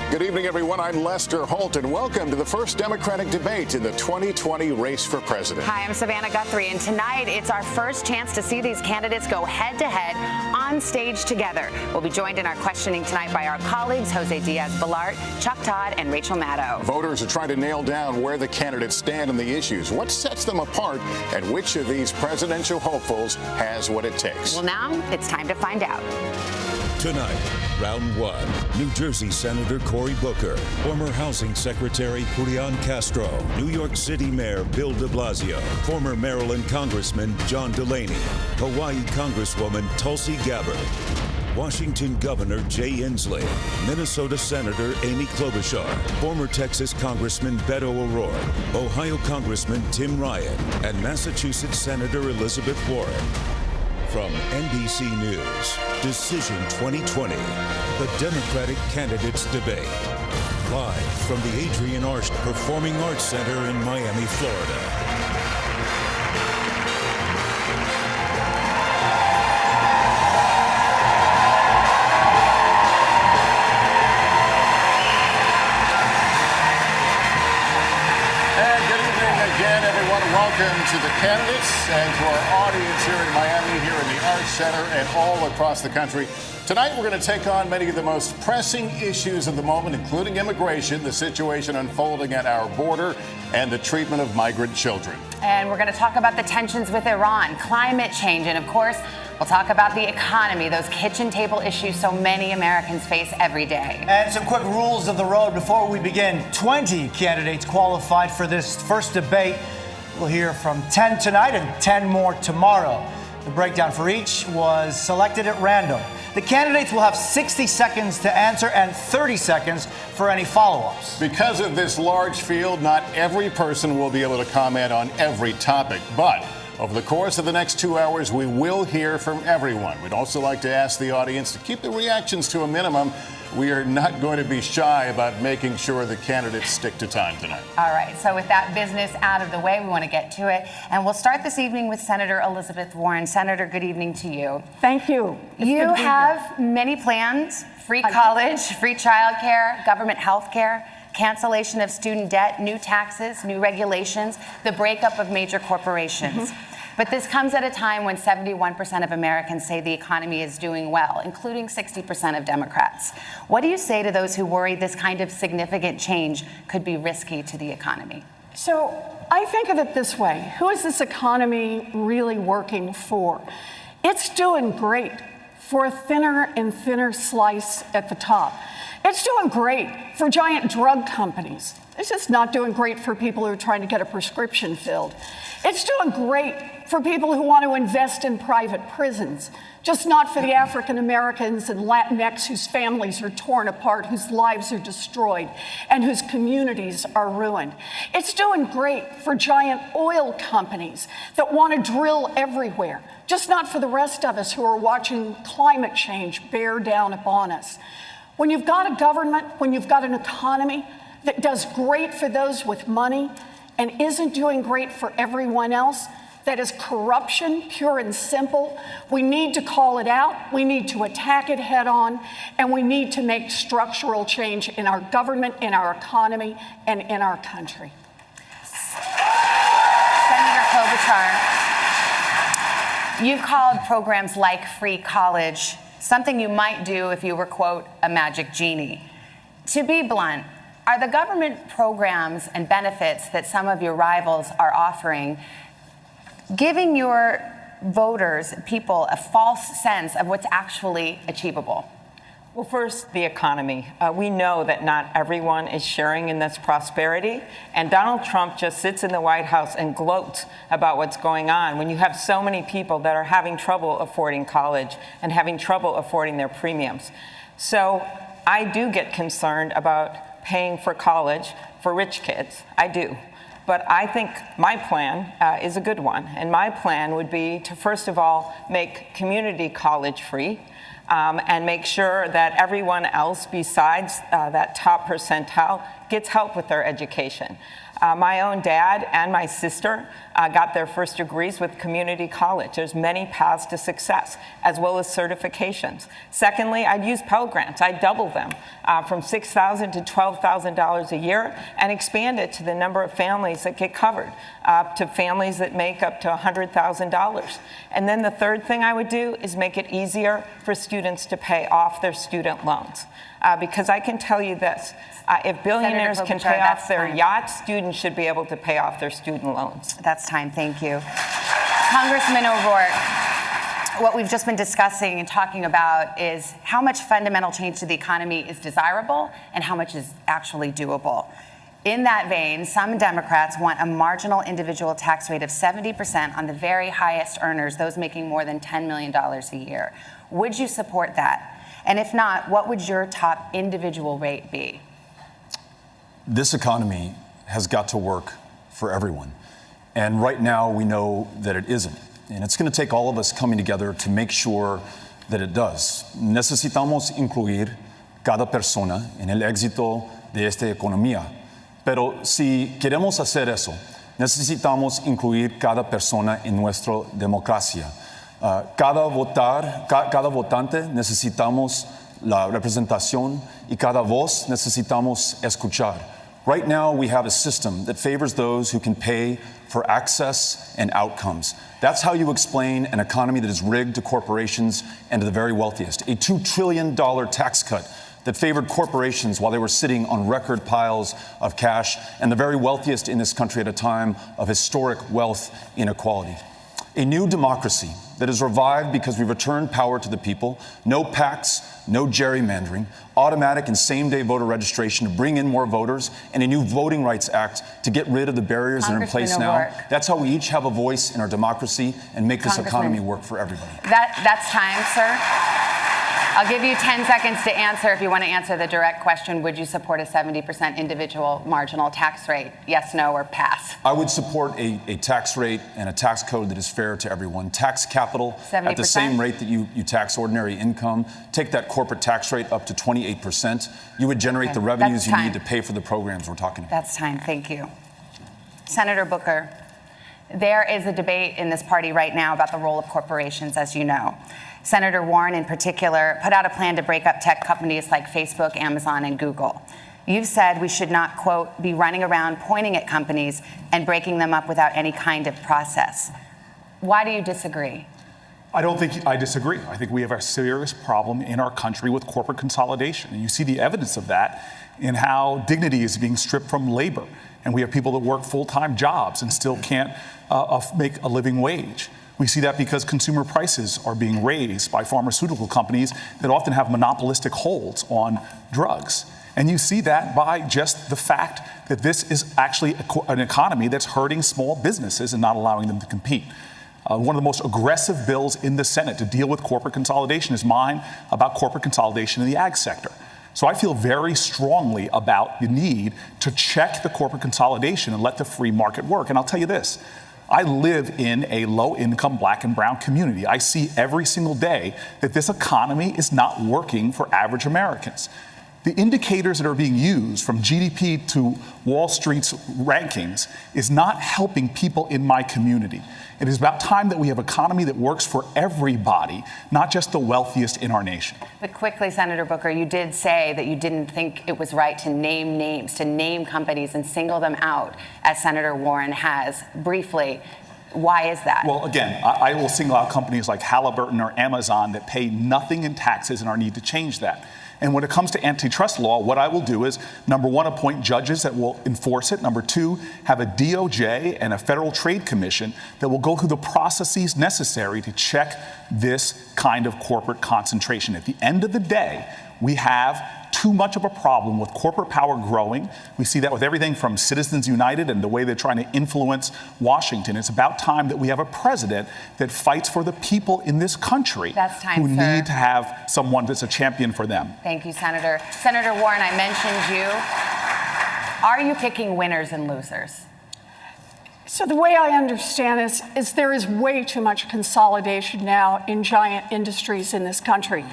Good evening, everyone. I'm Lester Holt, and welcome to the first Democratic debate in the 2020 race for president. Hi, I'm Savannah Guthrie, and tonight it's our first chance to see these candidates go head-to-head on stage together. We'll be joined in our questioning tonight by our colleagues Jose Diaz-Balart, Chuck Todd, and Rachel Maddow. Voters are trying to nail down where the candidates stand on the issues, what sets them apart, and which of these presidential hopefuls has what it takes. Well, now it's time to find out. Tonight, round one, New Jersey Senator Cory Booker, former Housing Secretary Julian Castro, New York City Mayor Bill de Blasio, former Maryland Congressman John Delaney, Hawaii Congresswoman Tulsi Gabbard, Washington Governor Jay Inslee, Minnesota Senator Amy Klobuchar, former Texas Congressman Beto O'Rourke, Ohio Congressman Tim Ryan, and Massachusetts Senator Elizabeth Warren. From NBC News, Decision 2020, the Democratic Candidates Debate. Live from the Adrienne Arsht Performing Arts Center in Miami, Florida. Welcome to the candidates and to our audience here in Miami, here in the Arts Center, and all across the country. Tonight, we're going to take on many of the most pressing issues of the moment, including immigration, the situation unfolding at our border, and the treatment of migrant children. And we're going to talk about the tensions with Iran, climate change, and of course, we'll talk about the economy, those kitchen table issues so many Americans face every day. And some quick rules of the road before we begin. 20 candidates qualified for this first debate. We'll hear from 10 tonight and 10 more tomorrow. The breakdown for each was selected at random. The candidates will have 60 seconds to answer and 30 seconds for any follow-ups. Because of this large field, not every person will be able to comment on every topic, but over the course of the next 2 hours, we will hear from everyone. We'd also like to ask the audience to keep the reactions to a minimum. We are not going to be shy about making sure the candidates stick to time tonight. All right, so with that business out of the way, we want to get to it. And we'll start this evening with Senator Elizabeth Warren. Senator, good evening to you. Thank you. You have many plans: free college, free childcare, government health care, cancellation of student debt, new taxes, new regulations, the breakup of major corporations. But this comes at a time when 71% of Americans say the economy is doing well, including 60% of Democrats. What do you say to those who worry this kind of significant change could be risky to the economy? So I think of it this way. Who is this economy really working for? It's doing great for a thinner and thinner slice at the top. It's doing great for giant drug companies. It's just not doing great for people who are trying to get a prescription filled. It's doing great for people who want to invest in private prisons, just not for the African Americans and Latinx whose families are torn apart, whose lives are destroyed, and whose communities are ruined. It's doing great for giant oil companies that want to drill everywhere, just not for the rest of us who are watching climate change bear down upon us. When you've got a government, when you've got an economy that does great for those with money and isn't doing great for everyone else, that is corruption, pure and simple. We need to call it out, we need to attack it head on, and we need to make structural change in our government, in our economy, and in our country. Senator Klobuchar, you've called programs like free college something you might do if you were, quote, a magic genie. To be blunt, are the government programs and benefits that some of your rivals are offering giving your voters, people, a false sense of what's actually achievable? Well, first, the economy. We know that not everyone is sharing in this prosperity, and Donald Trump just sits in the White House and gloats about what's going on when you have so many people that are having trouble affording college and having trouble affording their premiums. So I do get concerned about paying for college for rich kids. I do. But I think my plan is a good one. And my plan would be to, first of all, make community college free and make sure that everyone else besides that top percentile gets help with their education. My own dad and my sister got their first degrees with community college. There's many paths to success, as well as certifications. Secondly, I'd use Pell Grants. I'd double them from $6,000 to $12,000 a year and expand it to the number of families that get covered, to families that make up to $100,000. And then the third thing I would do is make it easier for students to pay off their student loans. Because I can tell you this, if billionaires can pay off their yachts, students should be able to pay off their student loans. That's time, thank you. Congressman O'Rourke, what we've just been discussing and talking about is how much fundamental change to the economy is desirable and how much is actually doable. In that vein, some Democrats want a marginal individual tax rate of 70% on the very highest earners, those making more than $10 million a year. Would you support that? And if not, what would your top individual rate be? This economy has got to work for everyone. And right now we know that it isn't. And it's going to take all of us coming together to make sure that it does. Necesitamos incluir cada persona en el éxito de esta economía. Pero si queremos hacer eso, necesitamos incluir cada persona en nuestra democracia. Cada votante necesitamos la representación y cada voz necesitamos escuchar. Right now, we have a system that favors those who can pay for access and outcomes. That's how you explain an economy that is rigged to corporations and to the very wealthiest. A $2 trillion tax cut that favored corporations while they were sitting on record piles of cash, and the very wealthiest in this country at a time of historic wealth inequality. A new democracy that is revived because we returned power to the people, no PACs, no gerrymandering, automatic and same-day voter registration to bring in more voters, and a new Voting Rights Act to get rid of the barriers that are in place now. That's how we each have a voice in our democracy and make this economy work for everybody. That's time, sir. I'll give you 10 seconds to answer. If you want to answer the direct question, would you support a 70% individual marginal tax rate? Yes, no, or pass? I would support a tax rate and a tax code that is fair to everyone. Tax capital 70%? At the same rate that you tax ordinary income. Take that corporate tax rate up to 28%. You would generate the revenues you need to pay for the programs we're talking about. That's time. Thank you. Senator Booker, there is a debate in this party right now about the role of corporations, as you know. Senator Warren, in particular, put out a plan to break up tech companies like Facebook, Amazon, and Google. You've said we should not, quote, be running around pointing at companies and breaking them up without any kind of process. Why do you disagree? I don't think I disagree. I think we have a serious problem in our country with corporate consolidation. And you see the evidence of that in how dignity is being stripped from labor. And we have people that work full-time jobs and still can't make a living wage. We see that because consumer prices are being raised by pharmaceutical companies that often have monopolistic holds on drugs. And you see that by just the fact that this is actually an economy that's hurting small businesses and not allowing them to compete. One of the most aggressive bills in the Senate to deal with corporate consolidation is mine about corporate consolidation in the ag sector. So I feel very strongly about the need to check the corporate consolidation and let the free market work. And I'll tell you this, I live in a low-income black and brown community. I see every single day that this economy is not working for average Americans. The indicators that are being used from GDP to Wall Street's rankings is not helping people in my community. It is about time that we have an economy that works for everybody, not just the wealthiest in our nation. But quickly, Senator Booker, you did say that you didn't think it was right to name names, to name companies and single them out, as Senator Warren has. Briefly, why is that? Well, again, I will single out companies like Halliburton or Amazon that pay nothing in taxes and our need to change that. And when it comes to antitrust law, what I will do is, number one, appoint judges that will enforce it. Number two, have a DOJ and a Federal Trade Commission that will go through the processes necessary to check this kind of corporate concentration. At the end of the day, we have too much of a problem with corporate power growing. We see that with everything from Citizens United and the way they're trying to influence Washington. It's about time that we have a president that fights for the people in this country who need to have someone that's a champion for them. Thank you, Senator. Senator Warren, I mentioned you. Are you picking winners and losers? So the way I understand this is there is way too much consolidation now in giant industries in this country.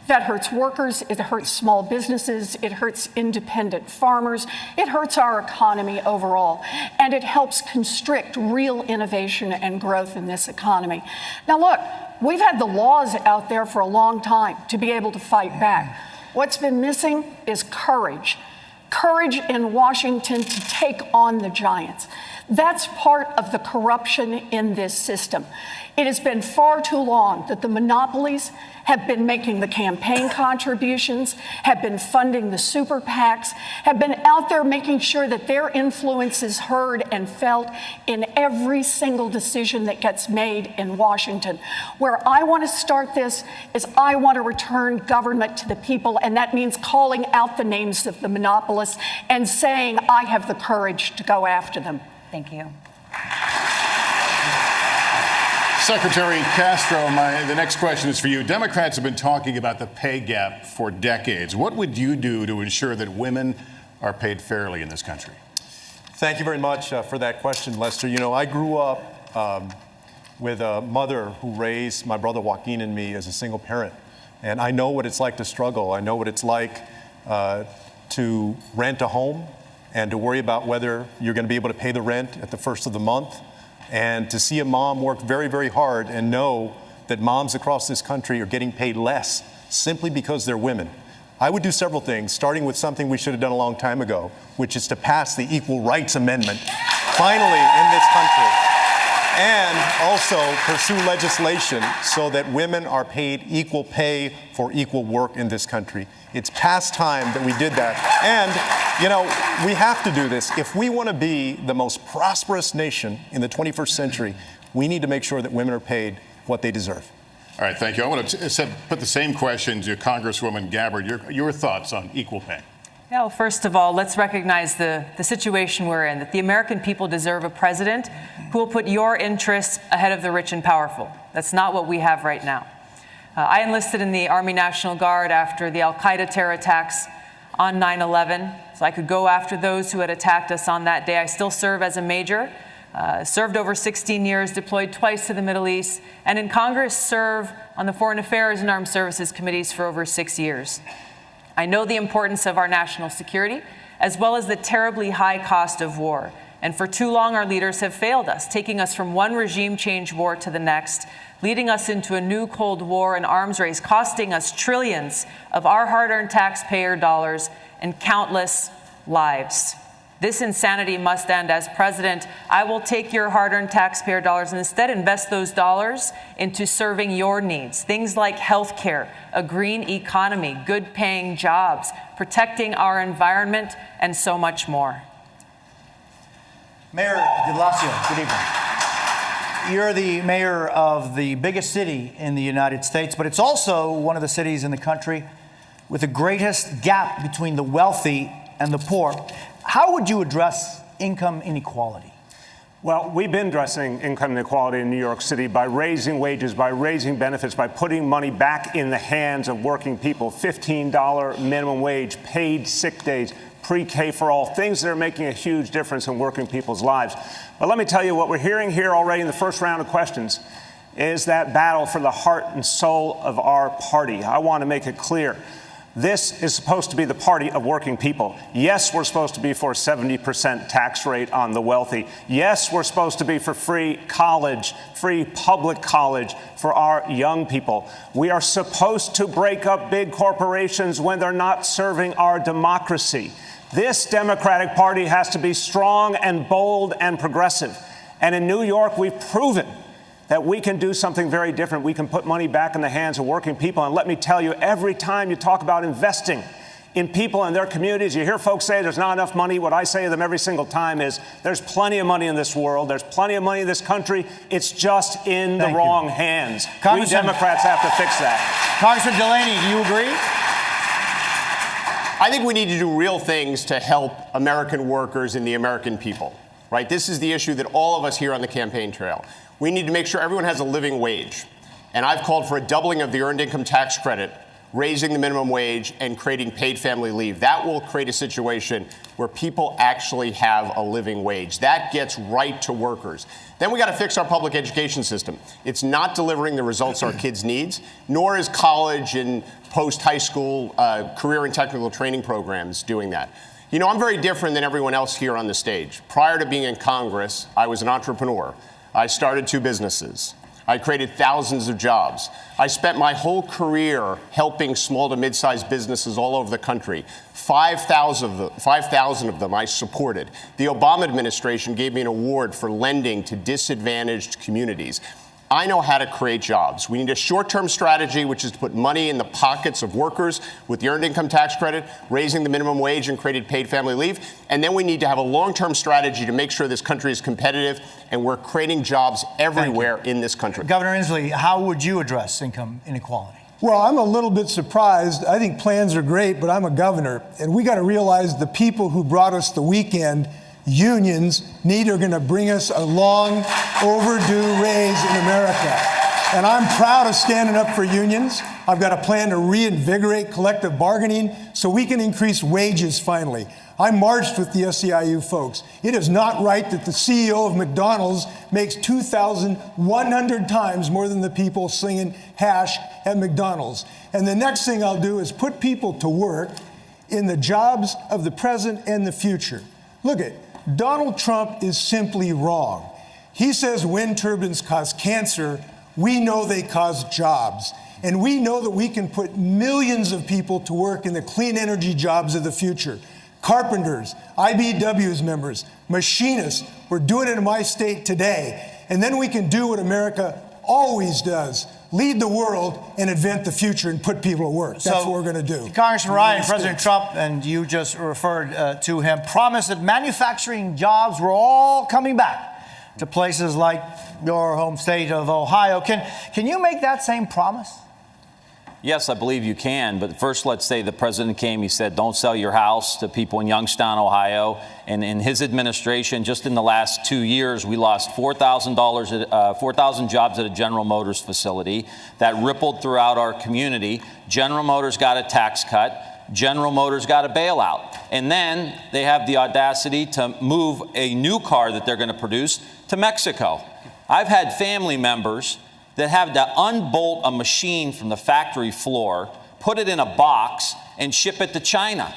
That hurts workers, it hurts small businesses, it hurts independent farmers, it hurts our economy overall, and it helps constrict real innovation and growth in this economy. Now look, we've had the laws out there for a long time to be able to fight back. What's been missing is courage. Courage in Washington to take on the giants. That's part of the corruption in this system. It has been far too long that the monopolies have been making the campaign contributions, have been funding the super PACs, have been out there making sure that their influence is heard and felt in every single decision that gets made in Washington. Where I want to start this is I want to return government to the people, and that means calling out the names of the monopolists and saying I have the courage to go after them. Thank you. Secretary Castro, the next question is for you. Democrats have been talking about the pay gap for decades. What would you do to ensure that women are paid fairly in this country? Thank you very much for that question, Lester. You know, I grew up with a mother who raised my brother Joaquin and me as a single parent. And I know what it's like to struggle. I know what it's like to rent a home and to worry about whether you're going to be able to pay the rent at the first of the month. And to see a mom work very, very hard and know that moms across this country are getting paid less simply because they're women. I would do several things, starting with something we should have done a long time ago, which is to pass the Equal Rights Amendment, finally in this country, and also pursue legislation so that women are paid equal pay for equal work in this country. It's past time that we did that. And, you know, we have to do this. If we want to be the most prosperous nation in the 21st century, we need to make sure that women are paid what they deserve. All right, thank you. I want to put the same question to Congresswoman Gabbard. Your thoughts on equal pay? Well, first of all, let's recognize the situation we're in, that the American people deserve a president who will put your interests ahead of the rich and powerful. That's not what we have right now. I enlisted in the Army National Guard after the al-Qaeda terror attacks on 9/11, so I could go after those who had attacked us on that day. I still serve as a major, served over 16 years, deployed twice to the Middle East, and in Congress serve on the Foreign Affairs and Armed Services Committees for over 6 years. I know the importance of our national security, as well as the terribly high cost of war. And for too long, our leaders have failed us, taking us from one regime change war to the next, leading us into a new Cold War and arms race, costing us trillions of our hard-earned taxpayer dollars and countless lives. This insanity must end. As president, I will take your hard-earned taxpayer dollars and instead invest those dollars into serving your needs. Things like health care, a green economy, good-paying jobs, protecting our environment, and so much more. Mayor de Blasio, good evening. You're the mayor of the biggest city in the United States, but it's also one of the cities in the country with the greatest gap between the wealthy and the poor. How would you address income inequality? Well, we've been addressing income inequality in New York City by raising wages, by raising benefits, by putting money back in the hands of working people. $15 minimum wage, paid sick days, pre-K for all, things that are making a huge difference in working people's lives. But let me tell you, what we're hearing here already in the first round of questions is that battle for the heart and soul of our party. I want to make it clear. This is supposed to be the party of working people. Yes, we're supposed to be for a 70% tax rate on the wealthy. Yes, we're supposed to be for free college, free public college for our young people. We are supposed to break up big corporations when they're not serving our democracy. This Democratic Party has to be strong and bold and progressive. And in New York, we've proven that we can do something very different. We can put money back in the hands of working people. And let me tell you, every time you talk about investing in people and their communities, you hear folks say there's not enough money. What I say to them every single time is there's plenty of money in this world. There's plenty of money in this country. It's just in the wrong hands. We Democrats have to fix that. Congressman Delaney, do you agree? I think we need to do real things to help American workers and the American people, right? This is the issue that all of us here on the campaign trail. We need to make sure everyone has a living wage. And I've called for a doubling of the earned income tax credit raising the minimum wage, and creating paid family leave. That will create a situation where people actually have a living wage. That gets right to workers. Then we got to fix our public education system. It's not delivering the results our kids need, nor is college and post-high school career and technical training programs doing that. You know, I'm very different than everyone else here on the stage. Prior to being in Congress, I was an entrepreneur. I started 2 businesses. I created thousands of jobs. I spent my whole career helping small to mid-sized businesses all over the country. 5,000 of them I supported. The Obama administration gave me an award for lending to disadvantaged communities. I know how to create jobs. We need a short-term strategy, which is to put money in the pockets of workers with the earned income tax credit, raising the minimum wage and creating paid family leave. And then we need to have a long-term strategy to make sure this country is competitive and we're creating jobs everywhere in this country. Governor Inslee, how would you address income inequality? Well, I'm a little bit surprised. I think plans are great, but I'm a governor, and we got to realize the people who brought us the weekend, unions, are going to bring us a long overdue raise in America. And I'm proud of standing up for unions. I've got a plan to reinvigorate collective bargaining so we can increase wages finally. I marched with the SEIU folks. It is not right that the CEO of McDonald's makes 2,100 times more than the people slinging hash at McDonald's. And the next thing I'll do is put people to work in the jobs of the present and the future. Look at Donald Trump is simply wrong. He says wind turbines cause cancer. We know they cause jobs. And we know that we can put millions of people to work in the clean energy jobs of the future. Carpenters, IBEW's members, machinists. We're doing it in my state today. And then we can do what America always does. Lead the world and invent the future and put people to work. That's what we're going to do. Congressman Ryan, President Trump, and you just referred to him, promised that manufacturing jobs were all coming back to places like your home state of Ohio. Can you make that same promise? Yes, I believe you can. But first, let's say the president came. He said, don't sell your house to people in Youngstown, Ohio. And in his administration, just in the last 2 years, we lost $4,000 4,000 jobs at a General Motors facility. That rippled throughout our community. General Motors got a tax cut. General Motors got a bailout. And then they have the audacity to move a new car that they're going to produce to Mexico. I've had family members that have to unbolt a machine from the factory floor, put it in a box, and ship it to China.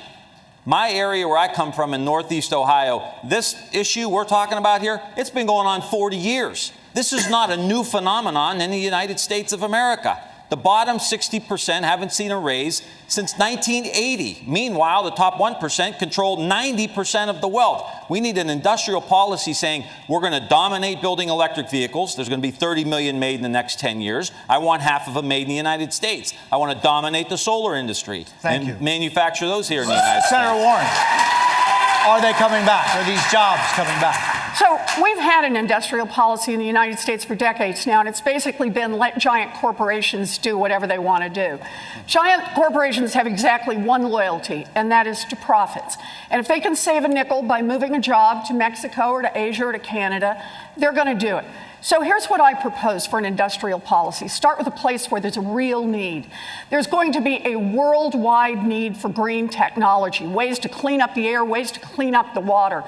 My area where I come from in Northeast Ohio, this issue we're talking about here, it's been going on 40 years. This is not a new phenomenon in the United States of America. The bottom 60% haven't seen a raise since 1980. Meanwhile, the top 1% control 90% of the wealth. We need an industrial policy saying we're going to dominate building electric vehicles. There's going to be 30 million made in the next 10 years. I want half of them made in the United States. I want to dominate the solar industry and manufacture those here in the United States. Senator Warren, are they coming back? Are these jobs coming back? So we've had an industrial policy in the United States for decades now, and it's basically been let giant corporations do whatever they want to do. Giant corporations have exactly one loyalty, and that is to profits. And if they can save a nickel by moving a job to Mexico or to Asia or to Canada, they're going to do it. So here's what I propose for an industrial policy. Start with a place where there's a real need. There's going to be a worldwide need for green technology, ways to clean up the air, ways to clean up the water.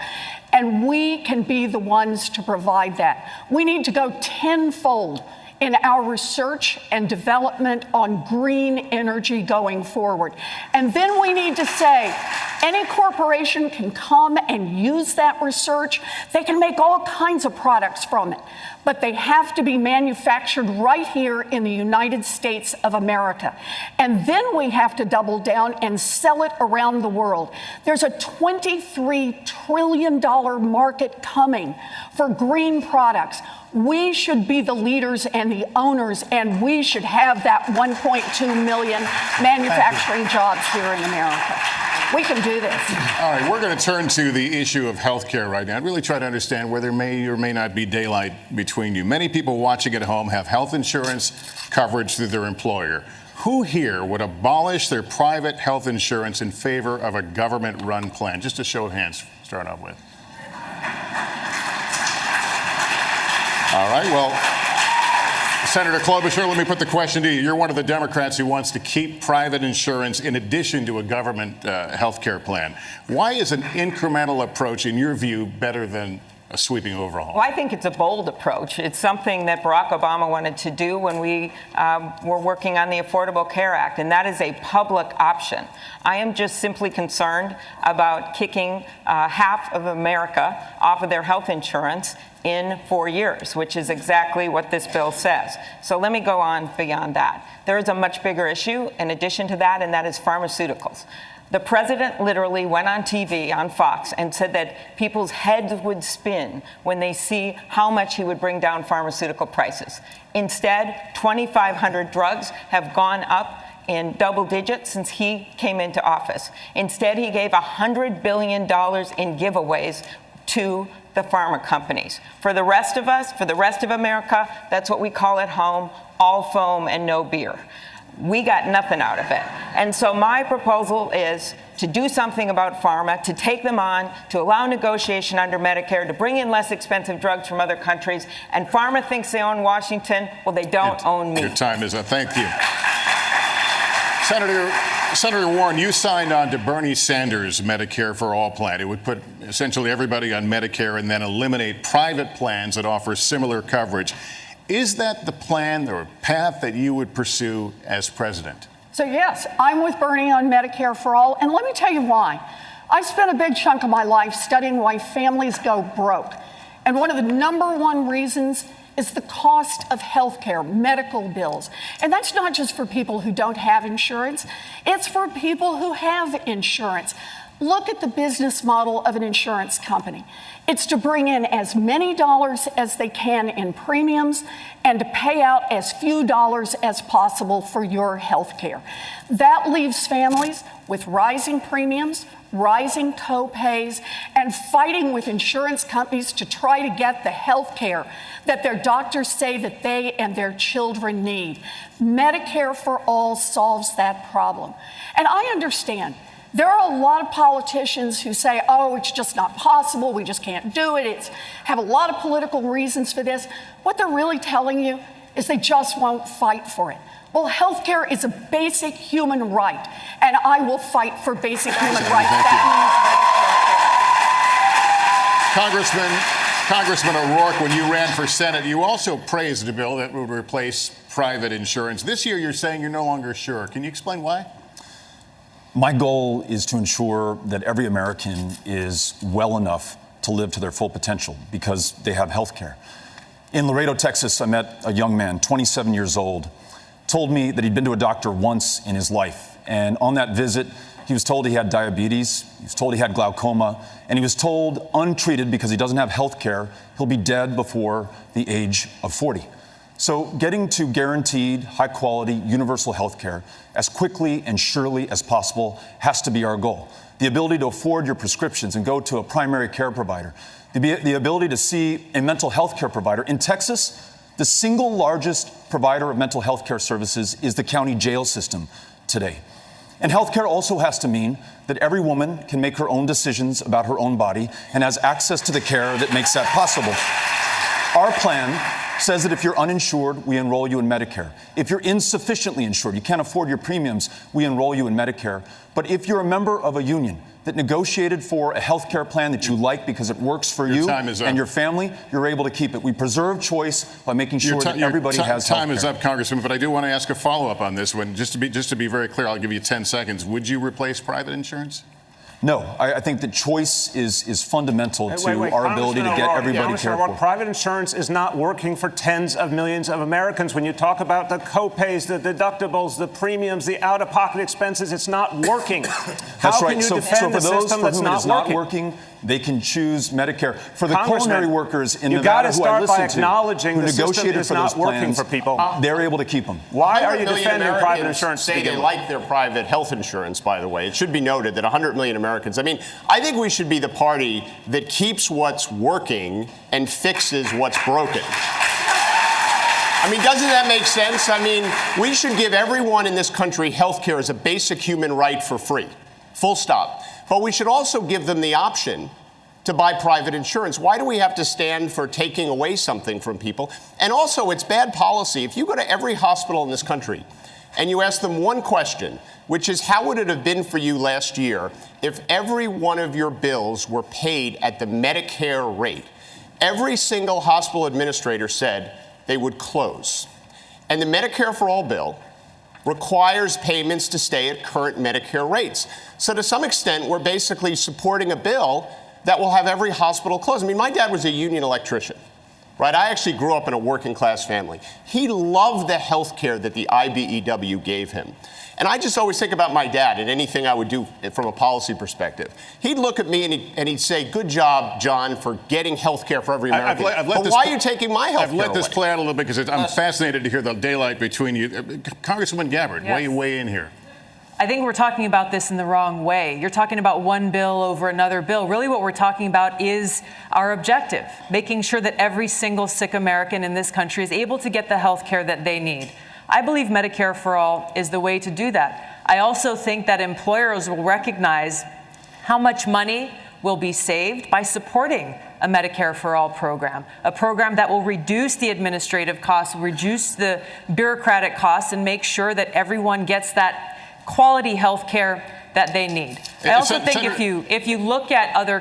And we can be the ones to provide that. We need to go tenfold in our research and development on green energy going forward. And then we need to say, any corporation can come and use that research. They can make all kinds of products from it, but they have to be manufactured right here in the United States of America. And then we have to double down and sell it around the world. There's a $23 trillion market coming for green products. We should be the leaders and the owners, and we should have that 1.2 million manufacturing jobs here in America. We can do this. All right, we're going to turn to the issue of health care right now and really try to understand where there may or may not be daylight between you. Many people watching at home have health insurance coverage through their employer. Who here would abolish their private health insurance in favor of a government-run plan? Just a show of hands to start off with. All right, well, Senator Klobuchar, let me put the question to you. You're one of the Democrats who wants to keep private insurance in addition to a government health care plan. Why is an incremental approach, in your view, better than a sweeping overhaul? Well, I think it's a bold approach. It's something that Barack Obama wanted to do when we were working on the Affordable Care Act, and that is a public option. I am just simply concerned about kicking half of America off of their health insurance in 4 years, which is exactly what this bill says. So let me go on beyond that. There is a much bigger issue in addition to that, and that is pharmaceuticals. The president literally went on TV on Fox and said that people's heads would spin when they see how much he would bring down pharmaceutical prices. Instead, 2,500 drugs have gone up in double digits since he came into office. Instead, he gave $100 billion in giveaways to the pharma companies. For the rest of us, for the rest of America, that's what we call at home, all foam and no beer. We got nothing out of it. And so my proposal is to do something about pharma, to take them on, to allow negotiation under Medicare, to bring in less expensive drugs from other countries. And pharma thinks they own Washington. Well, they don't own me. Your time is up. Thank you. Senator Warren, you signed on to Bernie Sanders' Medicare for All plan. It would put essentially everybody on Medicare and then eliminate private plans that offer similar coverage. Is that the plan or path that you would pursue as president? So yes, I'm with Bernie on Medicare for All, and let me tell you why. I spent a big chunk of my life studying why families go broke. And one of the number one reasons is the cost of healthcare, medical bills. And that's not just for people who don't have insurance, it's for people who have insurance. Look at the business model of an insurance company. It's to bring in as many dollars as they can in premiums and to pay out as few dollars as possible for your health care. That leaves families with rising premiums, rising co-pays, and fighting with insurance companies to try to get the health care that their doctors say that they and their children need. Medicare for All solves that problem. And I understand there are a lot of politicians who say, oh, it's just not possible, we just can't do it, have a lot of political reasons for this. What they're really telling you is they just won't fight for it. Well, healthcare is a basic human right, and I will fight for basic human rights. Congressman O'Rourke, when you ran for Senate, you also praised a bill that would replace private insurance. This year, you're saying you're no longer sure. Can you explain why? My goal is to ensure that every American is well enough to live to their full potential because they have health care. In Laredo, Texas, I met a young man, 27 years old, told me that he'd been to a doctor once in his life. And on that visit, he was told he had diabetes, he was told he had glaucoma, and he was told untreated because he doesn't have health care, he'll be dead before the age of 40. So getting to guaranteed, high-quality, universal health care as quickly and surely as possible has to be our goal. The ability to afford your prescriptions and go to a primary care provider. The ability to see a mental health care provider. In Texas, the single largest provider of mental health care services is the county jail system today. And healthcare also has to mean that every woman can make her own decisions about her own body and has access to the care that makes that possible. Our plan says that if you're uninsured, we enroll you in Medicare. If you're insufficiently insured, you can't afford your premiums, we enroll you in Medicare. But if you're a member of a union that negotiated for a health care plan that you like because it works for you and your family, you're able to keep it. We preserve choice by making sure that everybody has health care. Time is up, Congressman, but I do want to ask a follow-up on this one. Just to be very clear, I'll give you 10 seconds. Would you replace private insurance? No, I think that choice is fundamental to our ability to get everybody cared for. Private insurance is not working for tens of millions of Americans. When you talk about the co-pays, the deductibles, the premiums, the out-of-pocket expenses, it's not working. That's right. Can you so defend for a those system for that's whom it is not working, they can choose Medicare. For the culinary workers in Nevada who I listen to, who negotiated for those plans, for people. They're able to keep them. Why are you defending private insurance? Say they like their private health insurance, by the way. It should be noted that 100 million Americans. I mean, I think we should be the party that keeps what's working and fixes what's broken. I mean, doesn't that make sense? I mean, we should give everyone in this country health care as a basic human right for free. Full stop. But we should also give them the option to buy private insurance? Why do we have to stand for taking away something from people? And also, it's bad policy. If you go to every hospital in this country and you ask them one question, which is, how would it have been for you last year if every one of your bills were paid at the Medicare rate? Every single hospital administrator said they would close. And the Medicare for All bill requires payments to stay at current Medicare rates. So to some extent, we're basically supporting a bill that will have every hospital close. I mean, my dad was a union electrician, right? I actually grew up in a working class family. He loved the health care that the IBEW gave him. And I just always think about my dad and anything I would do from a policy perspective. He'd look at me and he'd say, good job, John, for getting health care for every American. But why are you taking my health care I've let this away? play out a little bit because I'm fascinated to hear the daylight between you. Congresswoman Gabbard, Yes. weigh in here. I think we're talking about this in the wrong way. You're talking about one bill over another bill. Really what we're talking about is our objective, making sure that every single sick American in this country is able to get the health care that they need. I believe Medicare for All is the way to do that. I also think that employers will recognize how much money will be saved by supporting a Medicare for All program, a program that will reduce the administrative costs, reduce the bureaucratic costs, and make sure that everyone gets that quality health care that they need. I also think if you look at other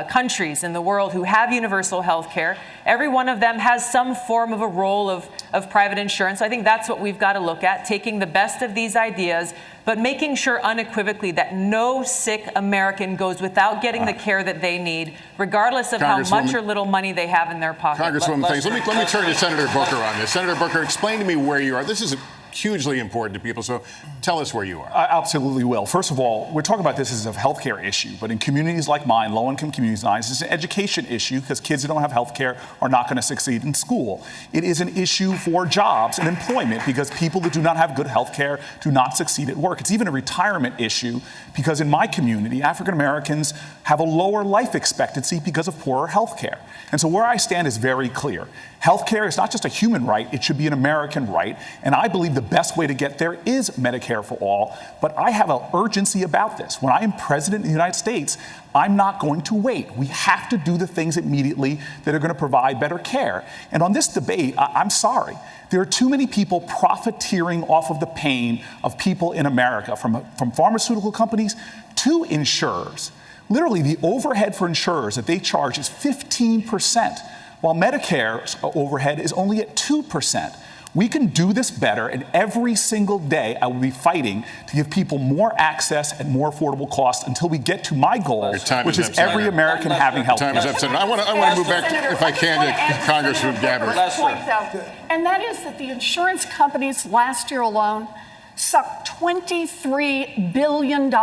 countries in the world who have universal health care, every one of them has some form of a role of private insurance. I think that's what we've got to look at, taking the best of these ideas, but making sure unequivocally that no sick American goes without getting the care that they need, regardless of how much or little money they have in their pocket. Congresswoman, thanks. Let me turn to Senator Booker on this. Senator Booker, explain to me where you are. This is hugely important to people, so tell us where you are. I absolutely will. First of all, we're talking about this as a healthcare issue, but in communities like mine, low-income communities like mine, it's an education issue because kids who don't have healthcare are not going to succeed in school. It is an issue for jobs and employment because people that do not have good healthcare do not succeed at work. It's even a retirement issue because in my community, African Americans have a lower life expectancy because of poorer healthcare. And so where I stand is very clear. Healthcare is not just a human right, it should be an American right. And I believe the best way to get there is Medicare for All. But I have an urgency about this. When I am president of the United States, I'm not going to wait. We have to do the things immediately that are going to provide better care. And on this debate, I'm sorry. There are too many people profiteering off of the pain of people in America, from pharmaceutical companies to insurers. Literally, the overhead for insurers that they charge is 15%, while Medicare's overhead is only at 2%. We can do this better, and every single day I will be fighting to give people more access at more affordable costs until we get to my goal, which is every American having health care. Time is up, Senator. I want to move back, if I can, to Congresswoman Gabbard. Point, though, and that is that the insurance companies last year alone sucked $23 billion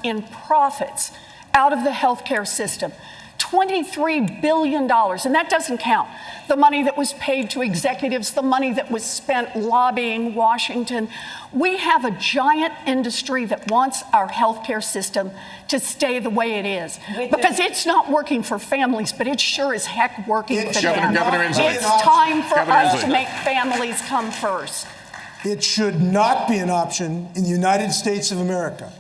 in profits out of the healthcare system. $23 billion, and that doesn't count the money that was paid to executives, the money that was spent lobbying Washington. We have a giant industry that wants our healthcare system to stay the way it is, because it's not working for families, but it sure as heck working for them. It's time for us to make families come first. It should not be an option in the United States of America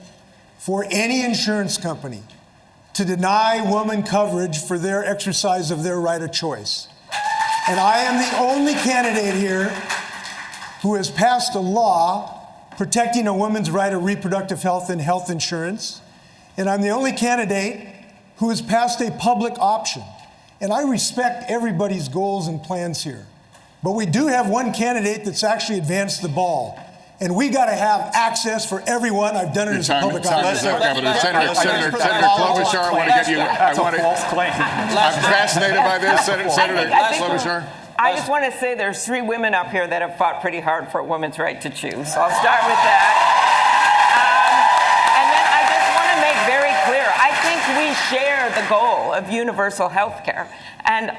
for any insurance company to deny women coverage for their exercise of their right of choice. And I am the only candidate here who has passed a law protecting a woman's right of reproductive health and health insurance. And I'm the only candidate who has passed a public option. And I respect everybody's goals and plans here. But we do have one candidate that's actually advanced the ball. And we got to have access for everyone. I've done it as a public option. Senator Klobuchar, I want to get you. That's a false claim. I'm fascinated by this, Senator Klobuchar. I just want to say there's 3 women up here that have fought pretty hard for a woman's right to choose. So I'll start with that. And then I just want to make very clear, I think we share the goal of universal health care. And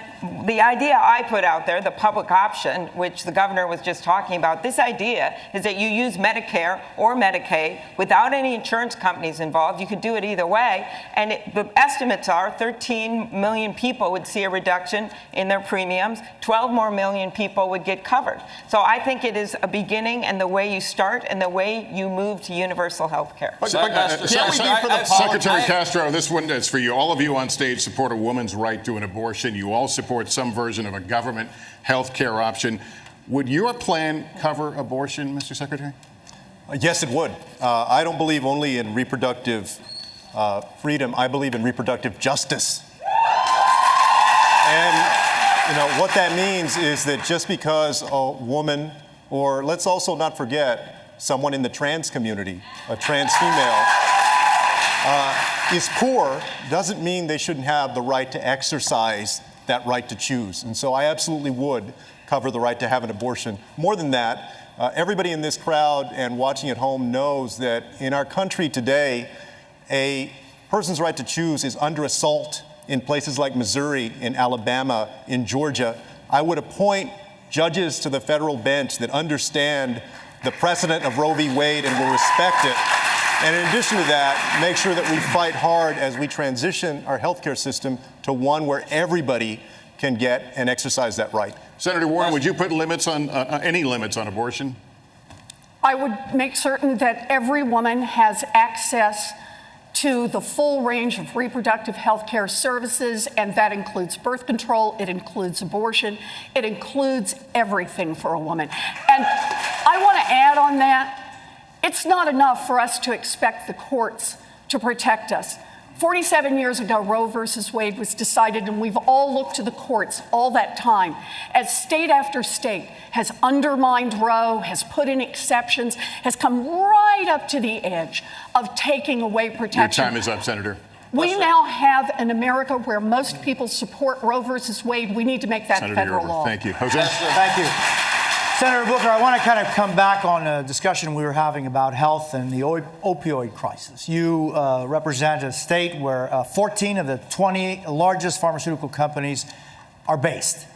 the idea I put out there, the public option, which the governor was just talking about, this idea is that you use Medicare or Medicaid without any insurance companies involved. You could do it either way. And the estimates are 13 million people would see a reduction in their premiums. 12 more million people would get covered. So I think it is a beginning and the way you start and the way you move to universal health care. Secretary Castro, this one is for you. All all of you on stage support a woman's right to an abortion. You all support some version of a government health care option. Would your plan cover abortion, Mr. Secretary? Yes, it would. I don't believe only in reproductive freedom. I believe in reproductive justice. And what that means is that just because a woman, or let's also not forget someone in the trans community, a trans female, is poor, doesn't mean they shouldn't have the right to exercise that right to choose. And so I absolutely would cover the right to have an abortion. More than that, everybody in this crowd and watching at home knows that in our country today, a person's right to choose is under assault in places like Missouri, in Alabama, in Georgia. I would appoint judges to the federal bench that understand the precedent of Roe v. Wade and will respect it. And in addition to that, make sure that we fight hard as we transition our healthcare system to one where everybody can get and exercise that right. Senator Warren, would you put limits on any limits on abortion? I would make certain that every woman has access to the full range of reproductive health care services, and that includes birth control, it includes abortion, it includes everything for a woman. And I want to add on that, it's not enough for us to expect the courts to protect us. 47 years ago, Roe versus Wade was decided, and we've all looked to the courts all that time as state after state has undermined Roe, has put in exceptions, has come right up to the edge of taking away protection. Your time is up, Senator. We now have an America where most people support Roe versus Wade. We need to make that Senator federal Yorba, law. thank you. Jose? Thank you. Senator Booker, I want to kind of come back on a discussion we were having about health and the opioid crisis. You represent a state where 14 of the 20 largest pharmaceutical companies are based.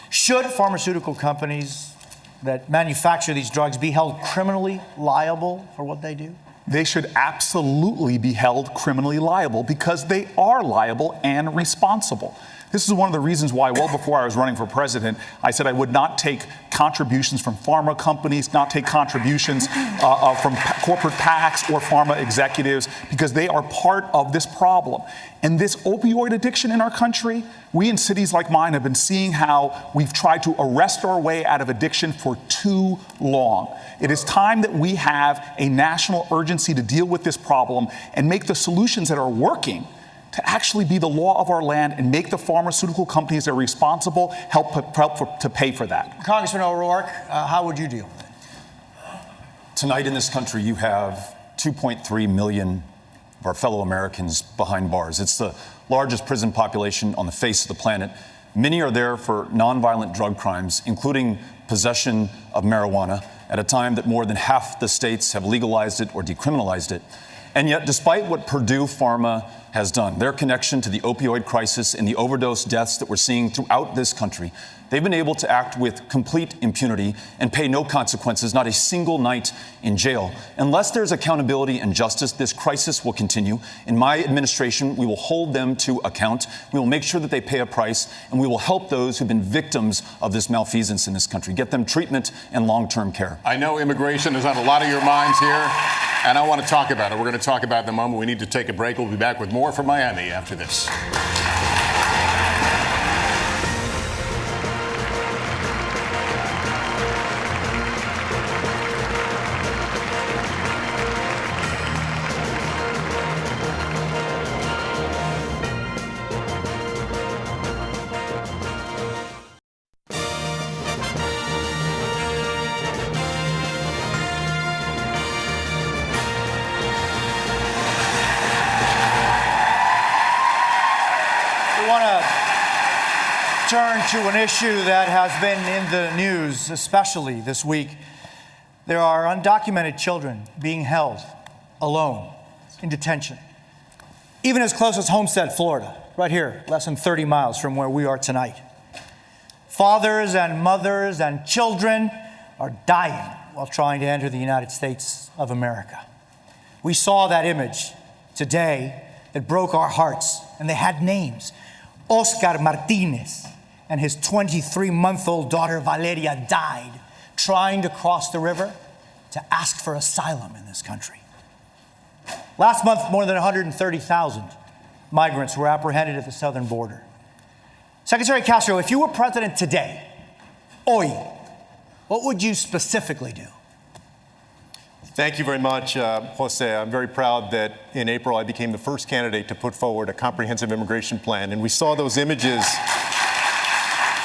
Should pharmaceutical companies that manufacture these drugs be held criminally liable for what they do? They should absolutely be held criminally liable because they are liable and responsible. This is one of the reasons why, well before I was running for president, I said I would not take contributions from pharma companies, not take contributions from corporate PACs or pharma executives, because they are part of this problem. And this opioid addiction in our country, we in cities like mine have been seeing how we've tried to arrest our way out of addiction for too long. It is time that we have a national urgency to deal with this problem and make the solutions that are working to actually be the law of our land and make the pharmaceutical companies that are responsible help to pay for that. Congressman O'Rourke, how would you deal with it? Tonight in this country, you have 2.3 million of our fellow Americans behind bars. It's the largest prison population on the face of the planet. Many are there for nonviolent drug crimes, including possession of marijuana, at a time that more than half the states have legalized it or decriminalized it. And yet, despite what Purdue Pharma has done, their connection to the opioid crisis and the overdose deaths that we're seeing throughout this country, they've been able to act with complete impunity and pay no consequences, not a single night in jail. Unless there's accountability and justice, this crisis will continue. In my administration, we will hold them to account. We will make sure that they pay a price, and we will help those who've been victims of this malfeasance in this country, get them treatment and long-term care. I know immigration is on a lot of your minds here, and I want to talk about it. We're going to talk about it in a moment. We need to take a break. We'll be back with more from Miami after this. Turn to an issue that has been in the news, especially this week. There are undocumented children being held alone in detention, even as close as Homestead, Florida, right here, less than 30 miles from where we are tonight. Fathers and mothers and children are dying while trying to enter the United States of America. We saw that image today that broke our hearts, and they had names. Oscar Martinez and his 23-month-old daughter Valeria died trying to cross the river to ask for asylum in this country. Last month, more than 130,000 migrants were apprehended at the southern border. Secretary Castro, if you were president today, hoy, what would you specifically do? Thank you very much, Jose. I'm very proud that in April I became the first candidate to put forward a comprehensive immigration plan. And we saw those images,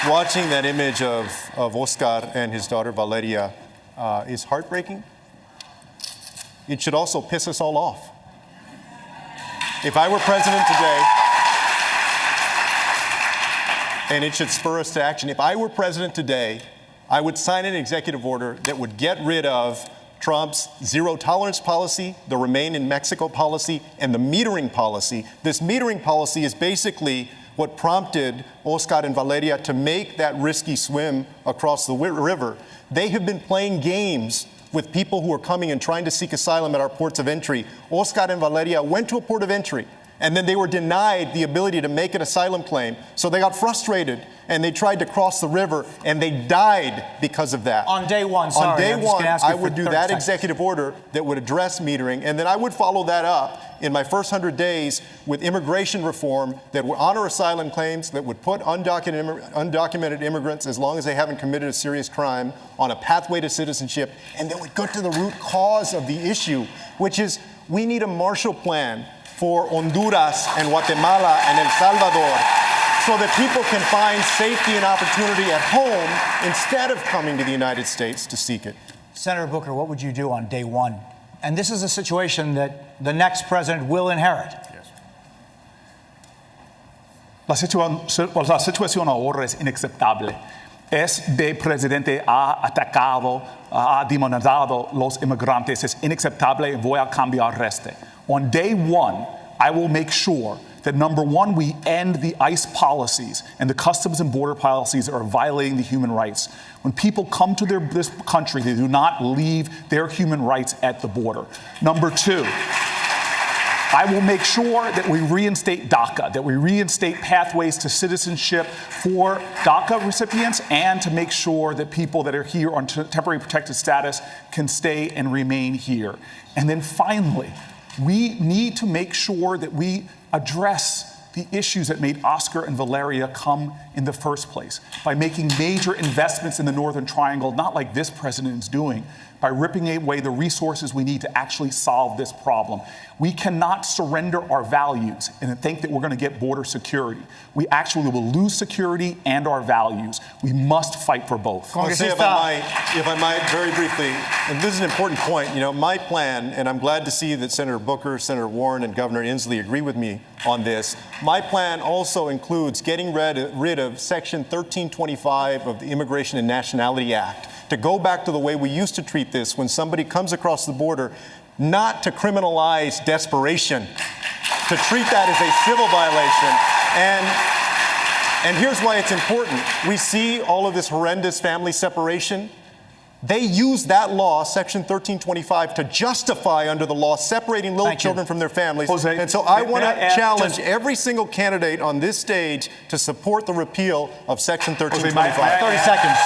watching that image of Oscar and his daughter Valeria is heartbreaking. It should also piss us all off. If I were president today, and it should spur us to action, if I were president today, I would sign an executive order that would get rid of Trump's zero tolerance policy, the Remain in Mexico policy, and the metering policy. This metering policy is basically what prompted Oscar and Valeria to make that risky swim across the river. They have been playing games with people who are coming and trying to seek asylum at our ports of entry. Oscar and Valeria went to a port of entry, and then they were denied the ability to make an asylum claim. So they got frustrated, and they tried to cross the river, and they died because of that. On day one, sorry. On day I'm just one, gonna ask you I for would do 30 that seconds. executive order that would address metering, and then I would follow that up in my first 100 days with immigration reform that would honor asylum claims, that would put undocumented immigrants, as long as they haven't committed a serious crime, on a pathway to citizenship, and that would go to the root cause of the issue, which is we need a Marshall Plan for Honduras and Guatemala and El Salvador, so that people can find safety and opportunity at home instead of coming to the United States to seek it. Senator Booker, what would you do on day one? And this is a situation that the next president will inherit. La situación ahora es inaceptable. Este presidente ha atacado, ha demonizado los inmigrantes. Es inaceptable y voy a cambiar este. On day one, I will make sure that, number one, we end the ICE policies and the customs and border policies that are violating the human rights. When people come to this country, they do not leave their human rights at the border. Number two, I will make sure that we reinstate DACA, that we reinstate pathways to citizenship for DACA recipients, and to make sure that people that are here on temporary protected status can stay and remain here. And then finally, we need to make sure that we address the issues that made Oscar and Valeria come in the first place by making major investments in the Northern Triangle, not like this president is doing, by ripping away the resources we need to actually solve this problem. We cannot surrender our values and think that we're going to get border security. We actually will lose security and our values. We must fight for both. Jose, if I might, very briefly, and this is an important point, my plan, and I'm glad to see that Senator Booker, Senator Warren, and Governor Inslee agree with me on this. My plan also includes getting rid of Section 1325 of the Immigration and Nationality Act, to go back to the way we used to treat this when somebody comes across the border, not to criminalize desperation, to treat that as a civil violation. And here's why it's important. We see all of this horrendous family separation. They use that law, Section 1325, to justify under the law separating little children from their families. Jose, and so I want to challenge just every single candidate on this stage to support the repeal of Section 1325. Jose, 30 seconds.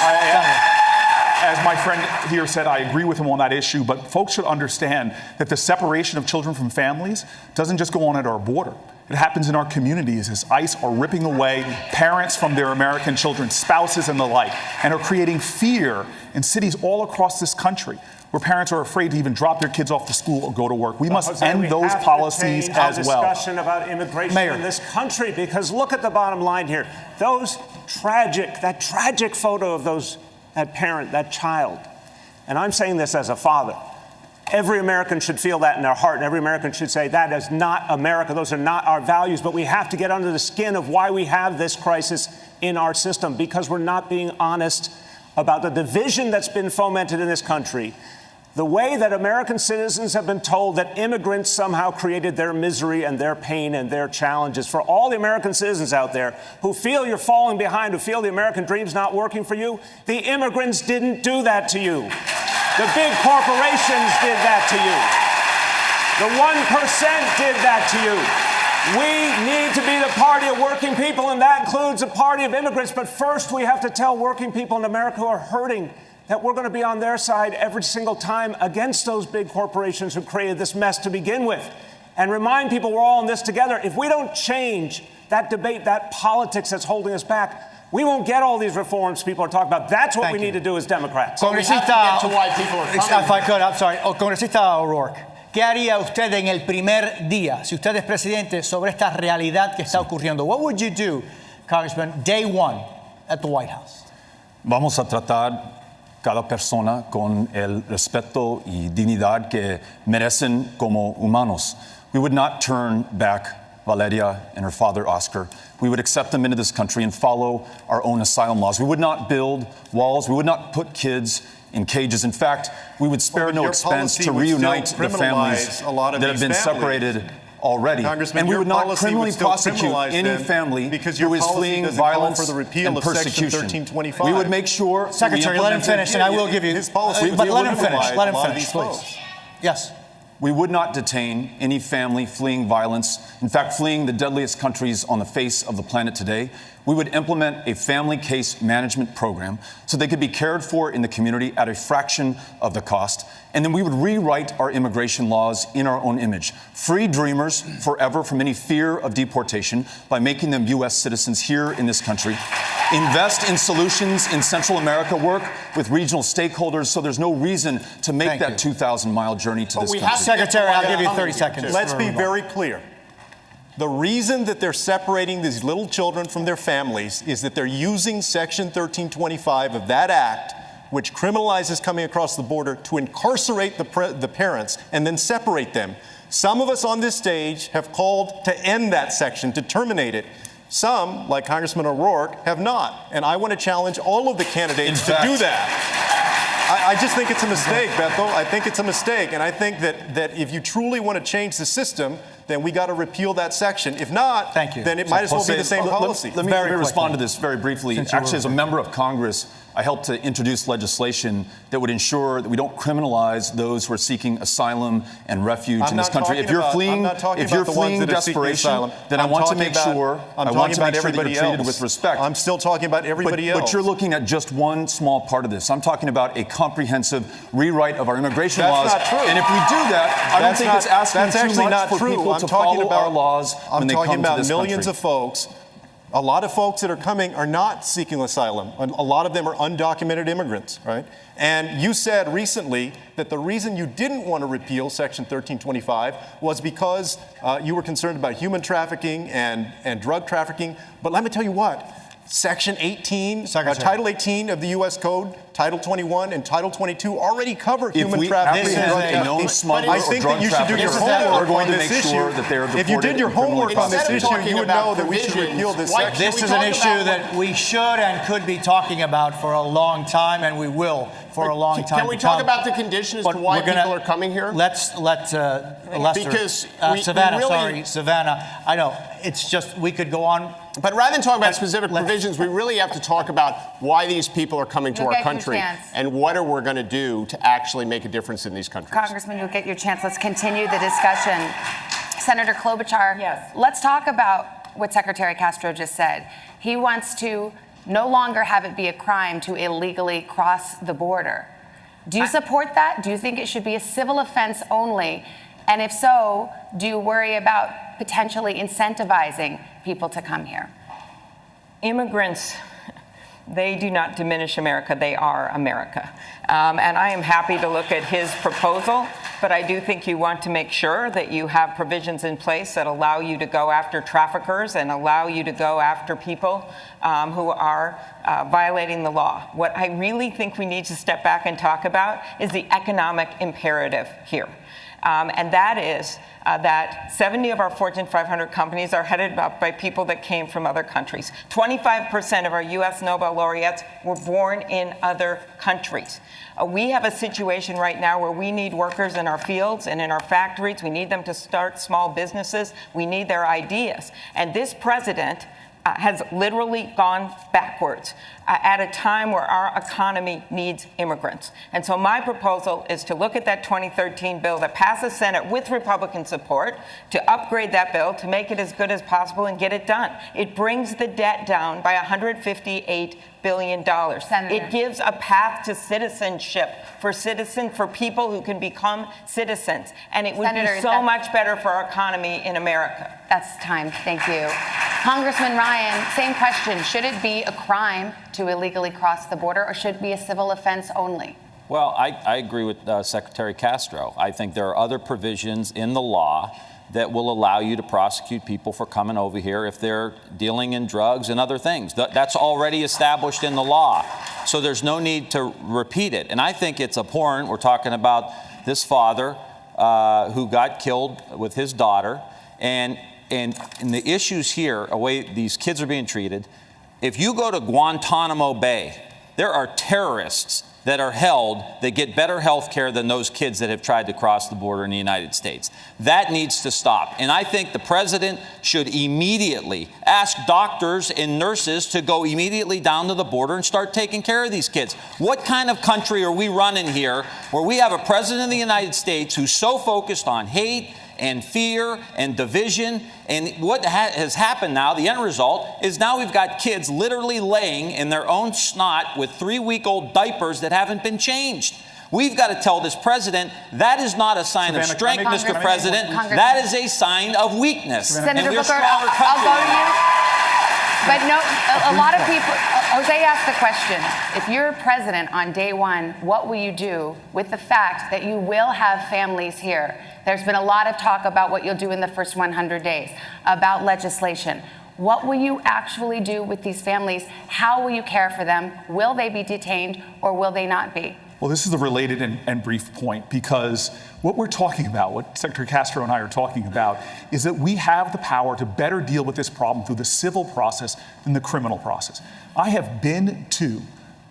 As my friend here said, I agree with him on that issue, but folks should understand that the separation of children from families doesn't just go on at our border. It happens in our communities as ICE are ripping away parents from their American children, spouses and the like, and are creating fear in cities all across this country where parents are afraid to even drop their kids off to school or go to work. We must end those policies as well. Discussion about immigration in this country, because look at the bottom line here. That tragic photo of that parent, that child. And I'm saying this as a father. Every American should feel that in their heart, and every American should say, that is not America. Those are not our values. But we have to get under the skin of why we have this crisis in our system, because we're not being honest about the division that's been fomented in this country. The way that American citizens have been told that immigrants somehow created their misery and their pain and their challenges. For all the American citizens out there who feel you're falling behind, who feel the American dream's not working for you, the immigrants didn't do that to you. The big corporations did that to you. The 1% did that to you. We need to be the party of working people, and that includes a party of immigrants. But first, we have to tell working people in America who are hurting that we're going to be on their side every single time against those big corporations who created this mess to begin with. and remind people we're all in this together. If we don't change that debate, that politics that's holding us back, we won't get all these reforms people are talking about. That's what we need to do as Democrats. Congresista, to why people are coming. If I could, I'm sorry. Congresista O'Rourke, ¿qué haría usted en el primer día, si usted es presidente, sobre esta realidad que está ocurriendo? What would you do, Congressman, day one at the White House? Vamos a tratar cada persona con el respeto y dignidad que merecen como humanos. We would not turn back Valeria and her father, Oscar. We would accept them into this country and follow our own asylum laws. We would not build walls. We would not put kids in cages. In fact, we would spare no expense to reunite the families that have been separated already. Congressman, And we would your not policy criminally would still prosecute criminalize any them family because who your is policy fleeing doesn't call violence for the repeal and of Section persecution. 1325. We would make sure that we Secretary, let him implemented- finish, and I will give you. His policy But would let him finish. criminalize Let a him lot of finish, these please. folks. Yes. We would not detain any family fleeing violence, in fact, fleeing the deadliest countries on the face of the planet today. We would implement a family case management program so they could be cared for in the community at a fraction of the cost. And then we would rewrite our immigration laws in our own image. Free dreamers forever from any fear of deportation by making them U.S. citizens here in this country. Invest in solutions in Central America, work with regional stakeholders so there's no reason to make that 2,000-mile journey to this country. Secretary, I'll give you 30 seconds. Let's be very clear. The reason that they're separating these little children from their families is that they're using Section 1325 of that act, which criminalizes coming across the border, to incarcerate the parents and then separate them. Some of us on this stage have called to end that section, to terminate it. Some, like Congressman O'Rourke, have not. And I want to challenge all of the candidates to do that. I just think it's a mistake, Beto. I think it's a mistake. And I think that if you truly want to change the system, then we got to repeal that section. If not, then it might as well be the same policy. Let me respond to this very briefly. Actually, as a member of Congress, I helped to introduce legislation that would ensure that we don't criminalize those who are seeking asylum and refuge in this country. If you're fleeing desperation, then I want to make sure that you're treated with respect. I'm still talking about everybody else. But you're looking at just one small part of this. I'm talking about a comprehensive rewrite of our immigration laws. That's not true. And if we do that, I don't think it's asking too much for people to follow our laws when they come to this country. I'm talking about millions of folks. A lot of folks that are coming are not seeking asylum. A lot of them are undocumented immigrants, right? And you said recently that the reason you didn't want to repeal Section 1325 was because you were concerned about human trafficking and drug trafficking. But let me tell you what, Section 18, Title 18 of the U.S. Code, Title 21 and Title 22 already cover human trafficking and drug trafficking. I think that you should do your homework on this issue. If you did your homework on this issue, you would know that we should repeal this section. This is an issue that we should and could be talking about for a long time, and we will for a long time. Can we talk about the condition as to why people are coming here? Let's let Lester. Because Savannah, I know, it's just, we could go on. But rather than talk about specific provisions, we really have to talk about why these people are coming to our country and what are we going to do to actually make a difference in these countries. Congressman, you'll get your chance. Let's continue the discussion. Senator Klobuchar, let's talk about what Secretary Castro just said. He wants to no longer have it be a crime to illegally cross the border. Do you support that? Do you think it should be a civil offense only? And if so, do you worry about potentially incentivizing people to come here? Immigrants, they do not diminish America. They are America. And I am happy to look at his proposal, but I do think you want to make sure that you have provisions in place that allow you to go after traffickers and allow you to go after people who are violating the law. What I really think we need to step back and talk about is the economic imperative here. And that is that 70 of our Fortune 500 companies are headed up by people that came from other countries. 25% of our U.S. Nobel laureates were born in other countries. We have a situation right now where we need workers in our fields and in our factories. We need them to start small businesses. We need their ideas. And this president has literally gone backwards at a time where our economy needs immigrants. And so my proposal is to look at that 2013 bill that passed the Senate with Republican support, to upgrade that bill, to make it as good as possible and get it done. It brings the debt down by $158 billion. Senator. It gives a path to citizenship for people who can become citizens. And it would Senator, be so much better for our economy in America. That's time. Thank you. Congressman Ryan, same question. Should it be a crime to illegally cross the border, or should it be a civil offense only? Well, I agree with Secretary Castro. I think there are other provisions in the law that will allow you to prosecute people for coming over here if they're dealing in drugs and other things. That's already established in the law. So there's no need to repeat it. And I think it's abhorrent. We're talking about this father who got killed with his daughter. And the issues here, the way these kids are being treated, if you go to Guantanamo Bay, there are terrorists that are held that get better health care than those kids that have tried to cross the border in the United States. That needs to stop. And I think the president should immediately ask doctors and nurses to go immediately down to the border and start taking care of these kids. What kind of country are we running here where we have a president of the United States who's so focused on hate and fear and division? And what has happened now, the end result, is now we've got kids literally laying in their own snot with 3-week-old diapers that haven't been changed. We've got to tell this president that is not a sign of strength, Mr. President. That is a sign of weakness. Senator Booker, I'll go to you. But no, a lot of people, Jose asked the question, if you're president on day one, what will you do with the fact that you will have families here? There's been a lot of talk about what you'll do in the first 100 days, about legislation. What will you actually do with these families? How will you care for them? Will they be detained or will they not be? Well, this is a related and brief point, because what we're talking about, what Secretary Castro and I are talking about, is that we have the power to better deal with this problem through the civil process than the criminal process. I have been to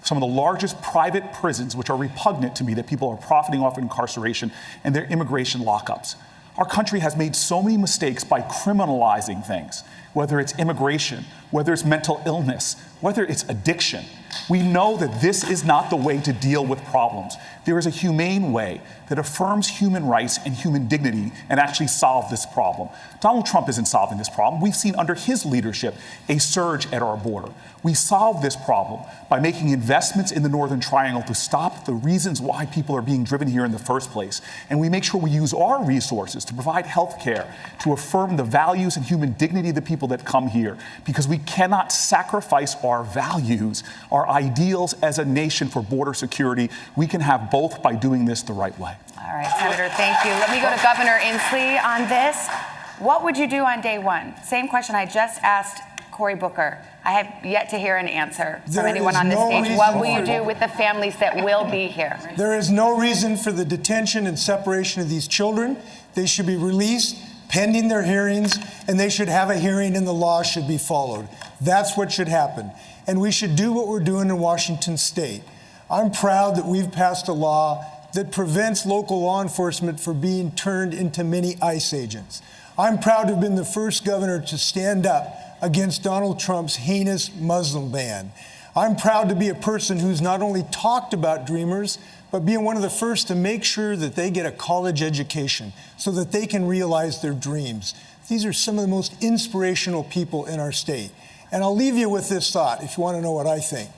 some of the largest private prisons, which are repugnant to me, that people are profiting off incarceration and their immigration lockups. Our country has made so many mistakes by criminalizing things, whether it's immigration, whether it's mental illness, whether it's addiction. We know that this is not the way to deal with problems. There is a humane way that affirms human rights and human dignity and actually solve this problem. Donald Trump isn't solving this problem. We've seen under his leadership a surge at our border. We solve this problem by making investments in the Northern Triangle to stop the reasons why people are being driven here in the first place. And we make sure we use our resources to provide health care, to affirm the values and human dignity of the people that come here, because we cannot sacrifice our values, our ideals as a nation for border security. We can have both by doing this the right way. All right, Senator, thank you. Let me go to Governor Inslee on this. What would you do on day one? Same question I just asked Cory Booker. I have yet to hear an answer from anyone on this stage. What will you do with the families that will be here? There is no reason for the detention and separation of these children. They should be released pending their hearings, and they should have a hearing and the law should be followed. That's what should happen. And we should do what we're doing in Washington State. I'm proud that we've passed a law that prevents local law enforcement from being turned into mini ICE agents. I'm proud to have been the first governor to stand up against Donald Trump's heinous Muslim ban. I'm proud to be a person who's not only talked about Dreamers, but being one of the first to make sure that they get a college education so that they can realize their dreams. These are some of the most inspirational people in our state. And I'll leave you with this thought if you want to know what I think.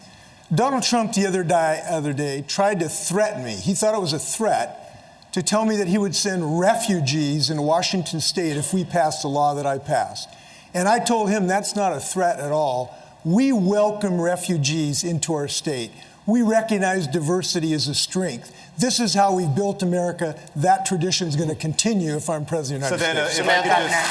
Donald Trump the other day tried to threaten me. He thought it was a threat to tell me that he would send refugees in Washington State if we passed the law that I passed. And I told him that's not a threat at all. We welcome refugees into our state. We recognize diversity as a strength. This is how we've built America. That tradition is going to continue if I'm president of the United States.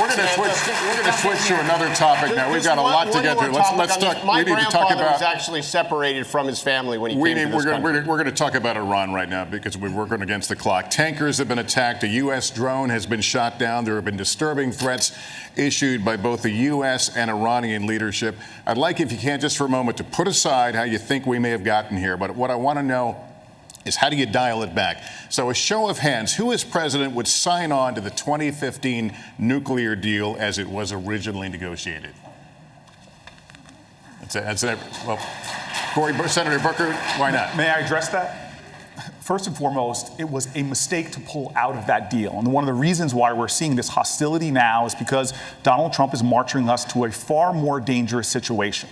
We're going to switch to another topic now. We've got a lot to get through. Let's talk. My We need to talk grandfather about. was actually separated from his family when he came to this country. We're going to talk about Iran right now because we're working against the clock. Tankers have been attacked. A U.S. drone has been shot down. There have been disturbing threats issued by both the U.S. and Iranian leadership. I'd like, if you can, just for a moment, to put aside how you think we may have gotten here. But what I want to know is, how do you dial it back? So a show of hands, who as president would sign on to the 2015 nuclear deal as it was originally negotiated? Well, Senator Booker, why not? May I address that? First and foremost, it was a mistake to pull out of that deal. And one of the reasons why we're seeing this hostility now is because Donald Trump is marching us to a far more dangerous situation.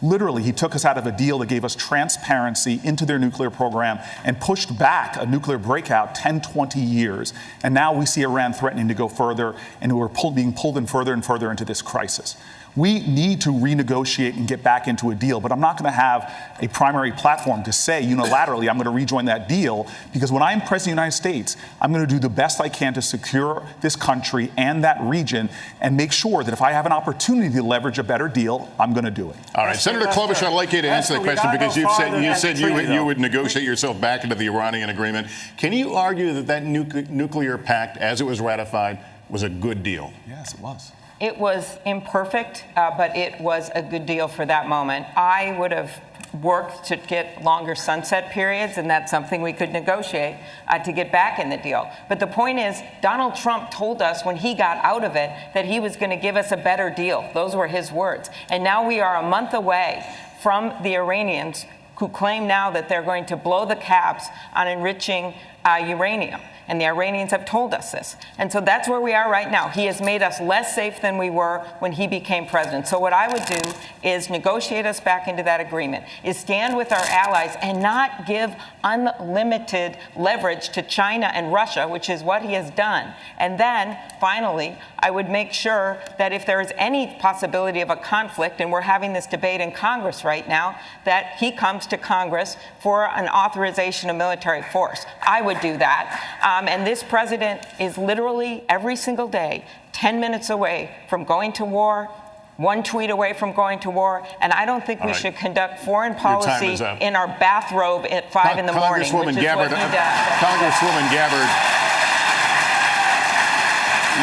Literally, he took us out of a deal that gave us transparency into their nuclear program and pushed back a nuclear breakout 10, 20 years. And now we see Iran threatening to go further, and we're being pulled in further and further into this crisis. We need to renegotiate and get back into a deal, but I'm not going to have a primary platform to say unilaterally I'm going to rejoin that deal, because when I'm President of the United States, I'm going to do the best I can to secure this country and that region and make sure that if I have an opportunity to leverage a better deal, I'm going to do it. All right, Senator Klobuchar, I'd like you to answer that question because you said you would negotiate yourself back into the Iranian agreement. Can you argue that nuclear pact, as it was ratified, was a good deal? Yes, it was. It was imperfect, but it was a good deal for that moment. I would have worked to get longer sunset periods, and that's something we could negotiate to get back in the deal. But the point is, Donald Trump told us when he got out of it that he was going to give us a better deal. Those were his words. And now we are a month away from the Iranians who claim now that they're going to blow the caps on enriching uranium. And the Iranians have told us this. And so that's where we are right now. He has made us less safe than we were when he became president. So what I would do is negotiate us back into that agreement, is stand with our allies and not give unlimited leverage to China and Russia, which is what he has done. And then, finally, I would make sure that if there is any possibility of a conflict, and we're having this debate in Congress right now, that he comes to Congress for an authorization of military force. I would do that. And this president is literally every single day 10 minutes away from going to war, one tweet away from going to war, and I don't think we should conduct foreign policy in our bathrobe at 5 in the morning, which is what he does. Congresswoman Gabbard,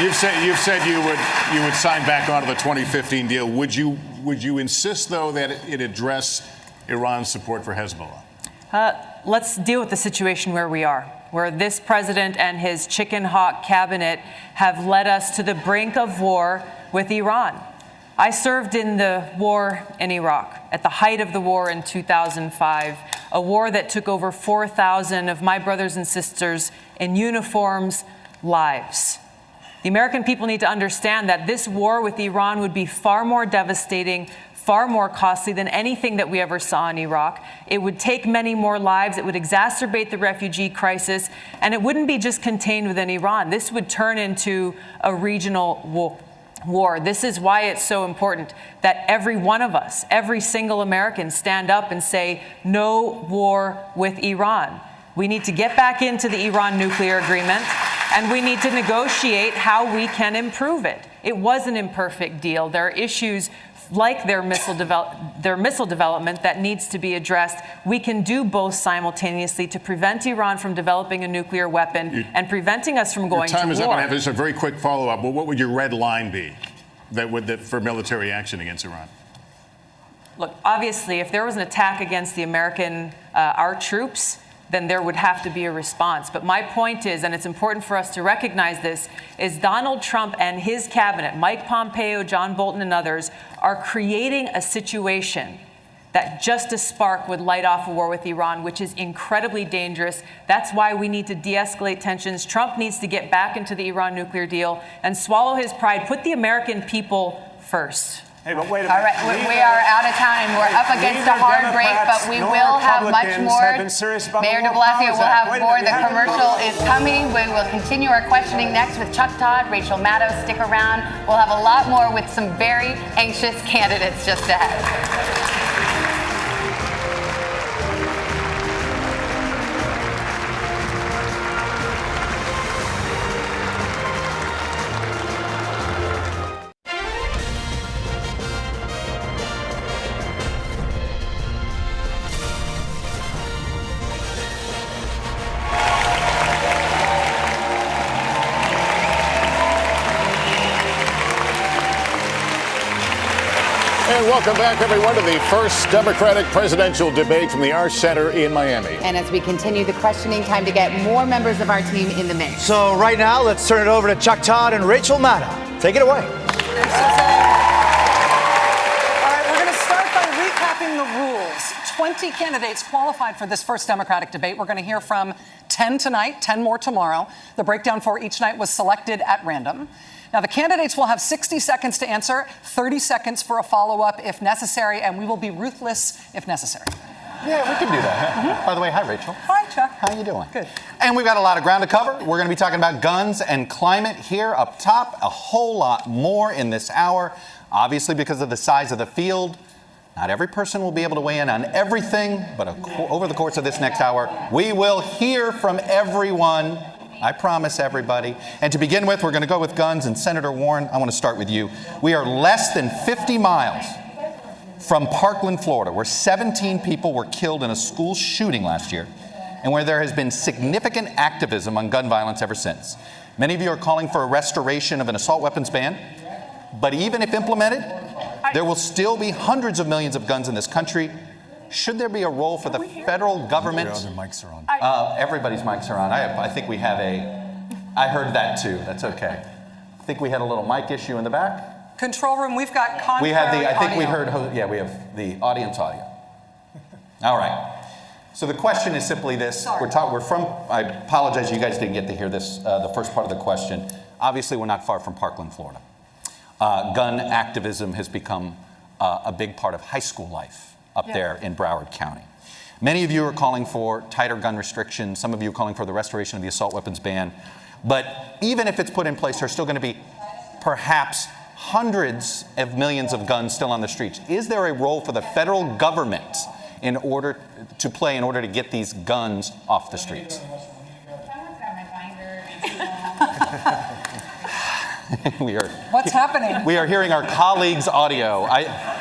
you've said you would sign back onto the 2015 deal. Would you insist, though, that it address Iran's support for Hezbollah? Let's deal with the situation where we are, where this president and his chicken hawk cabinet have led us to the brink of war with Iran. I served in the war in Iraq at the height of the war in 2005, a war that took over 4,000 of my brothers and sisters in uniforms' lives. The American people need to understand that this war with Iran would be far more devastating, far more costly than anything that we ever saw in Iraq. It would take many more lives. It would exacerbate the refugee crisis. And it wouldn't be just contained within Iran. This would turn into a regional war. This is why it's so important that every one of us, every single American, stand up and say, no war with Iran. We need to get back into the Iran nuclear agreement, and we need to negotiate how we can improve it. It was an imperfect deal. There are issues like their missile development that needs to be addressed. We can do both simultaneously to prevent Iran from developing a nuclear weapon and preventing us from going to war. Your time is up, and I have just a very quick follow-up. Well, what would your red line be for military action against Iran? Look, obviously, if there was an attack against our troops, then there would have to be a response. But my point is, and it's important for us to recognize this, is Donald Trump and his cabinet, Mike Pompeo, John Bolton, and others, are creating a situation that just a spark would light off a war with Iran, which is incredibly dangerous. That's why we need to de-escalate tensions. Trump needs to get back into the Iran nuclear deal and swallow his pride, put the American people first. Hey, but wait a minute. All right, we are out of time. We're up against a hard break, but we will have much more. Mayor de Blasio will have more. The commercial is coming. We will continue our questioning next with Chuck Todd, Rachel Maddow. Stick around. We'll have a lot more with some very anxious candidates just ahead. And welcome back, everyone, to the first Democratic presidential debate from the Arch Center in Miami. And as we continue the questioning, time to get more members of our team in the mix. So right now, let's turn it over to Chuck Todd and Rachel Maddow. Take it away. All right, we're going to start by the rules. 20 candidates qualified for this first Democratic debate. We're going to hear from 10 tonight, 10 more tomorrow. The breakdown for each night was selected at random. Now, the candidates will have 60 seconds to answer, 30 seconds for a follow-up if necessary, and we will be ruthless if necessary. Yeah, we can do that. By the way, hi, Rachel. Hi, Chuck. How you doing? Good. And we've got a lot of ground to cover. We're going to be talking about guns and climate here up top. A whole lot more in this hour. Obviously, because of the size of the field, not every person will be able to weigh in on everything, but over the course of this next hour, we will hear from everyone. I promise everybody. And to begin with, we're going to go with guns. And Senator Warren, I want to start with you. We are less than 50 miles from Parkland, Florida, where 17 people were killed in a school shooting last year, and where there has been significant activism on gun violence ever since. Many of you are calling for a restoration of an assault weapons ban, but even if implemented, there will still be hundreds of millions of guns in this country. Should there be a role for the federal government? Your other mics are on. Everybody's mics are on. I think we have I heard that too. That's okay. I think we had a little mic issue in the back. Control room, we've got contrary We had I think audio. we heard, yeah, we have the audience audio. All right. So the question is simply this. We're from, I apologize, you guys didn't get to hear this, the first part of the question. Obviously, we're not far from Parkland, Florida. Gun activism has become a big part of high school life up there in Broward County. Many of you are calling for tighter gun restrictions. Some of you are calling for the restoration of the assault weapons ban. But even if it's put in place, there's still going to be perhaps hundreds of millions of guns still on the streets. Is there a role for the federal government in order to get these guns off the streets? What's happening? We are hearing our colleagues' audio.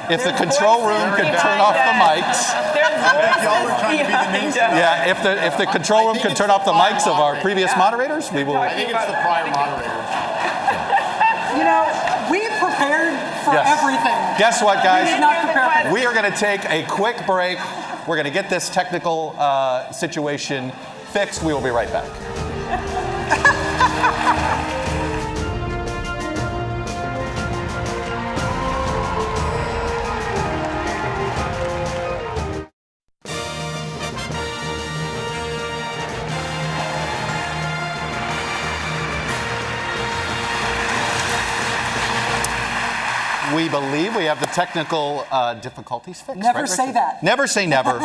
If the control room can turn off the mics. Y'all are trying to be the news. Yeah, if the control room can turn off the mics of our previous moderators, we will. I think it's the prior moderators. You know, we prepared for everything. Guess what, guys? We did not prepare for this. We are going to take a quick break. We're going to get this technical situation fixed. We will be right back. We believe we have the technical difficulties fixed. Never right, say that. Never say never.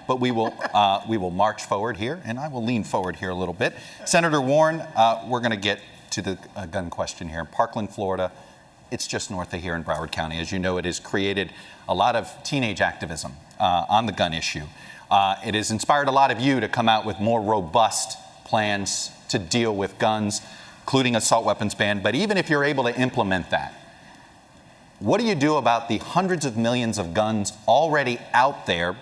But we will march forward here, and I will lean forward here a little bit. Senator Warren, we're going to get to the gun question here. Parkland, Florida, it's just north of here in Broward County. As you know, it has created a lot of teenage activism on the gun issue. It has inspired a lot of you to come out with more robust plans to deal with guns, including assault weapons ban. But even if you're able to implement that, what do you do about the hundreds of millions of guns already out there?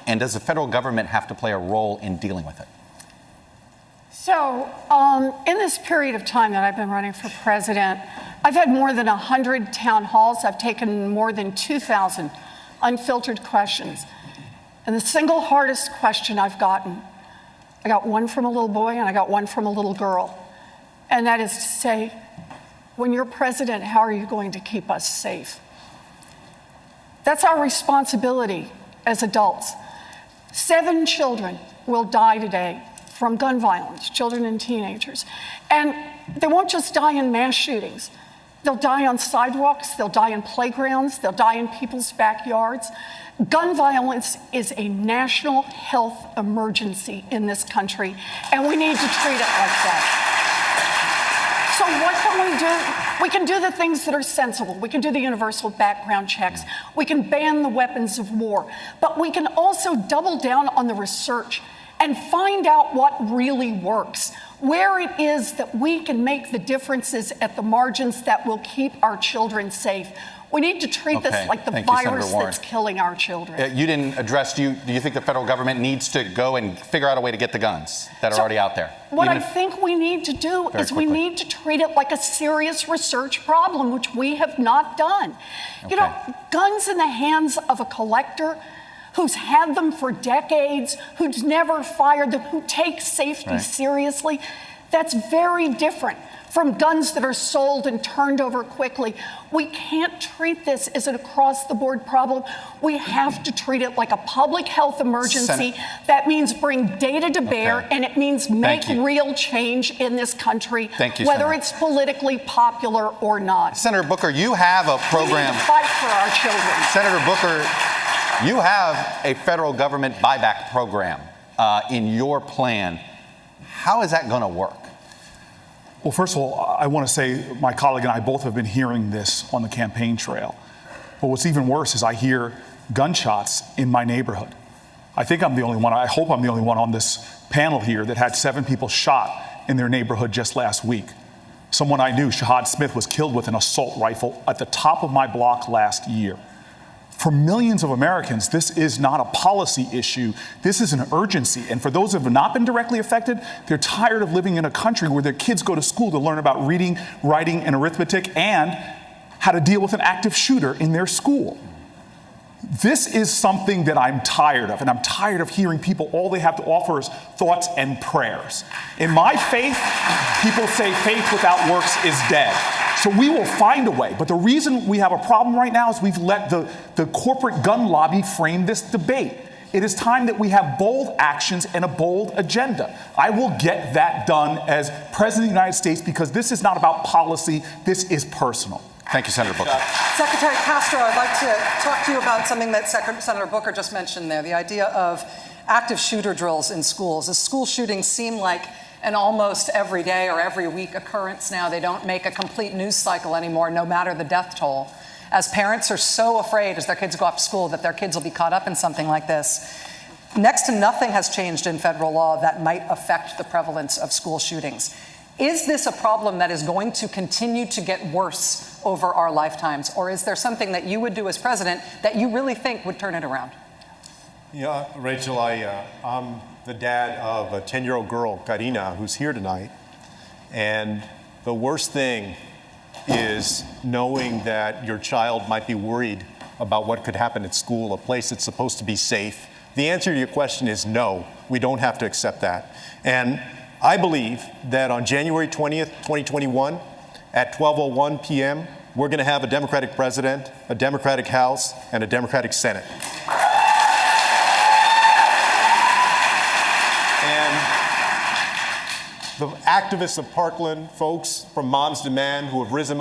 And does the federal government have to play a role in dealing with it? So, in this period of time that I've been running for president, I've had more than 100 town halls. I've taken more than 2,000 unfiltered questions. And the single hardest question I've gotten, I got one from a little boy and I got one from a little girl. And that is to say, when you're president, how are you going to keep us safe? That's our responsibility as adults. 7 children will die today from gun violence, children and teenagers. And they won't just die in mass shootings. They'll die on sidewalks, they'll die in playgrounds, they'll die in people's backyards. Gun violence is a national health emergency in this country, and we need to treat it like that. So what can we do? We can do the things that are sensible. We can do the universal background checks. We can ban the weapons of war. But we can also double down on the research and find out what really works, where it is that we can make the differences at the margins that will keep our children safe. We need to treat this like the virus that's killing our children. You didn't address, do you think the federal government needs to go and figure out a way to get the guns that are already out there? What I think we need to do is we need to treat it like a serious research problem, which we have not done. You know, guns in the hands of a collector who's had them for decades, who's never fired them, who takes safety seriously, that's very different from guns that are sold and turned over quickly. We can't treat this as an across-the-board problem. We have to treat it like a public health emergency. That means bring data to bear, and it means make real change in this country, Thank you, whether Senator. it's politically popular or not. Senator Booker, you have a program. We need to fight for our children. Senator Booker, you have a federal government buyback program in your plan. How is that going to work? Well, first of all, I want to say my colleague and I both have been hearing this on the campaign trail. But what's even worse is I hear gunshots in my neighborhood. I think I'm the only one, I hope I'm the only one on this panel here that had 7 people shot in their neighborhood just last week. Someone I knew, Shahad Smith, was killed with an assault rifle at the top of my block last year. For millions of Americans, this is not a policy issue. This is an urgency. And for those who have not been directly affected, they're tired of living in a country where their kids go to school to learn about reading, writing, and arithmetic, and how to deal with an active shooter in their school. This is something that I'm tired of, and I'm tired of hearing people, all they have to offer is thoughts and prayers. In my faith, people say faith without works is dead. So we will find a way. But the reason we have a problem right now is we've let the corporate gun lobby frame this debate. It is time that we have bold actions and a bold agenda. I will get that done as President of the United States because this is not about policy, this is personal. Thank you, Senator Booker. Secretary Castro, I'd like to talk to you about something that Senator Booker just mentioned there, the idea of active shooter drills in schools. As school shootings seem like an almost every day or every week occurrence now, they don't make a complete news cycle anymore, no matter the death toll. As parents are so afraid as their kids go off to school that their kids will be caught up in something like this, next to nothing has changed in federal law that might affect the prevalence of school shootings. Is this a problem that is going to continue to get worse over our lifetimes? Or is there something that you would do as president that you really think would turn it around? Yeah, Rachel, I'm the dad of a 10-year-old girl, Karina, who's here tonight. And the worst thing is knowing that your child might be worried about what could happen at school, a place that's supposed to be safe. The answer to your question is no, we don't have to accept that. And I believe that on January 20th, 2021, at 12:01 p.m., we're going to have a Democratic president, a Democratic House, and a Democratic Senate. And the activists of Parkland, folks from Moms Demand, who have risen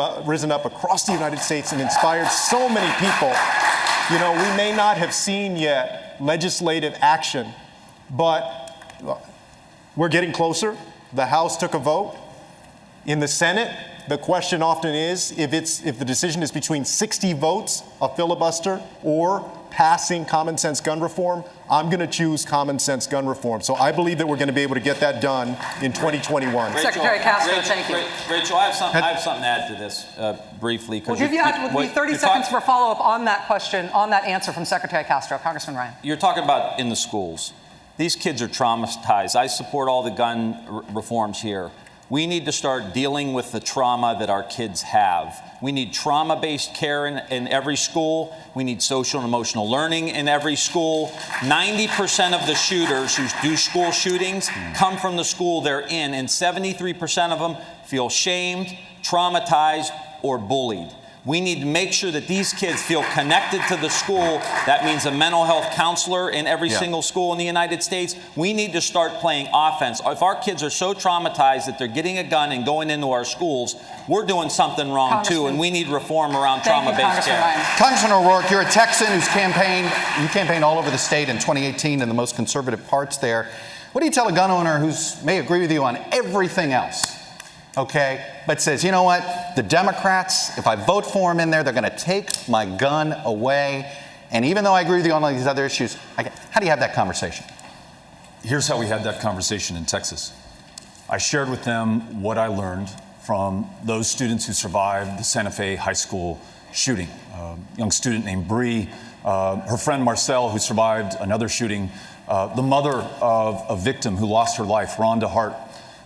up across the United States and inspired so many people, you know, we may not have seen yet legislative action, but we're getting closer. The House took a vote. In the Senate, the question often is if the decision is between 60 votes, a filibuster, or passing common sense gun reform, I'm going to choose common sense gun reform. So I believe that we're going to be able to get that done in 2021. Secretary Castro, thank you. Rachel, I have something to add to this briefly. We'll give you 30 seconds for follow-up on that question, on that answer from Secretary Castro. Congressman Ryan. You're talking about in the schools. These kids are traumatized. I support all the gun reforms here. We need to start dealing with the trauma that our kids have. We need trauma-based care in every school. We need social and emotional learning in every school. 90% of the shooters who do school shootings come from the school they're in, and 73% of them feel shamed, traumatized, or bullied. We need to make sure that these kids feel connected to the school. That means a mental health counselor in every single school in the United States. We need to start playing offense. If our kids are so traumatized that they're getting a gun and going into our schools, we're doing something wrong too, and we need reform around trauma-based care. Congressman O'Rourke, you're a Texan who's campaigned all over the state in 2018 in the most conservative parts there. What do you tell a gun owner who may agree with you on everything else? Okay, but says, you know what, the Democrats, if I vote for them in there, they're going to take my gun away. And even though I agree with you on all these other issues, how do you have that conversation? Here's how we had that conversation in Texas. I shared with them what I learned from those students who survived the Santa Fe High School shooting. A young student named Bree, her friend Marcel, who survived another shooting, the mother of a victim who lost her life, Rhonda Hart.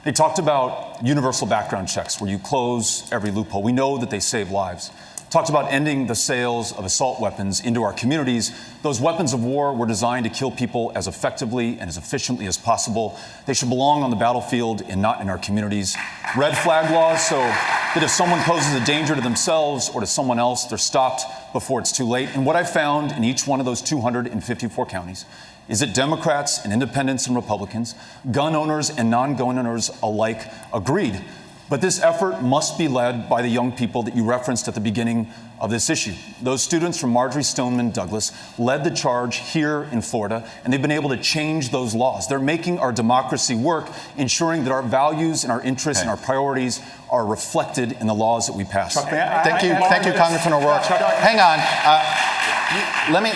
They talked about universal background checks where you close every loophole. We know that they save lives. talked about ending the sales of assault weapons into our communities. Those weapons of war were designed to kill people as effectively and as efficiently as possible. They should belong on the battlefield and not in our communities. Red flag laws, so that if someone poses a danger to themselves or to someone else, they're stopped before it's too late. And what I found in each one of those 254 counties is that Democrats and independents and Republicans, gun owners and non-gun owners alike, agreed. But this effort must be led by the young people that you referenced at the beginning of this issue. Those students from Marjory Stoneman Douglas led the charge here in Florida, and they've been able to change those laws. They're making our democracy work, ensuring that our values and our interests and our priorities are reflected in the laws that we pass. Thank you, Congressman O'Rourke. Hang on.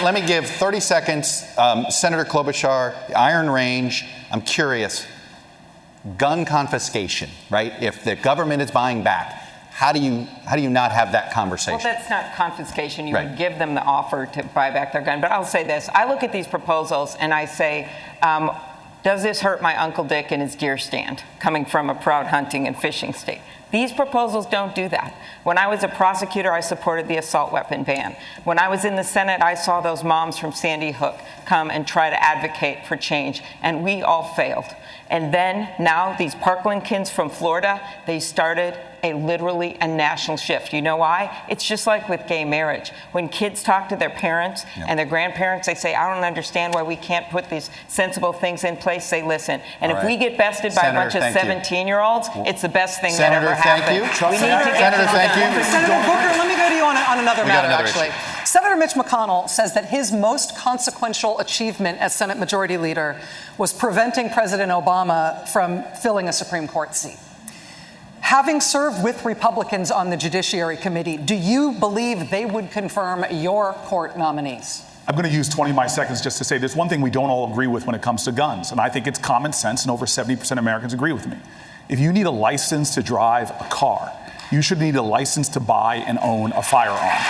Let me give 30 seconds. Senator Klobuchar, the Iron Range, I'm curious. Gun confiscation, right? If the government is buying back, how do you not have that conversation? Well, that's not confiscation. You Right. would give them the offer to buy back their gun. But I'll say this. I look at these proposals and I say, does this hurt my Uncle Dick in his deer stand, coming from a proud hunting and fishing state? These proposals don't do that. When I was a prosecutor, I supported the assault weapon ban. When I was in the Senate, I saw those moms from Sandy Hook come and try to advocate for change, and we all failed. And then now these Parkland kids from Florida, they started literally a national shift. You know why? It's just like with gay marriage. When kids talk to their parents and their grandparents, they say, I don't understand why we can't put these sensible things in place. They listen. And if we get bested by a bunch of 17-year-olds, it's the best thing that ever happened. We need to get Senator Booker, let me go to you on another matter, actually. Senator Mitch McConnell says that his most consequential achievement as Senate Majority Leader was preventing President Obama from filling a Supreme Court seat. Having served with Republicans on the Judiciary Committee, do you believe they would confirm your court nominees? I'm going to use 20 of my seconds just to say there's one thing we don't all agree with when it comes to guns, and I think it's common sense, and over 70% of Americans agree with me. If you need a license to drive a car, you should need a license to buy and own a firearm.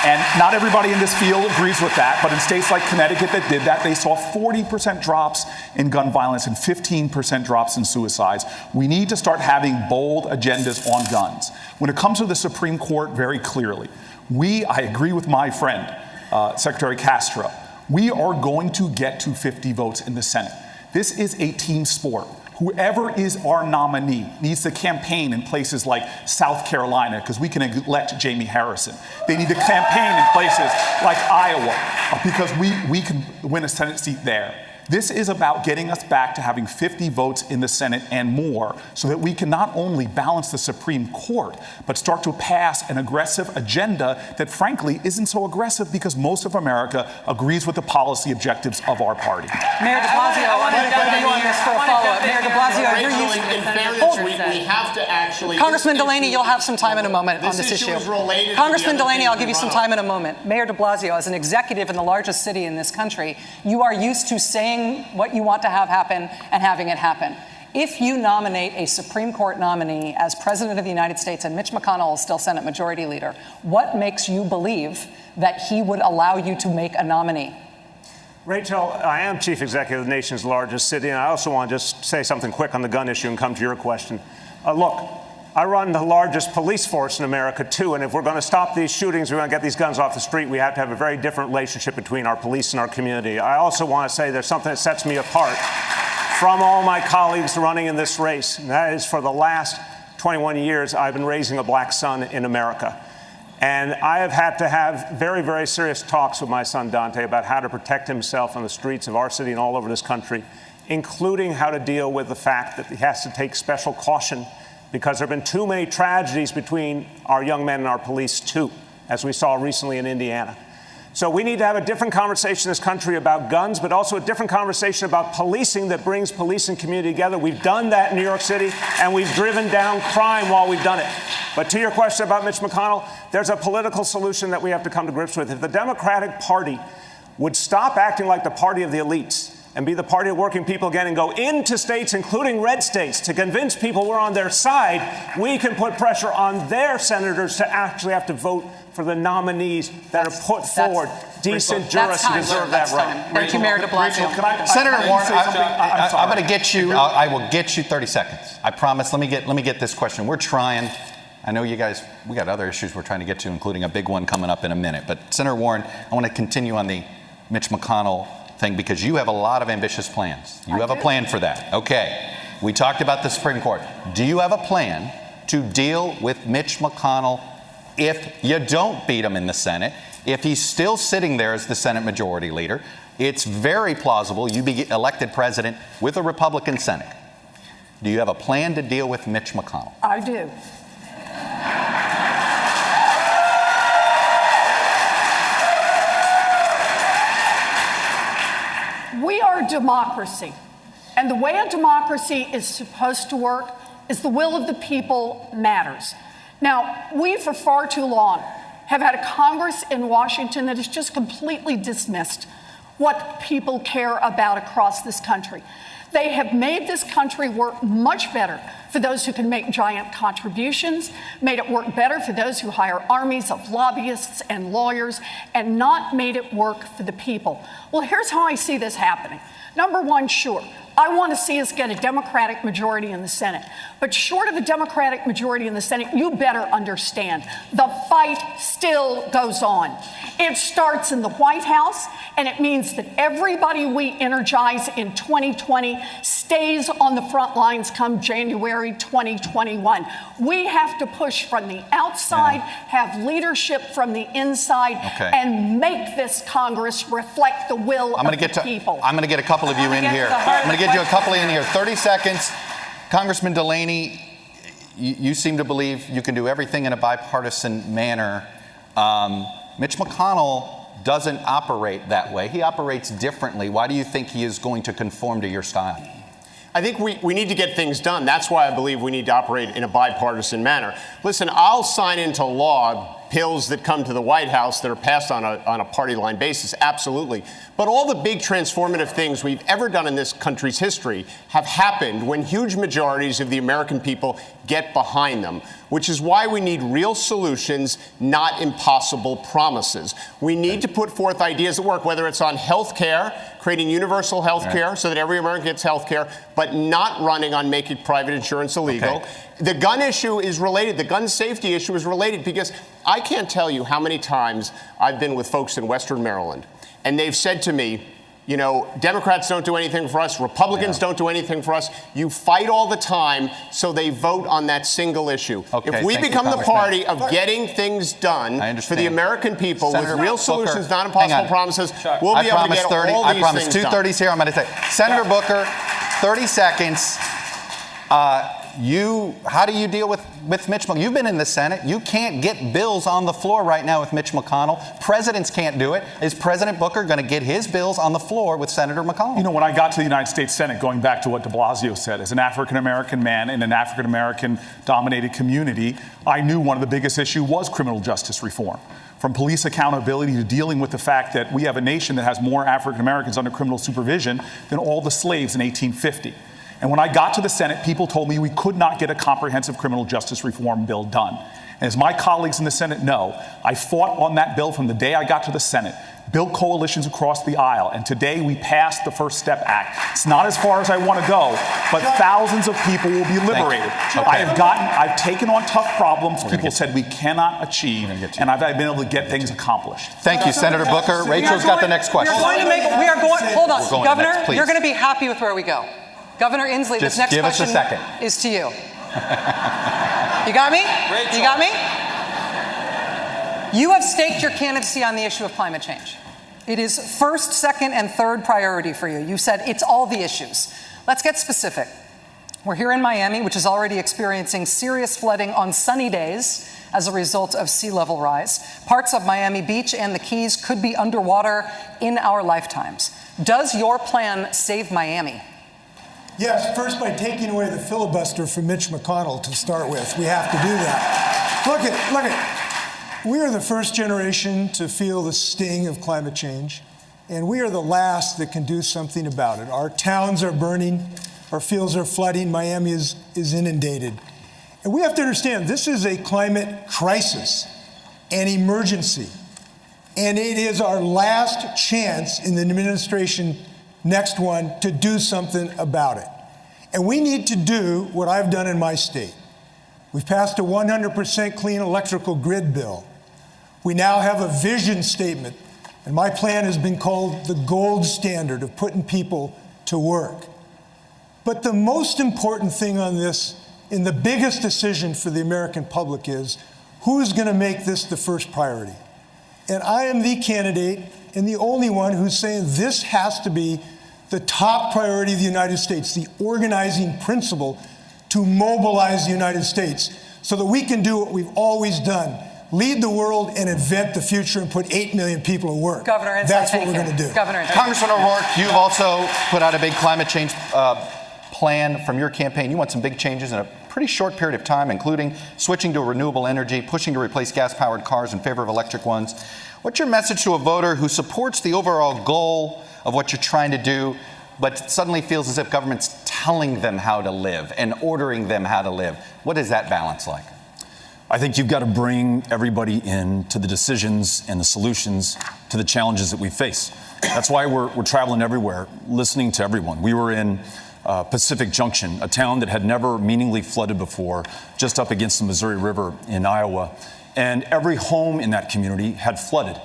And not everybody in this field agrees with that, but in states like Connecticut that did that, they saw 40% drops in gun violence and 15% drops in suicides. We need to start having bold agendas on guns. When it comes to the Supreme Court, very clearly, I agree with my friend, Secretary Castro, we are going to get to 50 votes in the Senate. This is a team sport. Whoever is our nominee needs to campaign in places like South Carolina because we can elect Jamie Harrison. They need to campaign in places like Iowa because we can win a Senate seat there. This is about getting us back to having 50 votes in the Senate and more so that we can not only balance the Supreme Court, but start to pass an aggressive agenda that frankly isn't so aggressive because most of America agrees with the policy objectives of our party. Mayor de Blasio, I want to jump in on this for a follow-up. Mayor de Blasio, you're using in fairness, we have to actually... Congressman Delaney, you'll have some time in a moment on this issue. Congressman Delaney, I'll give you some time in a moment. Mayor de Blasio, as an executive in the largest city in this country, you are used to saying what you want to have happen and having it happen. If you nominate a Supreme Court nominee as President of the United States and Mitch McConnell is still Senate Majority Leader, what makes you believe that he would allow you to make a nominee? Rachel, I am chief executive of the nation's largest city, and I also want to just say something quick on the gun issue and come to your question. Look, I run the largest police force in America, too, and if we're going to stop these shootings, we're going to get these guns off the street, we have to have a very different relationship between our police and our community. I also want to say there's something that sets me apart from all my colleagues running in this race, and that is for the last 21 years, I've been raising a black son in America. And I have had to have very, very serious talks with my son Dante about how to protect himself on the streets of our city and all over this country, including how to deal with the fact that he has to take special caution because there have been too many tragedies between our young men and our police, too, as we saw recently in Indiana. So we need to have a different conversation in this country about guns, but also a different conversation about policing that brings police and community together. We've done that in New York City, and we've driven down crime while we've done it. But to your question about Mitch McConnell, there's a political solution that we have to come to grips with. If the Democratic Party would stop acting like the party of the elites and be the party of working people again and go into states, including red states, to convince people we're on their side, we can put pressure on their senators to actually have to vote for the nominees that are put forward. Decent jurists who deserve that right. Thank you, Mayor de Blasio. Senator Warren, I'm going to get you. I will get you 30 seconds. I promise. Let me get this question. We're trying I know you guys, we got other issues we're trying to get to, including a big one coming up in a minute. But Senator Warren, I want to continue on the Mitch McConnell thing because you have a lot of ambitious plans. You have a plan for that. Okay. We talked about the Supreme Court. Do you have a plan to deal with Mitch McConnell if you don't beat him in the Senate? If he's still sitting there as the Senate Majority Leader, it's very plausible you be elected president with a Republican Senate. Do you have a plan to deal with Mitch McConnell? I do. We are a democracy, and the way a democracy is supposed to work is the will of the people matters. Now, we for far too long have had a Congress in Washington that has just completely dismissed what people care about across this country. They have made this country work much better for those who can make giant contributions, made it work better for those who hire armies of lobbyists and lawyers, and not made it work for the people. Well, here's how I see this happening. Number one, sure, I want to see us get a Democratic majority in the Senate. But short of a Democratic majority in the Senate, you better understand the fight still goes on. It starts in the White House, and it means that everybody we energize in 2020 stays on the front lines come January 2021. We have to push from the outside, have leadership from the inside, and make this Congress reflect the will of the people. I'm going to get a couple of you in here. I'm going to get you a couple in here. 30 seconds. Congressman Delaney, you seem to believe you can do everything in a bipartisan manner. Mitch McConnell doesn't operate that way. He operates differently. Why do you think he is going to conform to your style? I think we need to get things done. That's why I believe we need to operate in a bipartisan manner. Listen, I'll sign into law bills that come to the White House that are passed on a party line basis, absolutely. But all the big transformative things we've ever done in this country's history have happened when huge majorities of the American people get behind them, which is why we need real solutions, not impossible promises. We need to put forth ideas that work, whether it's on health care, creating universal health care so that every American gets health care, but not running on making private insurance illegal. Okay. The gun issue is related. The gun safety issue is related because I can't tell you how many times I've been with folks in Western Maryland, and they've said to me, you know, Democrats don't do anything for us. Republicans don't do anything for us. You fight all the time, so they vote on that single issue. Okay, if we become the party of getting things done for the American people Senator with real Booker, solutions, not impossible promises, we'll be able to get all these things done. 2:30s here. I'm going to say, Senator Booker, 30 seconds. How do you deal with Mitch McConnell? You've been in the Senate. You can't get bills on the floor right now with Mitch McConnell. Presidents can't do it. Is President Booker going to get his bills on the floor with Senator McConnell? You know, when I got to the United States Senate, going back to what de Blasio said, as an African-American man in an African-American dominated community, I knew one of the biggest issues was criminal justice reform. From police accountability to dealing with the fact that we have a nation that has more African-Americans under criminal supervision than all the slaves in 1850. And when I got to the Senate, people told me we could not get a comprehensive criminal justice reform bill done. And as my colleagues in the Senate know, I fought on that bill from the day I got to the Senate, built coalitions across the aisle, and today we passed the First Step Act. It's not as far as I want to go, but thousands of people will be liberated. I've taken on tough problems people said we cannot achieve, and I've been able to get things accomplished. Thank you, Senator Booker. Rachel's got the next question. Hold on, We're going Governor, next, please. you're going to be happy with where we go. Governor Inslee, this next give us question a second. is to you. You got me? Rachel. You got me? You have staked your candidacy on the issue of climate change. It is first, second, and third priority for you. You said it's all the issues. Let's get specific. We're here in Miami, which is already experiencing serious flooding on sunny days as a result of sea level rise. Parts of Miami Beach and the Keys could be underwater in our lifetimes. Does your plan save Miami? Yes, first by taking away the filibuster from Mitch McConnell to start with. We have to do that. Look at, we are the first generation to feel the sting of climate change, and we are the last that can do something about it. Our towns are burning, our fields are flooding, Miami is inundated. And we have to understand this is a climate crisis, an emergency, and it is our last chance in the administration, next one, to do something about it. And we need to do what I've done in my state. We've passed a 100% clean electrical grid bill. We now have a vision statement, and my plan has been called the gold standard of putting people to work. But the most important thing on this, and the biggest decision for the American public, is who's going to make this the first priority. And I am the candidate and the only one who's saying this has to be the top priority of the United States, the organizing principle to mobilize the United States so that we can do what we've always done, lead the world and invent the future and put 8 million people to work. Governor, that's what we're going to do. Governor, Congressman O'Rourke, you've also put out a big climate change plan from your campaign. You want some big changes in a pretty short period of time, including switching to renewable energy, pushing to replace gas-powered cars in favor of electric ones. What's your message to a voter who supports the overall goal of what you're trying to do, but suddenly feels as if government's telling them how to live and ordering them how to live? What is that balance like? I think you've got to bring everybody in to the decisions and the solutions to the challenges that we face. That's why we're traveling everywhere, listening to everyone. We were in Pacific Junction, a town that had never meaningfully flooded before, just up against the Missouri River in Iowa. And every home in that community had flooded.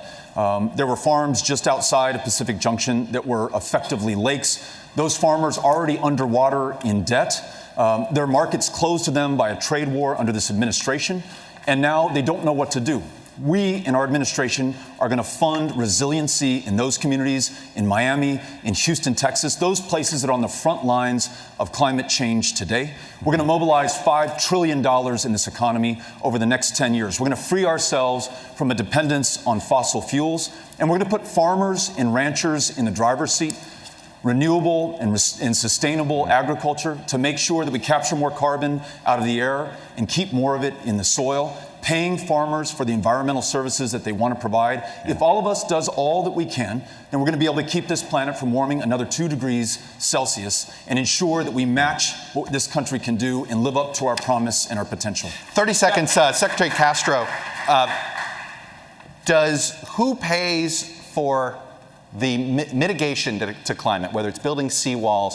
There were farms just outside of Pacific Junction that were effectively lakes. Those farmers already underwater in debt. Their markets closed to them by a trade war under this administration, and now they don't know what to do. We in our administration are going to fund resiliency in those communities, in Miami, in Houston, Texas, those places that are on the front lines of climate change today. We're going to mobilize $5 trillion in this economy over the next 10 years. We're going to free ourselves from a dependence on fossil fuels, and we're going to put farmers and ranchers in the driver's seat, renewable and sustainable agriculture to make sure that we capture more carbon out of the air and keep more of it in the soil, paying farmers for the environmental services that they want to provide. If all of us does all that we can, then we're going to be able to keep this planet from warming another 2 degrees Celsius and ensure that we match what this country can do and live up to our promise and our potential. 30 seconds, Secretary Castro. Who pays for the mitigation to climate, whether it's building seawalls,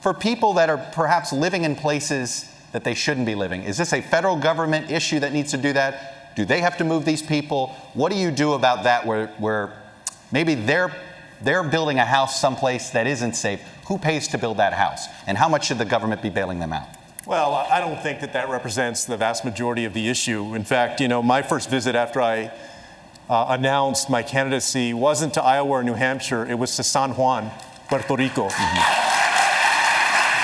for people that are perhaps living in places that they shouldn't be living? Is this a federal government issue that needs to do that? Do they have to move these people? What do you do about that where maybe they're building a house someplace that isn't safe? Who pays to build that house? And how much should the government be bailing them out? Well, I don't think that represents the vast majority of the issue. In fact, my first visit after I announced my candidacy wasn't to Iowa or New Hampshire, it was to San Juan, Puerto Rico.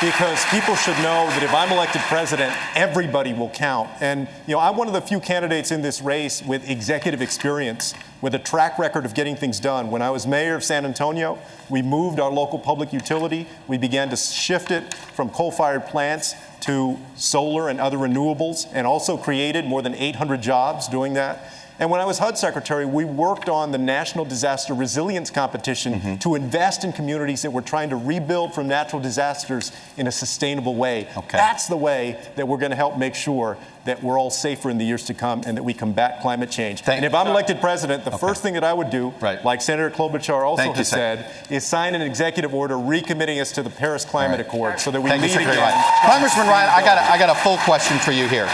Because people should know that if I'm elected president, everybody will count. And I'm one of the few candidates in this race with executive experience, with a track record of getting things done. When I was mayor of San Antonio, we moved our local public utility. We began to shift it from coal-fired plants to solar and other renewables, and also created more than 800 jobs doing that. And when I was HUD Secretary, we worked on the National Disaster Resilience Competition to invest in communities that were trying to rebuild from natural disasters in a sustainable way. Okay. That's the way that we're going to help make sure that we're all safer in the years to come and that we combat climate change. And if I'm elected president, the first thing that I would do, like Senator Klobuchar also has said, is sign an executive order recommitting us to the Paris Climate Accord so that we lead again. Congressman Ryan, I got a full question for you here,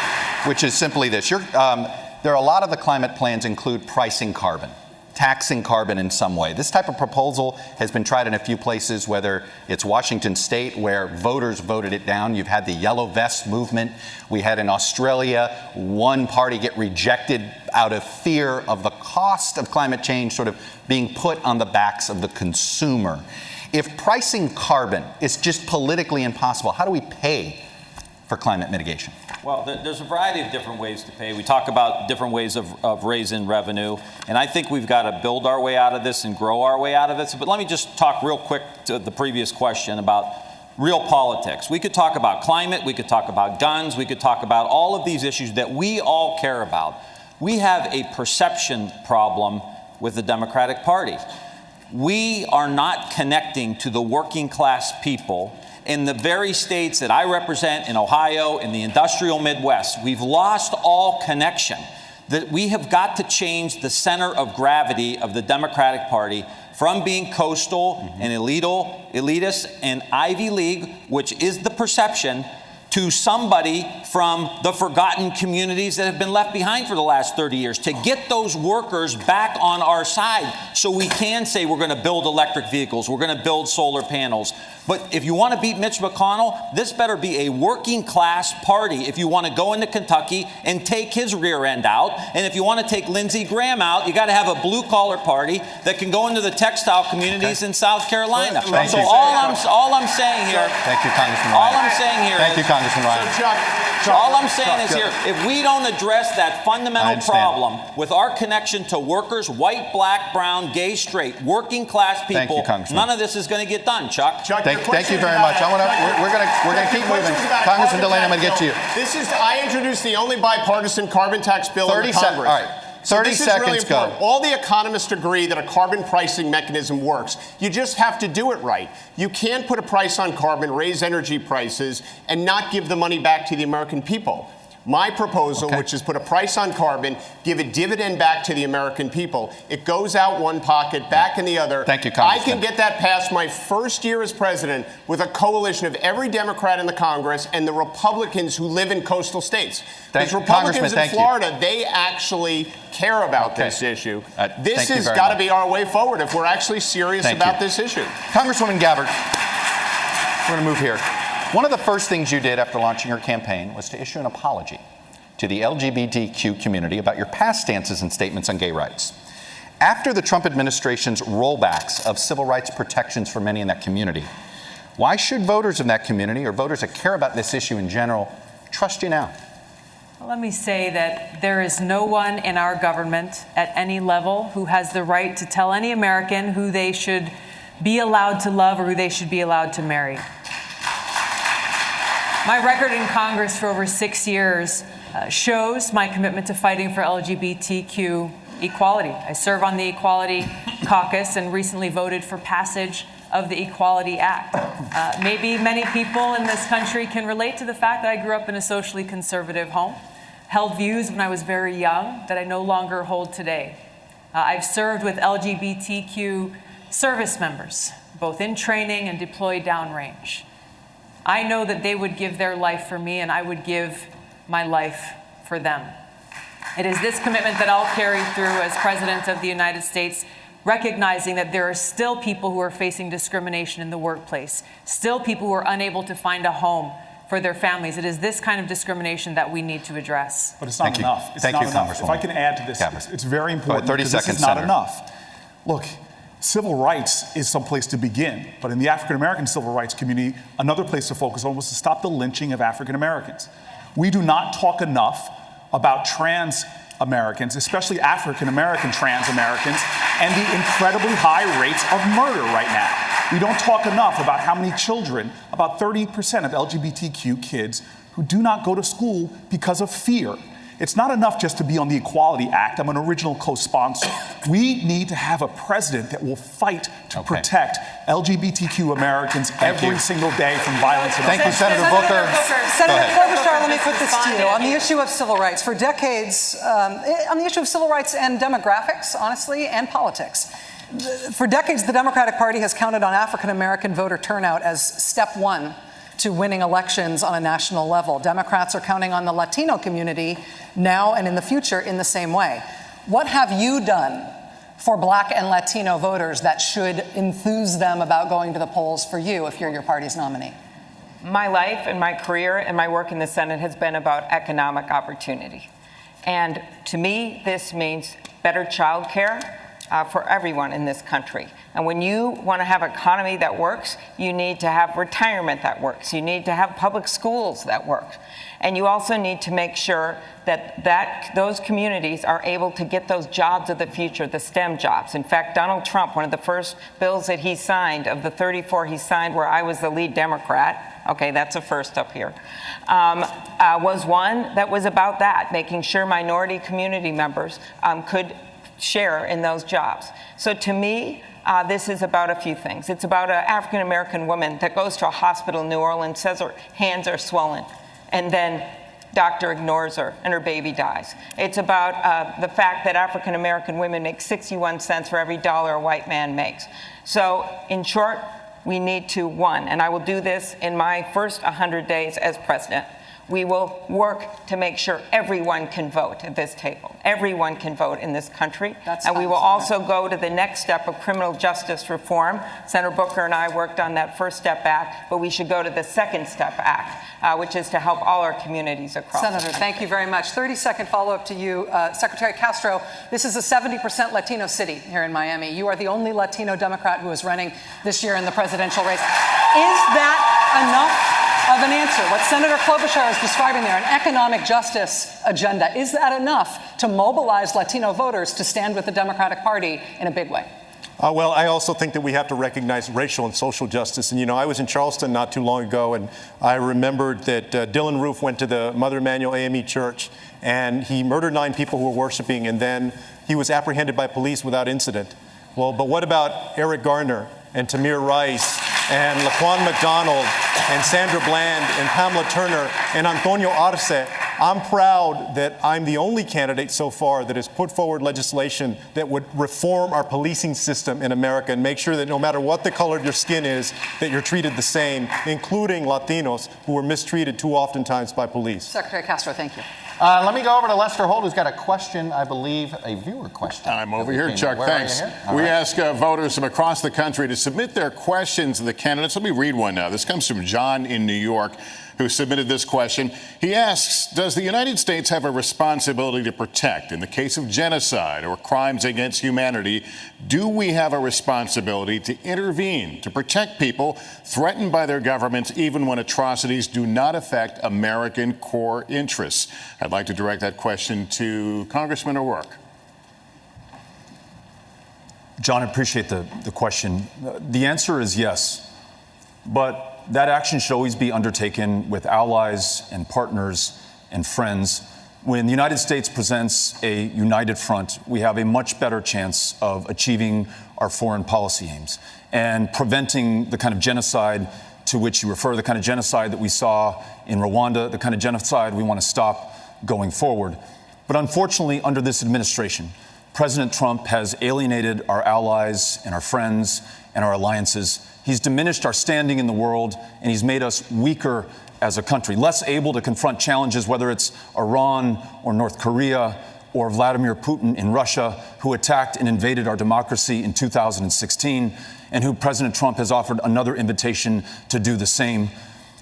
which is simply this. There are a lot of the climate plans include pricing carbon, taxing carbon in some way. This type of proposal has been tried in a few places, whether it's Washington State, where voters voted it down. You've had the Yellow Vest movement. We had in Australia one party get rejected out of fear of the cost of climate change sort of being put on the backs of the consumer. If pricing carbon is just politically impossible, how do we pay for climate mitigation? Well, there's a variety of different ways to pay. We talk about different ways of raising revenue, and I think we've got to build our way out of this and grow our way out of it. But let me just talk real quick to the previous question about real politics. We could talk about climate, we could talk about guns, we could talk about all of these issues that we all care about. We have a perception problem with the Democratic Party. We are not connecting to the working class people in the very states that I represent, in Ohio, in the industrial Midwest. We've lost all connection. That we have got to change the center of gravity of the Democratic Party from being coastal and elitist and Ivy League, which is the perception, to somebody from the forgotten communities that have been left behind for the last 30 years, to get those workers back on our side so we can say we're going to build electric vehicles, we're going to build solar panels. But if you want to beat Mitch McConnell, this better be a working class party if you want to go into Kentucky and take his rear end out. And if you want to take Lindsey Graham out, you got to have a blue collar party that can go into the textile communities in South Carolina. Thank so you. all I'm saying here. Thank you, Congressman Ryan. All I'm saying here. Thank you, Congressman Ryan. All I'm saying is here, if we don't address that fundamental problem with our connection to workers, white, black, brown, gay, straight, working class people, none of this is going to get done, Chuck. Thank you very much. We're going to keep moving. Congressman Delaney, I'm going to get to you. I introduced the only bipartisan carbon tax bill in the Congress. All right. 30 seconds, go. All the economists agree that a carbon pricing mechanism works. You just have to do it right. You can't put a price on carbon, raise energy prices, and not give the money back to the American people. My proposal, which is put a price on carbon, give a dividend back to the American people. It goes out one pocket, back in the other. Thank you, Congressman. I can get that passed my first year as president with a coalition of every Democrat in the Congress and the Republicans who live in coastal states. Because Republicans in Florida, they actually care about this issue. This has got to be our way forward if we're actually serious about this issue. Congresswoman Gabbard, we're going to move here. One of the first things you did after launching your campaign was to issue an apology to the LGBTQ community about your past stances and statements on gay rights. After the Trump administration's rollbacks of civil rights protections for many in that community, why should voters in that community, or voters that care about this issue in general, trust you now? Well, let me say that there is no one in our government at any level who has the right to tell any American who they should be allowed to love or who they should be allowed to marry. My record in Congress for over 6 years shows my commitment to fighting for LGBTQ equality. I serve on the Equality Caucus and recently voted for passage of the Equality Act. Maybe many people in this country can relate to the fact that I grew up in a socially conservative home, held views when I was very young that I no longer hold today. I've served with LGBTQ service members, both in training and deployed downrange. I know that they would give their life for me, and I would give my life for them. It is this commitment that I'll carry through as President of the United States, recognizing that there are still people who are facing discrimination in the workplace, still people who are unable to find a home for their families. It is this kind of discrimination that we need to address. But it's not enough. It's not enough. If I can add to this, it's very important. 30 because seconds, this is not Senator. enough. Look, civil rights is some place to begin, but in the African American civil rights community, another place to focus on was to stop the lynching of African Americans. We do not talk enough about trans Americans, especially African American trans Americans, and the incredibly high rates of murder right now. We don't talk enough about how many children, about 30% of LGBTQ kids, who do not go to school because of fear. It's not enough just to be on the Equality Act. I'm an original co-sponsor. We need to have a president that will fight to protect LGBTQ Americans every single day from violence. Thank you, Senator Booker. Senator Klobuchar, let me put this to you. On the issue of civil rights, for decades, on the issue of civil rights and demographics, honestly, and politics, for decades, the Democratic Party has counted on African American voter turnout as step one to winning elections on a national level. Democrats are counting on the Latino community now and in the future in the same way. What have you done for Black and Latino voters that should enthuse them about going to the polls for you if you're your party's nominee? My life and my career and my work in the Senate has been about economic opportunity. And to me, this means better child care for everyone in this country. And when you want to have an economy that works, you need to have retirement that works. You need to have public schools that work. And you also need to make sure that those communities are able to get those jobs of the future, the STEM jobs. In fact, Donald Trump, one of the first bills that he signed, of the 34 he signed where I was the lead Democrat, okay, that's a first up here, was one that was about that, making sure minority community members could share in those jobs. So to me, this is about a few things. It's about an African-American woman that goes to a hospital in New Orleans, says her hands are swollen, and then doctor ignores her and her baby dies. It's about the fact that African-American women make 61 cents for every dollar a white man makes. So in short, we need to, one, and I will do this in my first 100 days as president, We will work to make sure everyone can vote at this table. Everyone can vote in this country. And we will also go to the next step of criminal justice reform. Senator Booker and I worked on that First Step Act, but we should go to the Second Step Act, which is to help all our communities across the Senator, country. thank you very much. 30-second follow-up to you. Secretary Castro, this is a 70% Latino city here in Miami. You are the only Latino Democrat who is running this year in the presidential race. Is that enough of an answer? What Senator Klobuchar is describing there, an economic justice agenda, is that enough to mobilize Latino voters to stand with the Democratic Party in a big way? Well, I also think that we have to recognize racial and social justice. And, I was in Charleston not too long ago, and I remembered that Dylan Roof went to the Mother Emanuel AME Church, and he murdered 9 people who were worshiping, and then he was apprehended by police without incident. Well, but what about Eric Garner and Tamir Rice and Laquan McDonald and Sandra Bland and Pamela Turner and Antonio Arce? I'm proud that I'm the only candidate so far that has put forward legislation that would reform our policing system in America and make sure that no matter what the color of your skin is, that you're treated the same, including Latinos who were mistreated too oftentimes by police. Secretary Castro, thank you. Let me go over to Lester Holt, who's got a question, I believe, a viewer question. I'm over here, Chuck. Where Thanks. We ask voters from across the country to submit their questions to the candidates. Let me read one now. This comes from John in New York, who submitted this question. He asks, does the United States have a responsibility to protect? In the case of genocide or crimes against humanity, do we have a responsibility to intervene, to protect people threatened by their governments, even when atrocities do not affect American core interests? I'd like to direct that question to Congressman O'Rourke. John, I appreciate the question. The answer is yes, but that action should always be undertaken with allies and partners and friends. When the United States presents a united front, we have a much better chance of achieving our foreign policy aims and preventing the kind of genocide to which you refer, the kind of genocide that we saw in Rwanda, the kind of genocide we want to stop going forward. But unfortunately, under this administration, President Trump has alienated our allies and our friends and our alliances. He's diminished our standing in the world, and he's made us weaker as a country, less able to confront challenges, whether it's Iran or North Korea or Vladimir Putin in Russia, who attacked and invaded our democracy in 2016, and who President Trump has offered another invitation to do the same.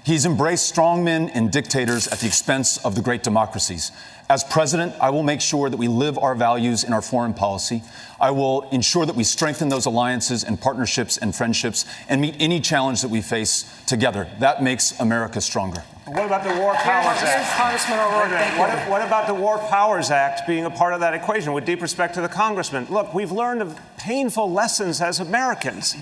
He's embraced strongmen and dictators at the expense of the great democracies. As president, I will make sure that we live our values in our foreign policy. I will ensure that we strengthen those alliances and partnerships and friendships and meet any challenge that we face together. That makes America stronger. What about the War Powers Act? Congressman O'Rourke, thank you. What about the War Powers Act being a part of that equation? With deep respect to the congressman, look, we've learned of painful lessons as Americans,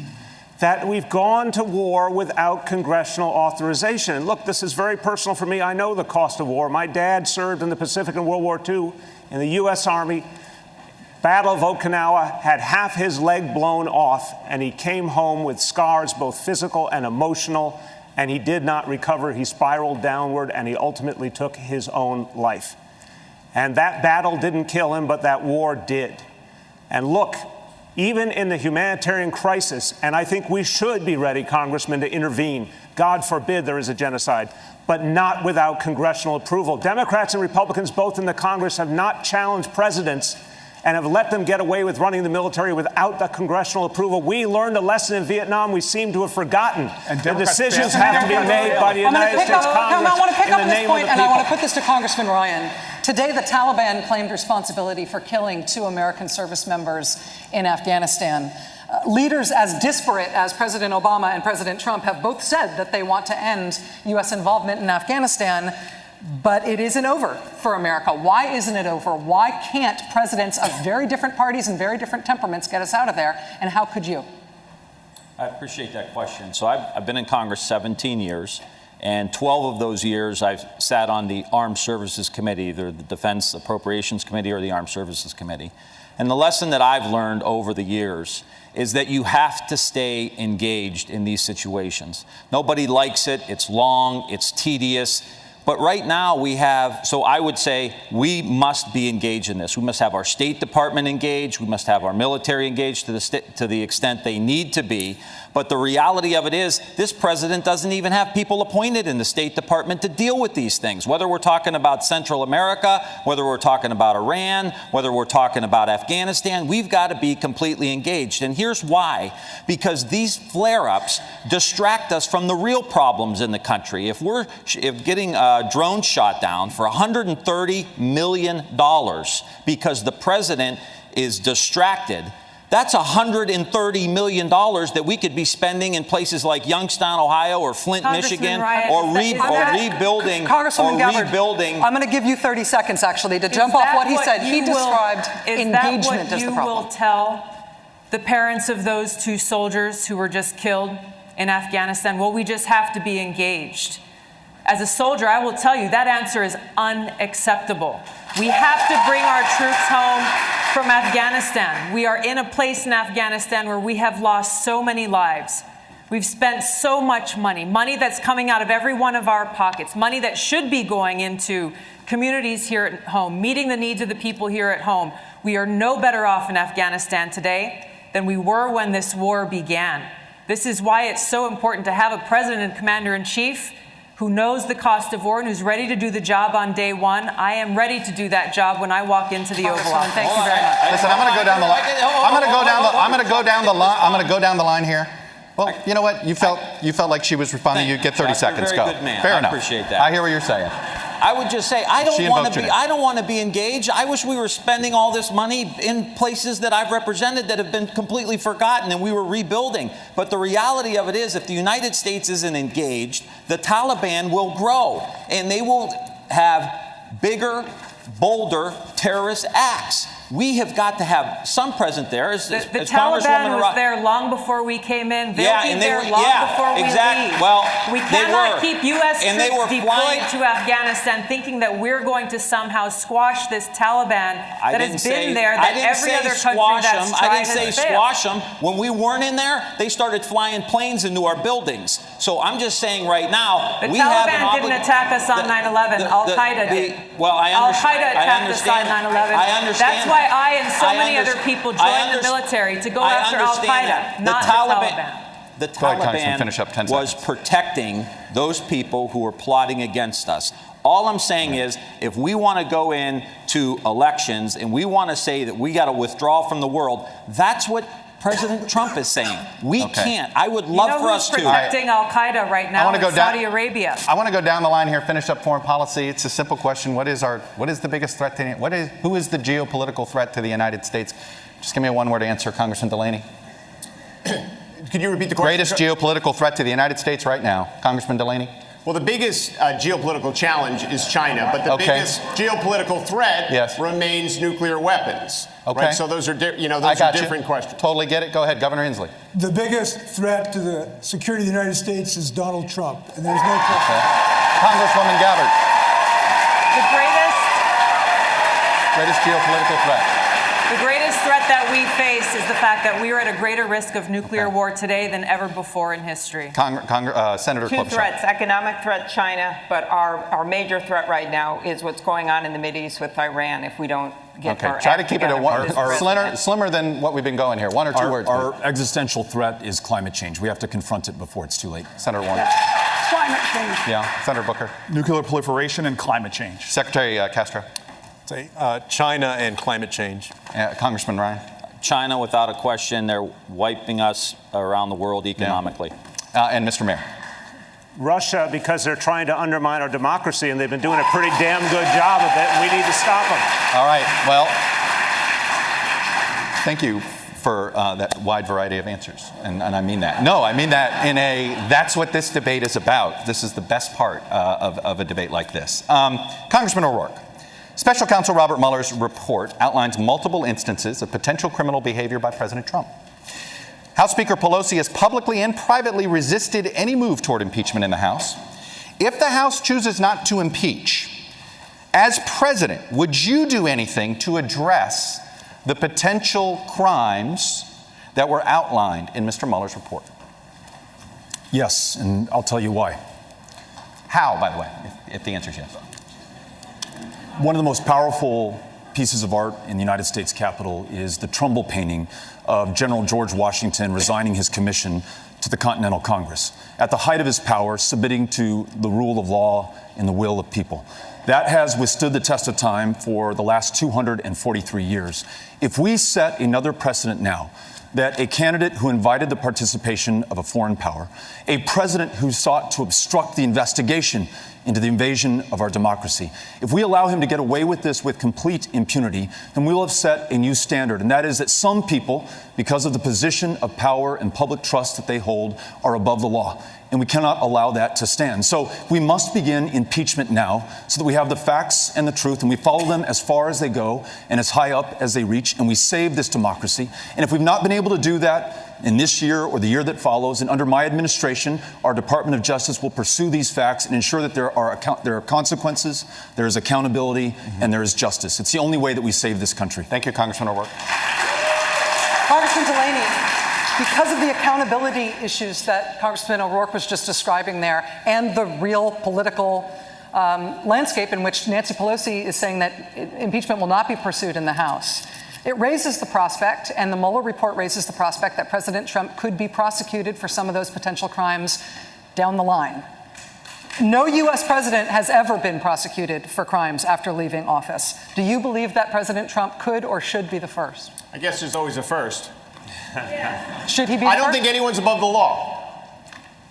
that we've gone to war without congressional authorization. And look, this is very personal for me. I know the cost of war. My dad served in the Pacific in World War II in the U.S. Army. Battle of Okinawa, had half his leg blown off, and he came home with scars, both physical and emotional, and he did not recover. He spiraled downward, and he ultimately took his own life. And that battle didn't kill him, but that war did. And look, even in the humanitarian crisis, and I think we should be ready, Congressman, to intervene. God forbid there is a genocide, but not without congressional approval. Democrats and Republicans, both in the Congress, have not challenged presidents and have let them get away with running the military without the congressional approval. We learned a lesson in Vietnam we seem to have forgotten. The decisions have to be made by the United States Congress. I want to pick up in on the this name point, of the and I people. want to put this to Congressman Ryan. Today, the Taliban claimed responsibility for killing 2 American service members in Afghanistan. Leaders as disparate as President Obama and President Trump have both said that they want to end U.S. involvement in Afghanistan. But it isn't over for America. Why isn't it over? Why can't presidents of very different parties and very different temperaments get us out of there? And how could you? I appreciate that question. So I've been in Congress 17 years, and 12 of those years I've sat on the Armed Services Committee, either the Defense Appropriations Committee or the Armed Services Committee. And the lesson that I've learned over the years is that you have to stay engaged in these situations. Nobody likes it. It's long. It's tedious. But right now we have, so I would say we must be engaged in this. We must have our State Department engaged. We must have our military engaged to the extent they need to be. But the reality of it is this president doesn't even have people appointed in the State Department to deal with these things. Whether we're talking about Central America, whether we're talking about Iran, whether we're talking about Afghanistan, we've got to be completely engaged. And here's why. Because these flare-ups distract us from the real problems in the country. If getting drones shot down for $130 million because the president is distracted, that's $130 million that we could be spending in places like Youngstown, Ohio, or Flint, Michigan, or rebuilding. Congresswoman Gabbard, I'm going to give you 30 seconds, actually, to jump off what he said. He described engagement as the problem. Is that what you will tell the parents of those 2 soldiers who were just killed in Afghanistan? Well, we just have to be engaged. As a soldier, I will tell you that answer is unacceptable. We have to bring our troops home from Afghanistan. We are in a place in Afghanistan where we have lost so many lives. We've spent so much money that's coming out of every one of our pockets, money that should be going into communities here at home, meeting the needs of the people here at home. We are no better off in Afghanistan today than we were when this war began. This is why it's so important to have a president and commander-in-chief who knows the cost of war and who's ready to do the job on day one. I am ready to do that job when I walk into the Oval Office. Thank you very much. Listen, I'm going to go down the line. I'm going to go down the line here. Well, you know what? You felt like she was responding. You get 30 seconds. Go. Good man. Fair enough. I appreciate that. I hear what you're saying. I would just say I don't want to be engaged. I wish we were spending all this money in places that I've represented that have been completely forgotten and we were rebuilding. But the reality of it is, if the United States isn't engaged, the Taliban will grow and they will have bigger, bolder terrorist acts. We have got to have some present there. The Taliban was there long before we came in. They'll be there long before we leave. Well, we cannot keep U.S. troops deployed to Afghanistan thinking that we're going to somehow squash this Taliban that has been there, that every other country that's tried has failed. I didn't say squash them. When we weren't in there, they started flying planes into our buildings. So I'm just saying right now, the Taliban didn't attack us on 9/11. Al-Qaeda did. Well, I understand. Al-Qaeda attacked us on 9/11. I understand. That's why I and so many other people joined the military to go after Al-Qaeda, not the Taliban. The Taliban was protecting those people who were plotting against us. All I'm saying is, if we want to go into elections and we want to say that we got to withdraw from the world, that's what President Trump is saying. We can't. I would love for us to. You know who's protecting Al-Qaeda right now in Saudi Arabia? I want to go down the line here, finish up foreign policy. It's a simple question. What is the biggest threat to who is the geopolitical threat to the United States? Just give me a one-word answer, Congressman Delaney. Could you repeat the question? Greatest geopolitical threat to the United States right now, Congressman Delaney? Well, the biggest geopolitical challenge is China, but the biggest geopolitical threat remains nuclear weapons. Okay. Right? So those are different questions. Totally get it. Go ahead, Governor Inslee. The biggest threat to the security of the United States is Donald Trump, and there's no question. Okay. Congresswoman Gabbard. The greatest geopolitical threat. The greatest threat that we face is the fact that we are at a greater risk of nuclear war today than ever before in history. Senator Two Klobuchar. threats: economic threat, China, but our major threat right now is what's going on in the Mideast with Iran. If we don't get our try to keep it together at slimmer than what we've been going here. One or two words. Our existential threat is climate change. We have to confront it before it's too late. Senator Warner. Climate change. Yeah, Senator Booker. Nuclear proliferation and climate change. Secretary Castro. Say China and climate change. Congressman Ryan. China, without a question, they're wiping us around the world economically. And Mr. Mayor. Russia, because they're trying to undermine our democracy, and they've been doing a pretty damn good job of it, and we need to stop them. All right. Well, thank you for that wide variety of answers. And I mean that. No, I mean that that's what this debate is about. This is the best part of a debate like this. Congressman O'Rourke. Special Counsel Robert Mueller's report outlines multiple instances of potential criminal behavior by President Trump. House Speaker Pelosi has publicly and privately resisted any move toward impeachment in the House. If the House chooses not to impeach, as president, would you do anything to address the potential crimes that were outlined in Mr. Mueller's report? Yes, and I'll tell you why. How, by the way, if the answer is yes? One of the most powerful pieces of art in the United States Capitol is the Trumbull painting of General George Washington resigning his commission to the Continental Congress, at the height of his power, submitting to the rule of law and the will of people. That has withstood the test of time for the last 243 years. If we set another precedent now, that a candidate who invited the participation of a foreign power, a president who sought to obstruct the investigation into the invasion of our democracy, if we allow him to get away with this with complete impunity, then we will have set a new standard. And that is that some people, because of the position of power and public trust that they hold, are above the law. And we cannot allow that to stand. So we must begin impeachment now so that we have the facts and the truth, and we follow them as far as they go and as high up as they reach, and we save this democracy. And if we've not been able to do that in this year or the year that follows, and under my administration, our Department of Justice will pursue these facts and ensure that there are consequences, there is accountability, and there is justice. It's the only way that we save this country. Thank you, Congressman O'Rourke. Congressman Delaney, because of the accountability issues that Congressman O'Rourke was just describing there, and the real political landscape in which Nancy Pelosi is saying that impeachment will not be pursued in the House, it raises the prospect, and the Mueller report raises the prospect, that President Trump could be prosecuted for some of those potential crimes down the line. No U.S. president has ever been prosecuted for crimes after leaving office. Do you believe that President Trump could or should be the first? I guess there's always a first. Should he be? I don't think anyone's above the law.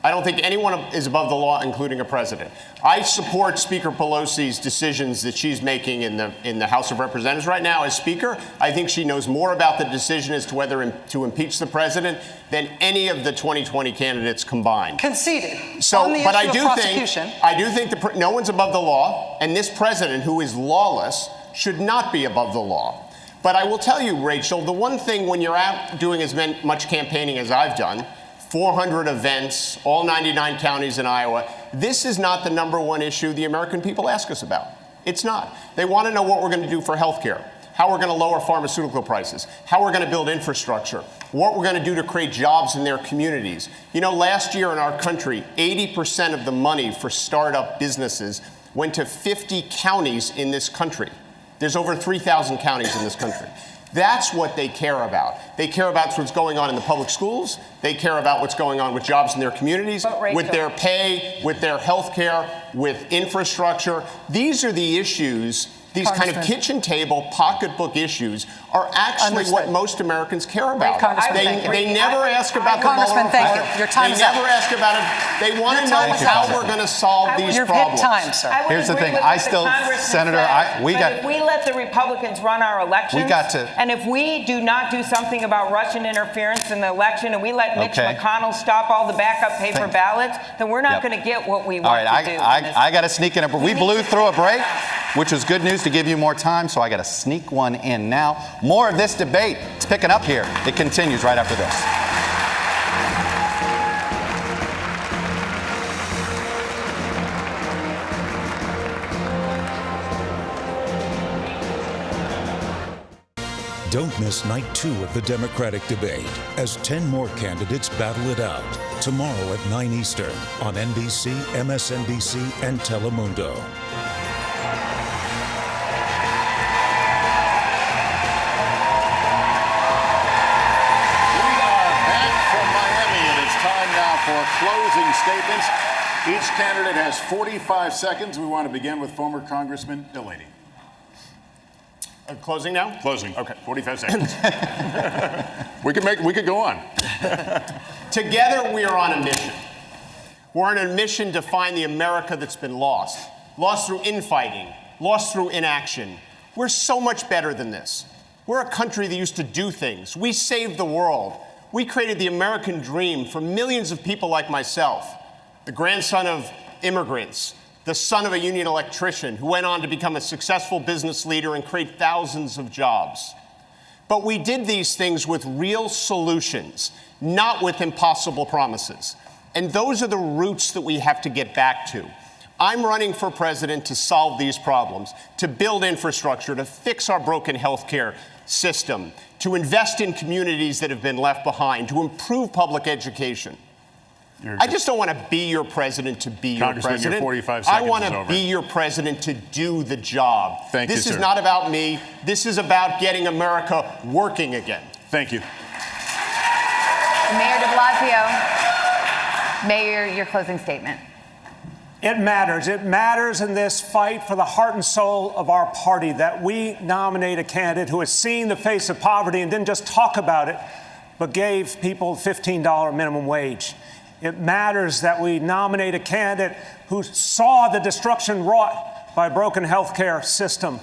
I don't think anyone is above the law, including a president. I support Speaker Pelosi's decisions that she's making in the House of Representatives right now as Speaker. I think she knows more about the decision as to whether to impeach the president than any of the 2020 candidates combined. Conceded. So, on the but issue of prosecution, I do think no one's above the law, and this president, who is lawless, should not be above the law. But I will tell you, Rachel, the one thing when you're out doing as much campaigning as I've done, 400 events, all 99 counties in Iowa, this is not the number one issue the American people ask us about. It's not. They want to know what we're going to do for health care, how we're going to lower pharmaceutical prices, how we're going to build infrastructure, what we're going to do to create jobs in their communities. You know, last year in our country, 80% of the money for startup businesses went to 50 counties in this country. There's over 3,000 counties in this country. That's what they care about. They care about what's going on in the public schools. They care about what's going on with jobs in their communities, with their pay, with their health care, with infrastructure. These are the issues. These kind of kitchen table, pocketbook issues are actually what most Americans care about. They never ask about the Congressman, thank you. Your time is up. They never ask about it. They want to know how we're going to solve these problems. You've hit time, sir. Here's the thing. I still, Senator, if we let the Republicans run our elections, and if we do not do something about Russian interference in the election, and we let Mitch McConnell stop all the backup paper ballots, then we're not going to get what we want to do. I got to sneak in. We blew through a break, which was good news to give you more time, so I got to sneak one in now. More of this debate. It's picking up here. It continues right after this. Don't miss night 2 of the Democratic debate as 10 more candidates battle it out tomorrow at 9 Eastern on NBC, MSNBC, and Telemundo. For closing statements, each candidate has 45 seconds. We want to begin with former Congressman Delaney. Closing now? Closing. Okay, 45 seconds. we could go on. Together, we are on a mission. We're on a mission to find the America that's been lost through infighting, lost through inaction. We're so much better than this. We're a country that used to do things. We saved the world. We created the American dream for millions of people like myself, the grandson of immigrants, the son of a union electrician who went on to become a successful business leader and create thousands of jobs. But we did these things with real solutions, not with impossible promises. And those are the roots that we have to get back to. I'm running for president to solve these problems, to build infrastructure, to fix our broken health care system, to invest in communities that have been left behind, to improve public education. I just don't want to be your president to be your Congressman, your president. 45 I seconds want is to over. be your president to do the job. Thank you, This is sir. not about me. This is about getting America working again. Thank you. Mayor de Blasio, Mayor, your closing statement. It matters. It matters in this fight for the heart and soul of our party that we nominate a candidate who has seen the face of poverty and didn't just talk about it, but gave people $15 minimum wage. It matters that we nominate a candidate who saw the destruction wrought by a broken health care system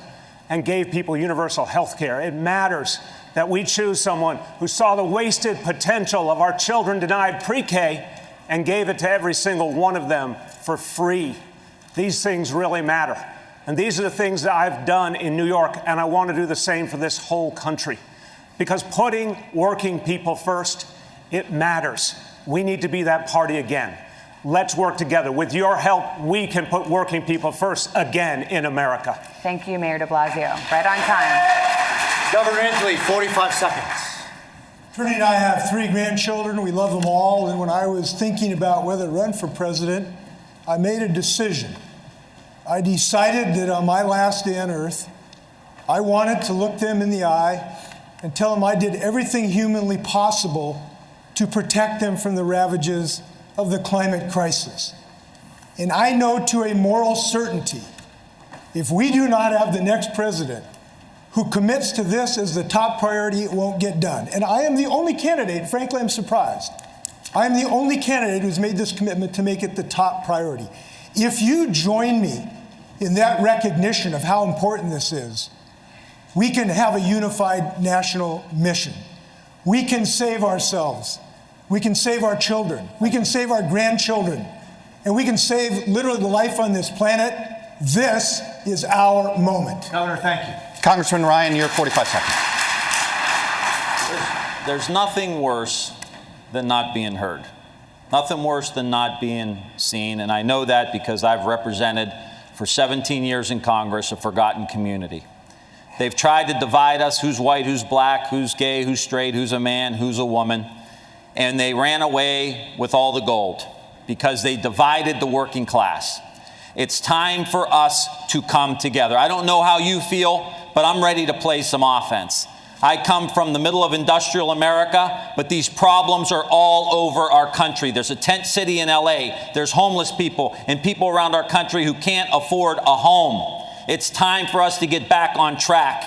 and gave people universal health care. It matters that we choose someone who saw the wasted potential of our children denied pre-K and gave it to every single one of them for free. These things really matter. And these are the things that I've done in New York, and I want to do the same for this whole country. Because putting working people first, it matters. We need to be that party again. Let's work together. With your help, we can put working people first again in America. Thank you, Mayor de Blasio. Right on time. Governor Inslee, 45 seconds. Trudy and I have 3 grandchildren. We love them all. And when I was thinking about whether to run for president, I made a decision. I decided that on my last day on earth, I wanted to look them in the eye and tell them I did everything humanly possible to protect them from the ravages of the climate crisis. And I know to a moral certainty, if we do not have the next president who commits to this as the top priority, it won't get done. And I am the only candidate, frankly, I'm surprised. I am the only candidate who's made this commitment to make it the top priority. If you join me in that recognition of how important this is, we can have a unified national mission. We can save ourselves. We can save our children. We can save our grandchildren. And we can save literally the life on this planet. This is our moment. Governor, thank you. Congressman Ryan, your 45 seconds. There's nothing worse than not being heard. Nothing worse than not being seen. And I know that because I've represented for 17 years in Congress a forgotten community. They've tried to divide us, who's white, who's black, who's gay, who's straight, who's a man, who's a woman. And they ran away with all the gold because they divided the working class. It's time for us to come together. I don't know how you feel, but I'm ready to play some offense. I come from the middle of industrial America, but these problems are all over our country. There's a tent city in LA. There's homeless people and people around our country who can't afford a home. It's time for us to get back on track.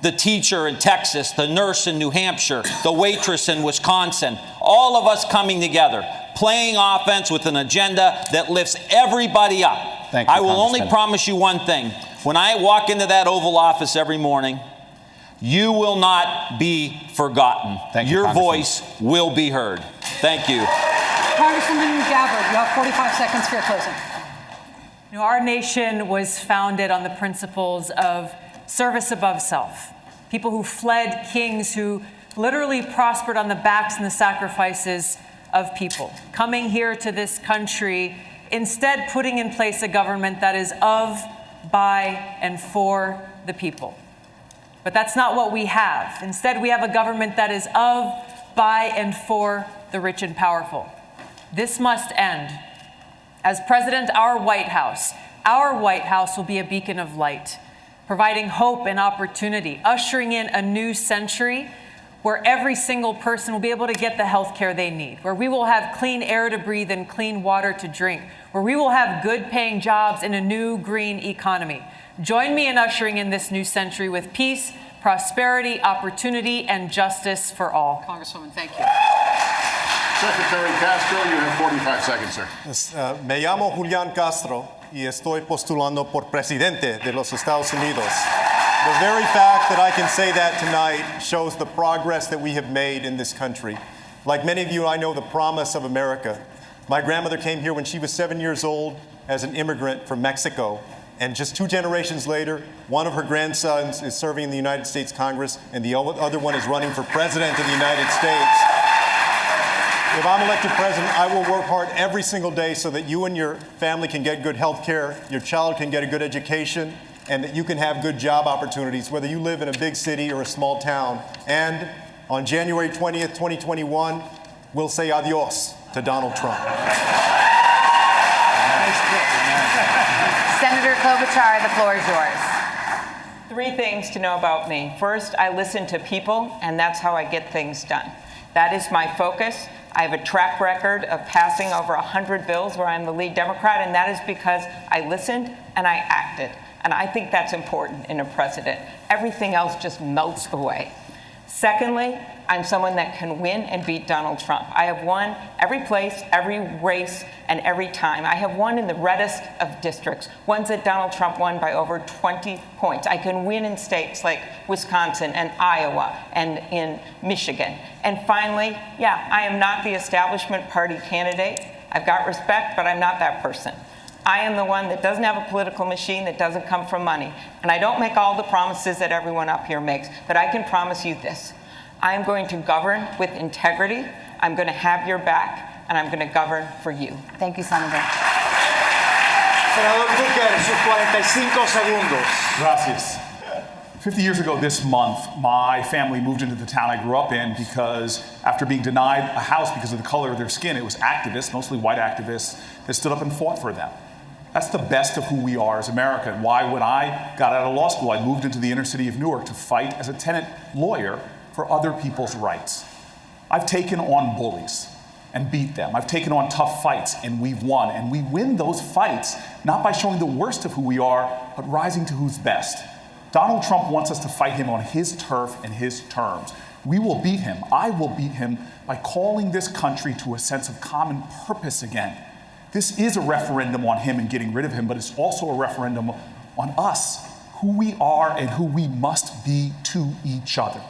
The teacher in Texas, the nurse in New Hampshire, the waitress in Wisconsin, all of us coming together, playing offense with an agenda that lifts everybody up. Thank you, I will only Congressman. promise you one thing. When I walk into that Oval Office every morning, you will not be forgotten. Thank you, Your Congressman. voice will be heard. Thank you. Congresswoman Gabbard, you have 45 seconds for your closing. You know, our nation was founded on the principles of service above self. People who fled kings who literally prospered on the backs and the sacrifices of people. Coming here to this country, instead putting in place a government that is of, by, and for the people. But that's not what we have. Instead, we have a government that is of, by, and for the rich and powerful. This must end. As president, our White House will be a beacon of light, providing hope and opportunity, ushering in a new century where every single person will be able to get the health care they need, where we will have clean air to breathe and clean water to drink, where we will have good-paying jobs in a new green economy. Join me in ushering in this new century with peace, prosperity, opportunity, and justice for all. Congresswoman, thank you. Secretary Castro, you have 45 seconds, sir. Me llamo Julián Castro y estoy postulando por presidente de los Estados Unidos. The very fact that I can say that tonight shows the progress that we have made in this country. Like many of you, I know the promise of America. My grandmother came here when she was 7 years old as an immigrant from Mexico. And just 2 generations later, one of her grandsons is serving in the United States Congress, and the other one is running for president of the United States. If I'm elected president, I will work hard every single day so that you and your family can get good health care, your child can get a good education, and that you can have good job opportunities, whether you live in a big city or a small town. And on January 20th, 2021, we'll say adios. to Donald Trump. Senator Klobuchar, the floor is yours. 3 things to know about me. First, I listen to people, and that's how I get things done. That is my focus. I have a track record of passing over 100 bills where I'm the lead Democrat, and that is because I listened and I acted. And I think that's important in a president. Everything else just melts away. Secondly, I'm someone that can win and beat Donald Trump. I have won every place, every race, and every time. I have won in the reddest of districts, ones that Donald Trump won by over 20 points. I can win in states like Wisconsin and Iowa and in Michigan. And finally, I am not the establishment party candidate. I've got respect, but I'm not that person. I am the one that doesn't have a political machine that doesn't come from money. And I don't make all the promises that everyone up here makes, but I can promise you this. I am going to govern with integrity, I'm going to have your back, and I'm going to govern for you. Thank you, Senator. Senador Booker, sus 45 segundos. Gracias. 50 years ago this month, my family moved into the town I grew up in because after being denied a house because of the color of their skin, it was activists, mostly white activists, that stood up and fought for them. That's the best of who we are as America. And why, when I got out of law school, I moved into the inner city of Newark to fight as a tenant lawyer for other people's rights. I've taken on bullies and beat them. I've taken on tough fights and we've won. And we win those fights not by showing the worst of who we are, but rising to who's best. Donald Trump wants us to fight him on his turf and his terms. We will beat him. I will beat him by calling this country to a sense of common purpose again. This is a referendum on him and getting rid of him, but it's also a referendum on us, who we are and who we must be to each other.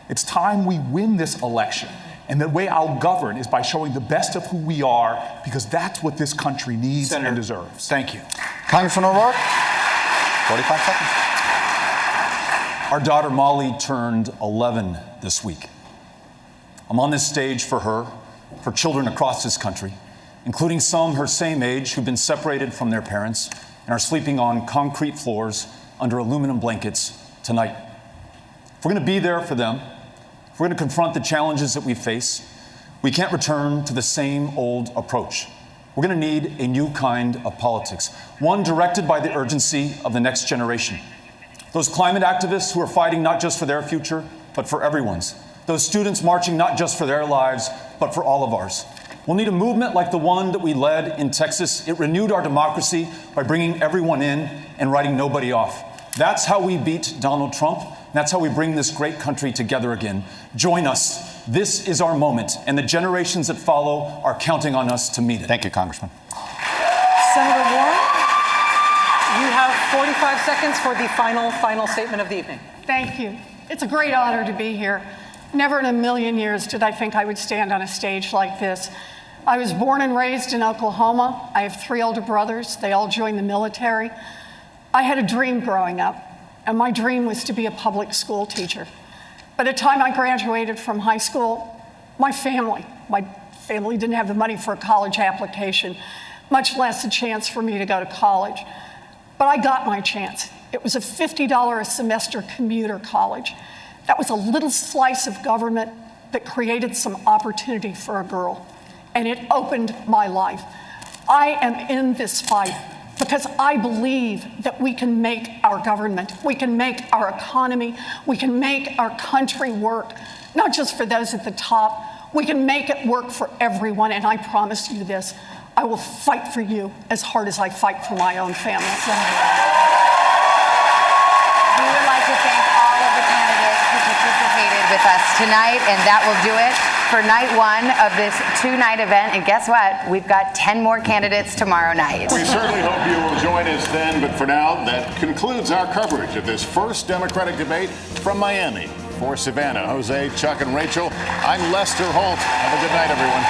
It's time we win this election. And the way I'll govern is by showing the best of who we are, because that's what this country needs and deserves. Thank you. Congressman O'Rourke, 45 seconds. Our daughter Molly turned 11 this week. I'm on this stage for her, for children across this country, including some her same age who've been separated from their parents and are sleeping on concrete floors under aluminum blankets tonight. If we're going to be there for them, if we're going to confront the challenges that we face, we can't return to the same old approach. We're going to need a new kind of politics, one directed by the urgency of the next generation. Those climate activists who are fighting not just for their future, but for everyone's. Those students marching not just for their lives, but for all of ours. We'll need a movement like the one that we led in Texas. It renewed our democracy by bringing everyone in and writing nobody off. That's how we beat Donald Trump. That's how we bring this great country together again. Join us. This is our moment, and the generations that follow are counting on us to meet it. Thank you, Congressman. Senator Warren, you have 45 seconds for the final statement of the evening. Thank you. It's a great honor to be here. Never in a million years did I think I would stand on a stage like this. I was born and raised in Oklahoma. I have 3 older brothers. They all joined the military. I had a dream growing up, and my dream was to be a public school teacher. By the time I graduated from high school, my family didn't have the money for a college application, much less a chance for me to go to college. But I got my chance. It was a $50 a semester commuter college. That was a little slice of government that created some opportunity for a girl, and it opened my life. I am in this fight because I believe that we can make our government, we can make our economy, we can make our country work, not just for those at the top. We can make it work for everyone, and I promise you this, I will fight for you as hard as I fight for my own family. We would like to thank all of the candidates who participated with us tonight, and that will do it for night 1 of this 2-night event. And guess what? We've got 10 more candidates tomorrow night. We certainly hope you will join us then, but for now, that concludes our coverage of this first Democratic debate from Miami. For Savannah, Jose, Chuck, and Rachel, I'm Lester Holt. Have a good night, everyone.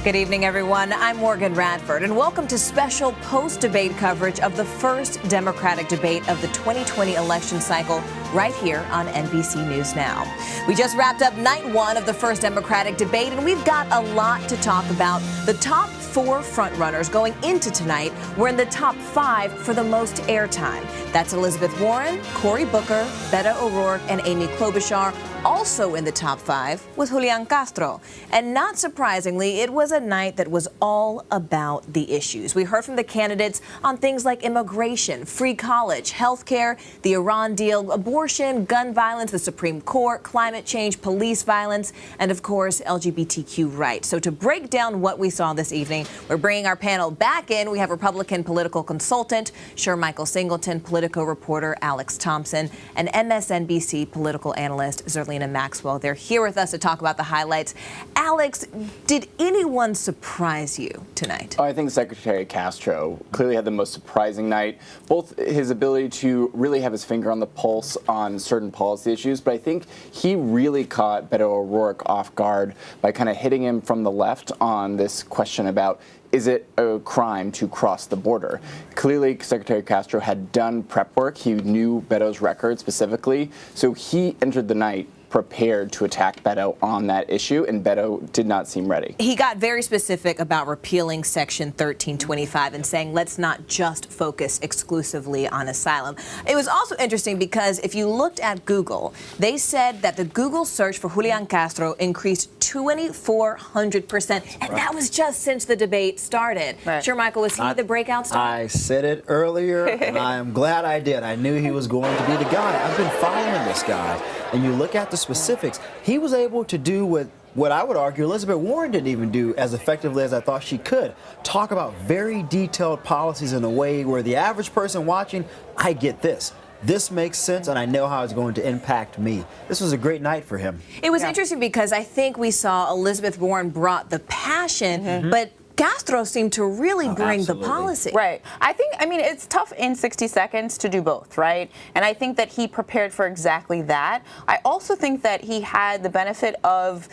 Good evening, everyone. I'm Morgan Radford, and welcome to special post-debate coverage of the first Democratic debate of the 2020 election cycle right here on NBC News Now. We just wrapped up night one of the first Democratic debate, and we've got a lot to talk about. The top 4 frontrunners going into tonight were in the top 5 for the most airtime. That's Elizabeth Warren, Cory Booker, Beto O'Rourke, and Amy Klobuchar. Also in the top 5 was Julian Castro. And not surprisingly, it was a night that was all about the issues. We heard from the candidates on things like immigration, free college, health care, the Iran deal, abortion, gun violence, the Supreme Court, climate change, police violence, and of course, LGBTQ rights. So to break down what we saw this evening, we're bringing our panel back in. We have Republican political consultant Shermichael Singleton, Politico reporter Alex Thompson, and MSNBC political analyst Zerlina Maxwell. They're here with us to talk about the highlights. Alex, did anyone surprise you tonight? I think Secretary Castro clearly had the most surprising night, both his ability to really have his finger on the pulse on certain policy issues, but I think he really caught Beto O'Rourke off guard by kind of hitting him from the left on this question about, is it a crime to cross the border? Clearly, Secretary Castro had done prep work. He knew Beto's record specifically, so he entered the night prepared to attack Beto on that issue, and Beto did not seem ready. He got very specific about repealing Section 1325 and saying, let's not just focus exclusively on asylum. It was also interesting because if you looked at Google, they said that the Google search for Julian Castro increased 2,400%, and that was just since the debate started. Sure, Michael, was he the breakout star? I said it earlier, and I am glad I did. I knew he was going to be the guy. I've been following this guy, and you look at the specifics. He was able to do what I would argue Elizabeth Warren didn't even do as effectively as I thought she could. Talk about very detailed policies in a way where the average person watching, I get this. This makes sense, and I know how it's going to impact me. This was a great night for him. It was interesting because I think we saw Elizabeth Warren brought the passion, but Castro seemed to really bring the policy. Right. I mean, it's tough in 60 seconds to do both, right? And I think that he prepared for exactly that. I also think that he had the benefit of,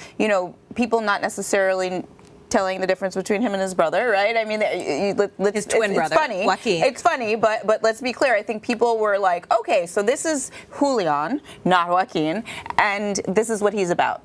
people not necessarily telling the difference between him and his brother, right? I mean, his twin brother, it's funny. Joaquin. It's funny, but let's be clear. I think people were like, okay, so this is Julian, not Joaquin, and this is what he's about.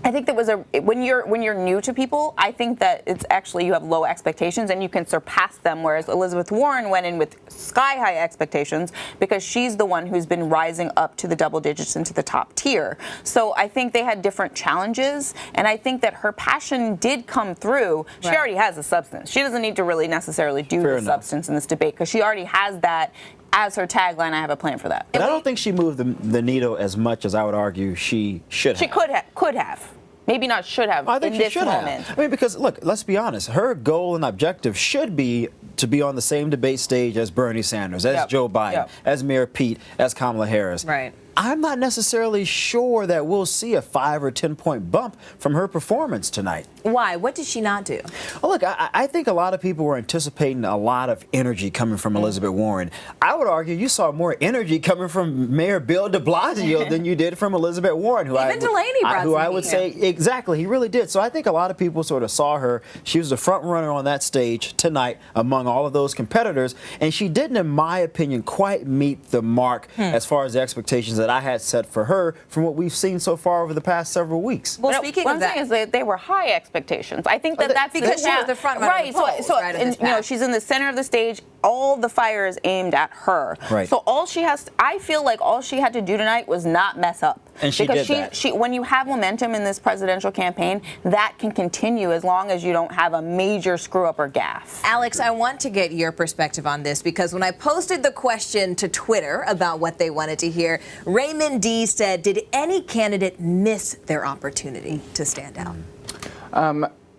I think that was when you're new to people, I think that it's actually you have low expectations and you can surpass them, whereas Elizabeth Warren went in with sky high expectations because she's the one who's been rising up to the double digits into the top tier. So I think they had different challenges, and I think that her passion did come through. She already has the substance. She doesn't need to really necessarily do the substance in this debate because she already has that as her tagline. I have a plan for that. But I don't think she moved the needle as much as I would argue she should have. She could have. Maybe not should have I think in she this should moment. have. I mean, because look, let's be honest. Her goal and objective should be to be on the same debate stage as Bernie Sanders, as Joe Biden, as Mayor Pete, as Kamala Harris. Right. I'm not necessarily sure that we'll see a 5 or 10 point bump from her performance tonight. Why? What did she not do? Well, look, I think a lot of people were anticipating a lot of energy coming from Elizabeth Warren. I would argue you saw more energy coming from Mayor Bill de Blasio than you did from Elizabeth Warren, Even Delaney brought who I some would heat. say exactly, he really did. So I think a lot of people sort of saw her. She was the front runner on that stage tonight among all of those competitors, and she didn't, in my opinion, quite meet the mark as far as the expectations that I had set for her from what we've seen so far over the past several weeks. Well, speaking of that, is they were high expectations. I think that's because she was the front runner, right? So she's in the center of the stage. All the fire is aimed at her. Right. So I feel like all she had to do tonight was not mess up. And she because did that. when you have momentum in this presidential campaign, that can continue as long as you don't have a major screw up or gaffe. Alex, I want to get your perspective on this because when I posted the question to Twitter about what they wanted to hear, Raymond D said, did any candidate miss their opportunity to stand out?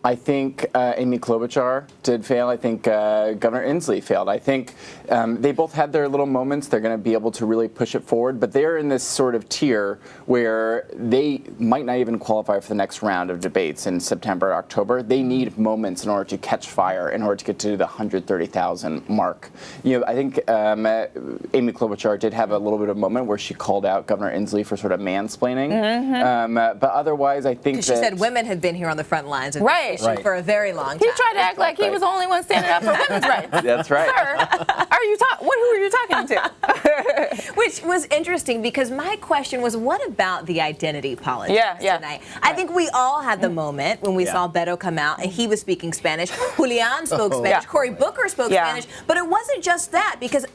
I think Amy Klobuchar did fail. I think Governor Inslee failed. I think they both had their little moments. They're going to be able to really push it forward, but they're in this sort of tier where they might not even qualify for the next round of debates in September, October. They need moments in order to catch fire, in order to get to the 130,000 mark. I think Amy Klobuchar did have a little bit of a moment where she called out Governor Inslee for sort of mansplaining. But otherwise, I think she said women had been here on the front lines. And right. issue for a very long time. He tried to act like he was the only one standing up for women's rights. That's right. Sir, who are you talking to? Which was interesting because my question was, what about the identity politics tonight? I think we all had the moment when we saw Beto come out and he was speaking Spanish. Julian spoke Spanish. Cory Booker spoke Spanish. But it wasn't just that, because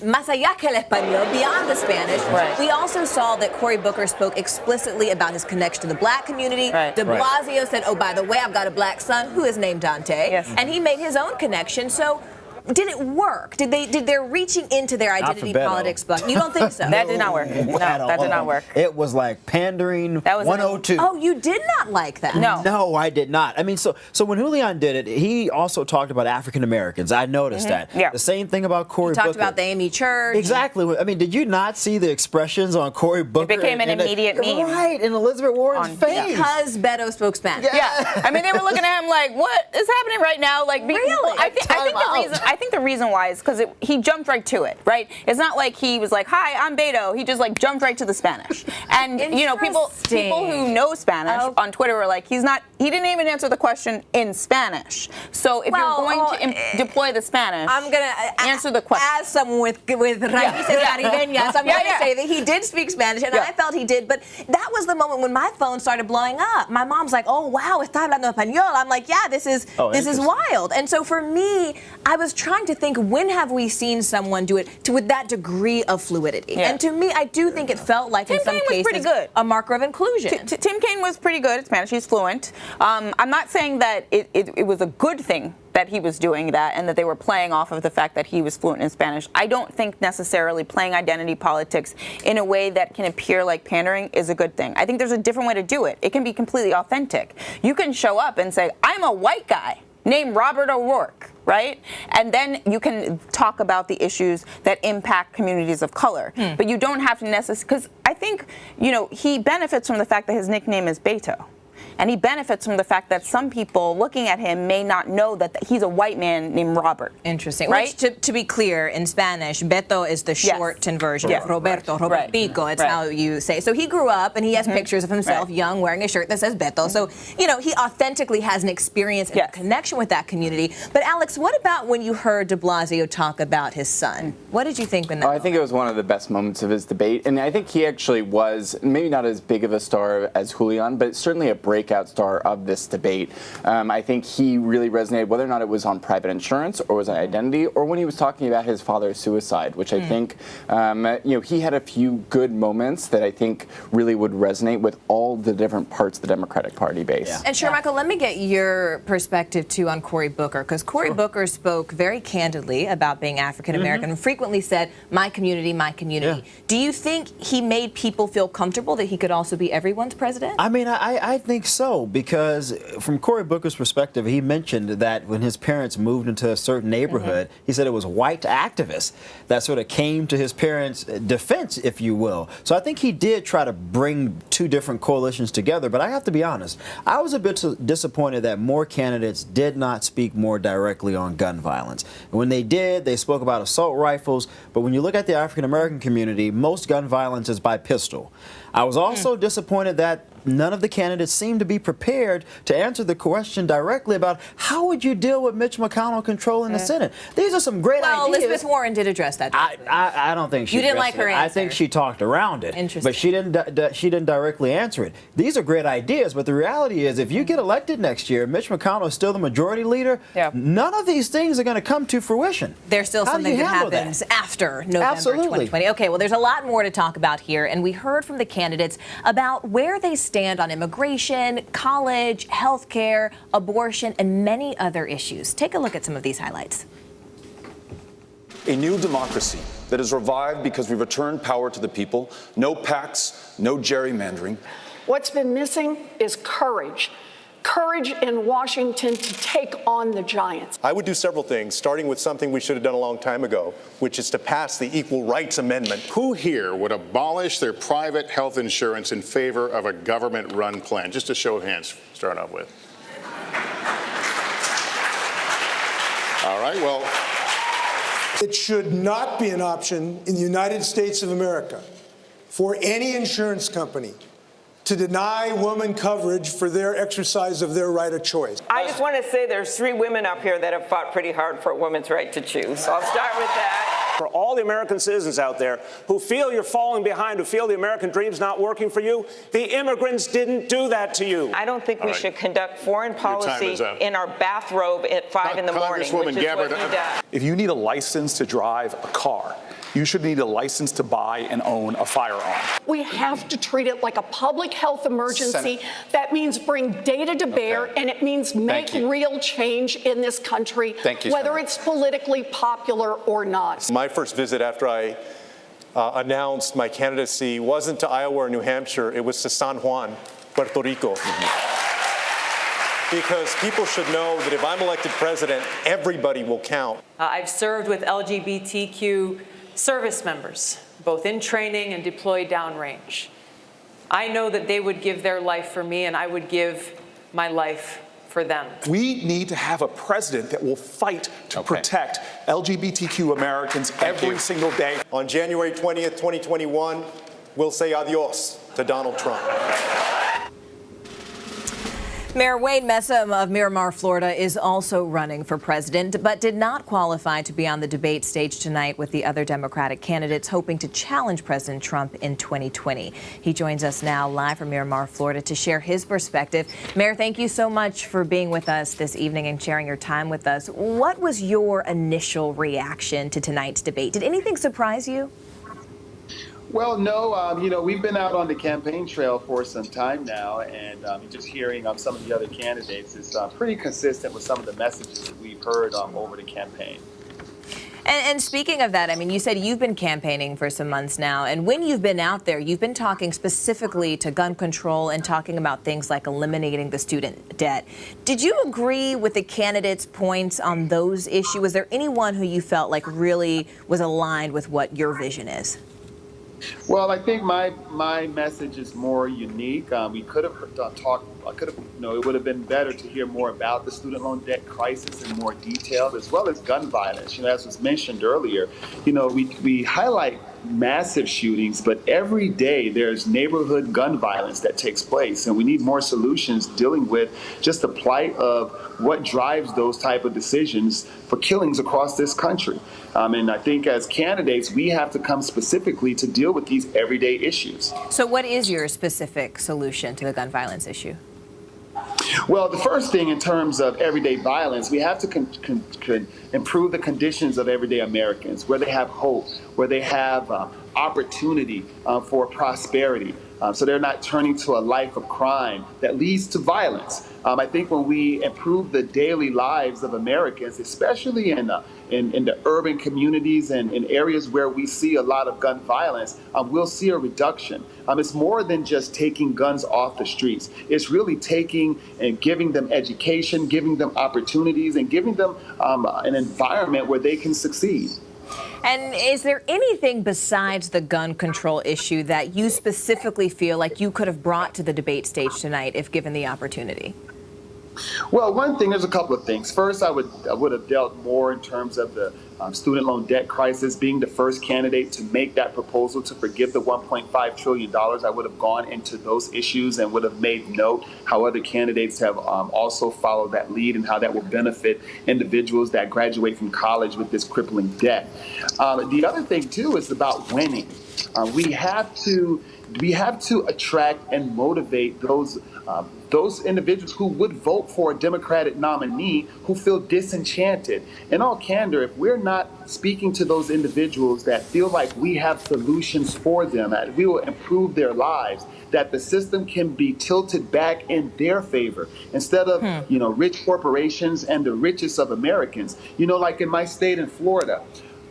más allá que el español, beyond the Spanish, we also saw that Cory Booker spoke explicitly about his connection to the black community. De Blasio said, oh, by the way, I've got a black son who is named Dante. And he made his own connection. So did it work? Did their reaching into their identity politics book? You don't think so? That did not work. No, that did not work. It was like pandering 102. Oh, you did not like that? No, I did not. I mean, so when Julian did it, he also talked about African Americans. I noticed that. Yeah. The same thing about Cory Booker. Talked about the Amy Church. Exactly. I mean, did you not see the expressions on Cory Booker? It became an immediate meme. Right, in Elizabeth Warren's face. Because Beto spoke Spanish. Yeah. I mean, they were looking at him like, what is happening right now? Like, really? I think the reason why is because he jumped right to it, right? It's not like he was like, hi, I'm Beto. He just like jumped right to the Spanish. And, you know, people who know Spanish on Twitter were like, he didn't even answer the question in Spanish. So if you're going to deploy the Spanish, I'm going to answer the question. As someone with raíces caribeñas, I'm going to say that he did speak Spanish, and I felt he did, but that was the moment when my phone started blowing up. My mom's like, oh, wow, está hablando español. I'm like, yeah, this is wild. And so for me, I was trying to think, when have we seen someone do it with that degree of fluidity? And to me, I do think it felt like in some cases pretty good. A marker of inclusion. Tim Kaine was pretty good at Spanish. He's fluent. I'm not saying that it was a good thing that he was doing that and that they were playing off of the fact that he was fluent in Spanish. I don't think necessarily playing identity politics in a way that can appear like pandering is a good thing. I think there's a different way to do it. It can be completely authentic. You can show up and say, I'm a white guy named Robert O'Rourke, right? And then you can talk about the issues that impact communities of color. But you don't have to necessarily, because I think, you know, he benefits from the fact that his nickname is Beto. And he benefits from the fact that some people looking at him may not know that he's a white man named Robert. Interesting. Right? Which, to be clear, in Spanish, Beto is the shortened version of Roberto, Robertico. It's how you say. So he grew up and he has pictures of himself young wearing a shirt that says Beto. So, you know, he authentically has an experience and a connection with that community. But Alex, what about when you heard de Blasio talk about his son? What did you think when that I think it was one of the best moments of his debate. And I think he actually was maybe not as big of a star as Julian, but certainly a breakout star of this debate. I think he really resonated, whether or not it was on private insurance or was on identity, or when he was talking about his father's suicide, which I think, you know, he had a few good moments that I think really would resonate with all the different parts of the Democratic Party base. And Michael, let me get your perspective too on Cory Booker, because Cory Booker spoke very candidly about being African American and frequently said, my community, my community. Do you think he made people feel comfortable that he could also be everyone's president? I mean, I think so, because from Cory Booker's perspective, he mentioned that when his parents moved into a certain neighborhood, he said it was white activists that sort of came to his parents' defense, if you will. So I think he did try to bring two different coalitions together, but I have to be honest, I was a bit disappointed that more candidates did not speak more directly on gun violence. And when they did, they spoke about assault rifles, but when you look at the African American community, most gun violence is by pistol. I was also disappointed that none of the candidates seemed to be prepared to answer the question directly about how would you deal with Mitch McConnell controlling the Senate. These are some great ideas. Well, Elizabeth Warren did address that. I don't think she. You didn't addressed like her it. answer. I think she talked around it. Interesting. But she didn't directly answer it. These are great ideas, but the reality is, if you get elected next year, Mitch McConnell is still the majority leader. None of these things are going to come to fruition. There's still something that happens after November 2020. Okay, well, there's a lot more to talk about here, and we heard from the candidates about where they stand on immigration, college, healthcare, abortion, and many other issues. Take a look at some of these highlights. A new democracy that is revived because we returned power to the people. No PACs, no gerrymandering. What's been missing is courage. Courage in Washington to take on the giants. I would do several things, starting with something we should have done a long time ago, which is to pass the Equal Rights Amendment. Who here would abolish their private health insurance in favor of a government-run plan? Just a show of hands, start off with. All right, well. It should not be an option in the United States of America for any insurance company to deny women coverage for their exercise of their right of choice. I just want to say there's 3 women up here that have fought pretty hard for a woman's right to choose. So I'll start with that. For all the American citizens out there who feel you're falling behind, who feel the American dream's not working for you, the immigrants didn't do that to you. I don't think we should conduct foreign policy in our bathrobe at 5 in the morning, which is what he does. If you need a license to drive a car, you should need a license to buy and own a firearm. We have to treat it like a public health emergency. That means bring data to bear, and it means make real change in this country, whether it's politically popular or not. My first visit after I announced my candidacy wasn't to Iowa or New Hampshire, it was to San Juan, Puerto Rico. Because people should know that if I'm elected president, everybody will count. I've served with LGBTQ service members, both in training and deployed downrange. I know that they would give their life for me, and I would give my life for them. We need to have a president that will fight to protect LGBTQ Americans every single day. On January 20th, 2021, we'll say adios to Donald Trump. Mayor Wade Messam of Miramar, Florida, is also running for president, but did not qualify to be on the debate stage tonight with the other Democratic candidates hoping to challenge President Trump in 2020. He joins us now live from Miramar, Florida, to share his perspective. Mayor, thank you so much for being with us this evening and sharing your time with us. What was your initial reaction to tonight's debate? Did anything surprise you? Well, no, we've been out on the campaign trail for some time now, and just hearing some of the other candidates is pretty consistent with some of the messages that we've heard over the campaign. And speaking of that, I mean, you said you've been campaigning for some months now, and when you've been out there, you've been talking specifically to gun control and talking about things like eliminating the student debt. Did you agree with the candidates' points on those issues? Was there anyone who you felt like really was aligned with what your vision is? Well, I think my message is more unique. We could have talked. It would have been better to hear more about the student loan debt crisis in more detail, as well as gun violence. As was mentioned earlier, we highlight massive shootings, but every day there's neighborhood gun violence that takes place, and we need more solutions dealing with just the plight of what drives those type of decisions for killings across this country. And I think as candidates, we have to come specifically to deal with these everyday issues. So what is your specific solution to the gun violence issue? Well, the first thing in terms of everyday violence, we have to improve the conditions of everyday Americans, where they have hope, where they have opportunity for prosperity, so they're not turning to a life of crime that leads to violence. I think when we improve the daily lives of Americans, especially in the urban communities and in areas where we see a lot of gun violence, we'll see a reduction. It's more than just taking guns off the streets. It's really taking and giving them education, giving them opportunities, and giving them an environment where they can succeed. And is there anything besides the gun control issue that you specifically feel like you could have brought to the debate stage tonight if given the opportunity? Well, one thing, there's a couple of things. First, I would have dealt more in terms of the student loan debt crisis. Being the first candidate to make that proposal to forgive the $1.5 trillion, I would have gone into those issues and would have made note how other candidates have also followed that lead and how that will benefit individuals that graduate from college with this crippling debt. The other thing, too, is about winning. We have to attract and motivate those individuals who would vote for a Democratic nominee who feel disenchanted. In all candor, if we're not speaking to those individuals that feel like we have solutions for them, that we will improve their lives, that the system can be tilted back in their favor instead of, rich corporations and the richest of Americans. Like in my state in Florida,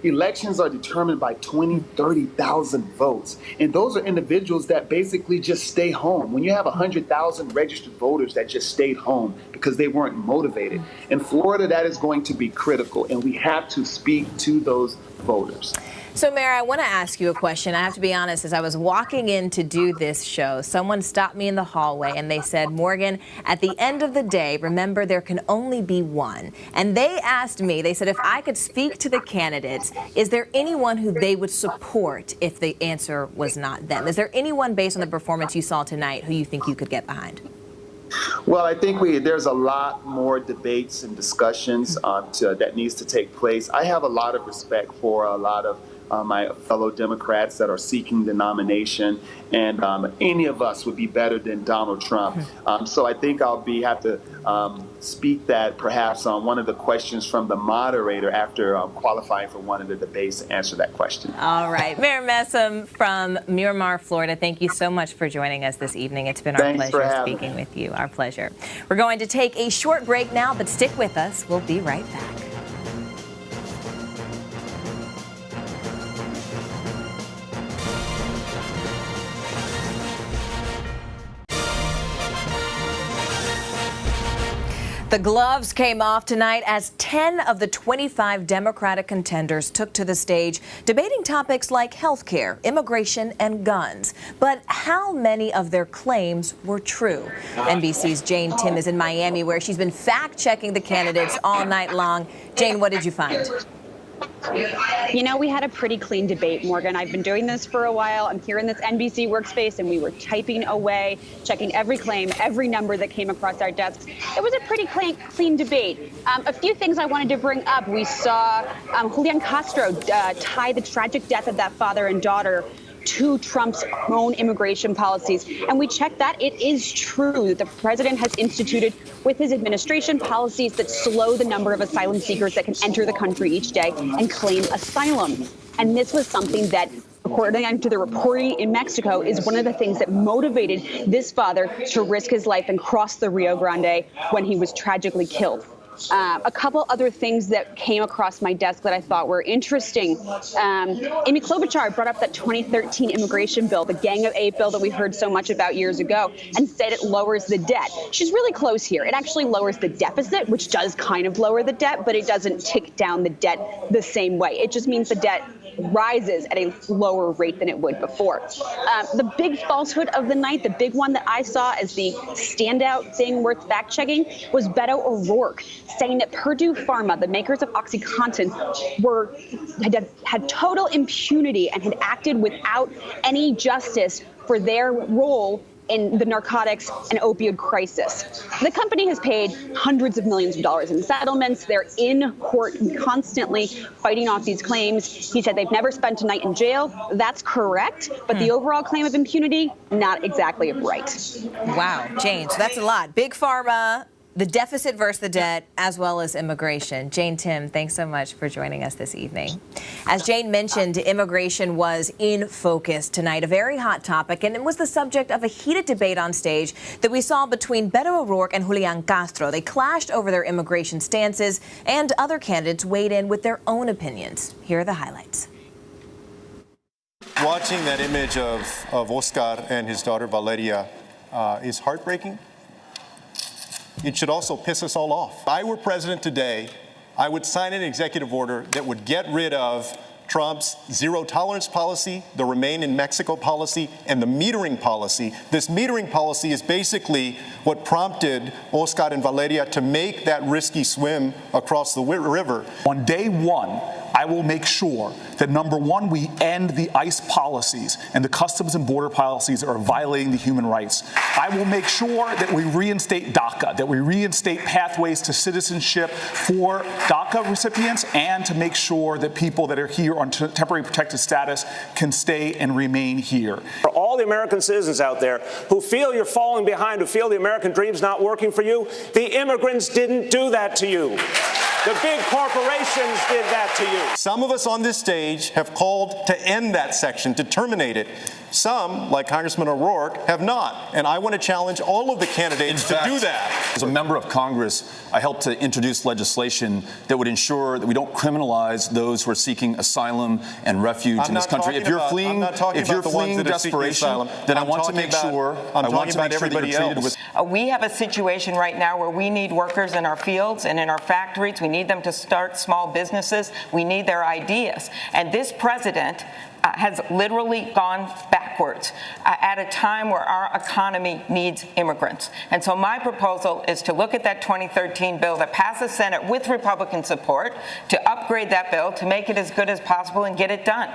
elections are determined by 20,000, 30,000 votes. And those are individuals that basically just stay home. When you have 100,000 registered voters that just stayed home because they weren't motivated. In Florida, that is going to be critical. And we have to speak to those voters. So, Mayor, I want to ask you a question. I have to be honest, as I was walking in to do this show, someone stopped me in the hallway and they said, Morgan, at the end of the day, remember there can only be one. And they asked me, they said, if I could speak to the candidates, is there anyone who they would support if the answer was not them? Is there anyone based on the performance you saw tonight who you think you could get behind? Well, I think there's a lot more debates and discussions that needs to take place. I have a lot of respect for a lot of my fellow Democrats that are seeking the nomination, and any of us would be better than Donald Trump. So I think I'll have to speak that perhaps on one of the questions from the moderator after qualifying for one of the debates to answer that question. All right. Mayor Messam from Miramar, Florida, thank you so much for joining us this evening. It's been our pleasure speaking with you. Our pleasure. We're going to take a short break now, but stick with us. We'll be right back. The gloves came off tonight as 10 of the 25 Democratic contenders took to the stage debating topics like health care, immigration, and guns. But how many of their claims were true? NBC's Jane Tim is in Miami, where she's been fact-checking the candidates all night long. Jane, what did you find? You know, we had a pretty clean debate, Morgan. I've been doing this for a while. I'm here in this NBC workspace, and we were typing away, checking every claim, every number that came across our desks. It was a pretty clean debate. A few things I wanted to bring up. We saw Julian Castro tie the tragic death of that father and daughter to Trump's own immigration policies. And we checked that. It is true that the president has instituted with his administration policies that slow the number of asylum seekers that can enter the country each day and claim asylum. And this was something that, according to the reporting in Mexico, is one of the things that motivated this father to risk his life and cross the Rio Grande when he was tragically killed. A couple other things that came across my desk that I thought were interesting. Amy Klobuchar brought up that 2013 immigration bill, the Gang of Eight bill that we heard so much about years ago, and said it lowers the debt. She's really close here. It actually lowers the deficit, which does kind of lower the debt, but it doesn't tick down the debt the same way. It just means the debt rises at a lower rate than it would before. The big falsehood of the night, the big one that I saw as the standout thing worth fact-checking, was Beto O'Rourke saying that Purdue Pharma, the makers of OxyContin, had total impunity and had acted without any justice for their role in the narcotics and opioid crisis. The company has paid hundreds of millions of dollars in settlements. They're in court constantly fighting off these claims. He said they've never spent a night in jail. That's correct, but the overall claim of impunity, not exactly right. Wow, Jane, so that's a lot. Big Pharma, the deficit versus the debt, as well as immigration. Jane Tim, thanks so much for joining us this evening. As Jane mentioned, immigration was in focus tonight, a very hot topic, and it was the subject of a heated debate on stage that we saw between Beto O'Rourke and Julian Castro. They clashed over their immigration stances, and other candidates weighed in with their own opinions. Here are the highlights. Watching that image of Oscar and his daughter Valeria is heartbreaking. It should also piss us all off. If I were president today, I would sign an executive order that would get rid of Trump's zero tolerance policy, the Remain in Mexico policy, and the metering policy. This metering policy is basically what prompted Oscar and Valeria to make that risky swim across the river. On day one, I will make sure that, number one, we end the ICE policies and the customs and border policies that are violating the human rights. I will make sure that we reinstate DACA, that we reinstate pathways to citizenship for DACA recipients, and to make sure that people that are here on temporary protected status can stay and remain here. For all the American citizens out there who feel you're falling behind, who feel the American dream's not working for you, the immigrants didn't do that to you. The big corporations did that to you. Some of us on this stage have called to end that section, to terminate it. Some, like Congressman O'Rourke, have not. And I want to challenge all of the candidates to do that. As a member of Congress, I helped to introduce legislation that would ensure that we don't criminalize those who are seeking asylum and refuge in this country. If you're fleeing desperation, then I want to make sure that you're treated with. We have a situation right now where we need workers in our fields and in our factories. We need them to start small businesses. We need their ideas. And this president has literally gone backwards at a time where our economy needs immigrants. And so my proposal is to look at that 2013 bill that passed the Senate with Republican support, to upgrade that bill, to make it as good as possible and get it done.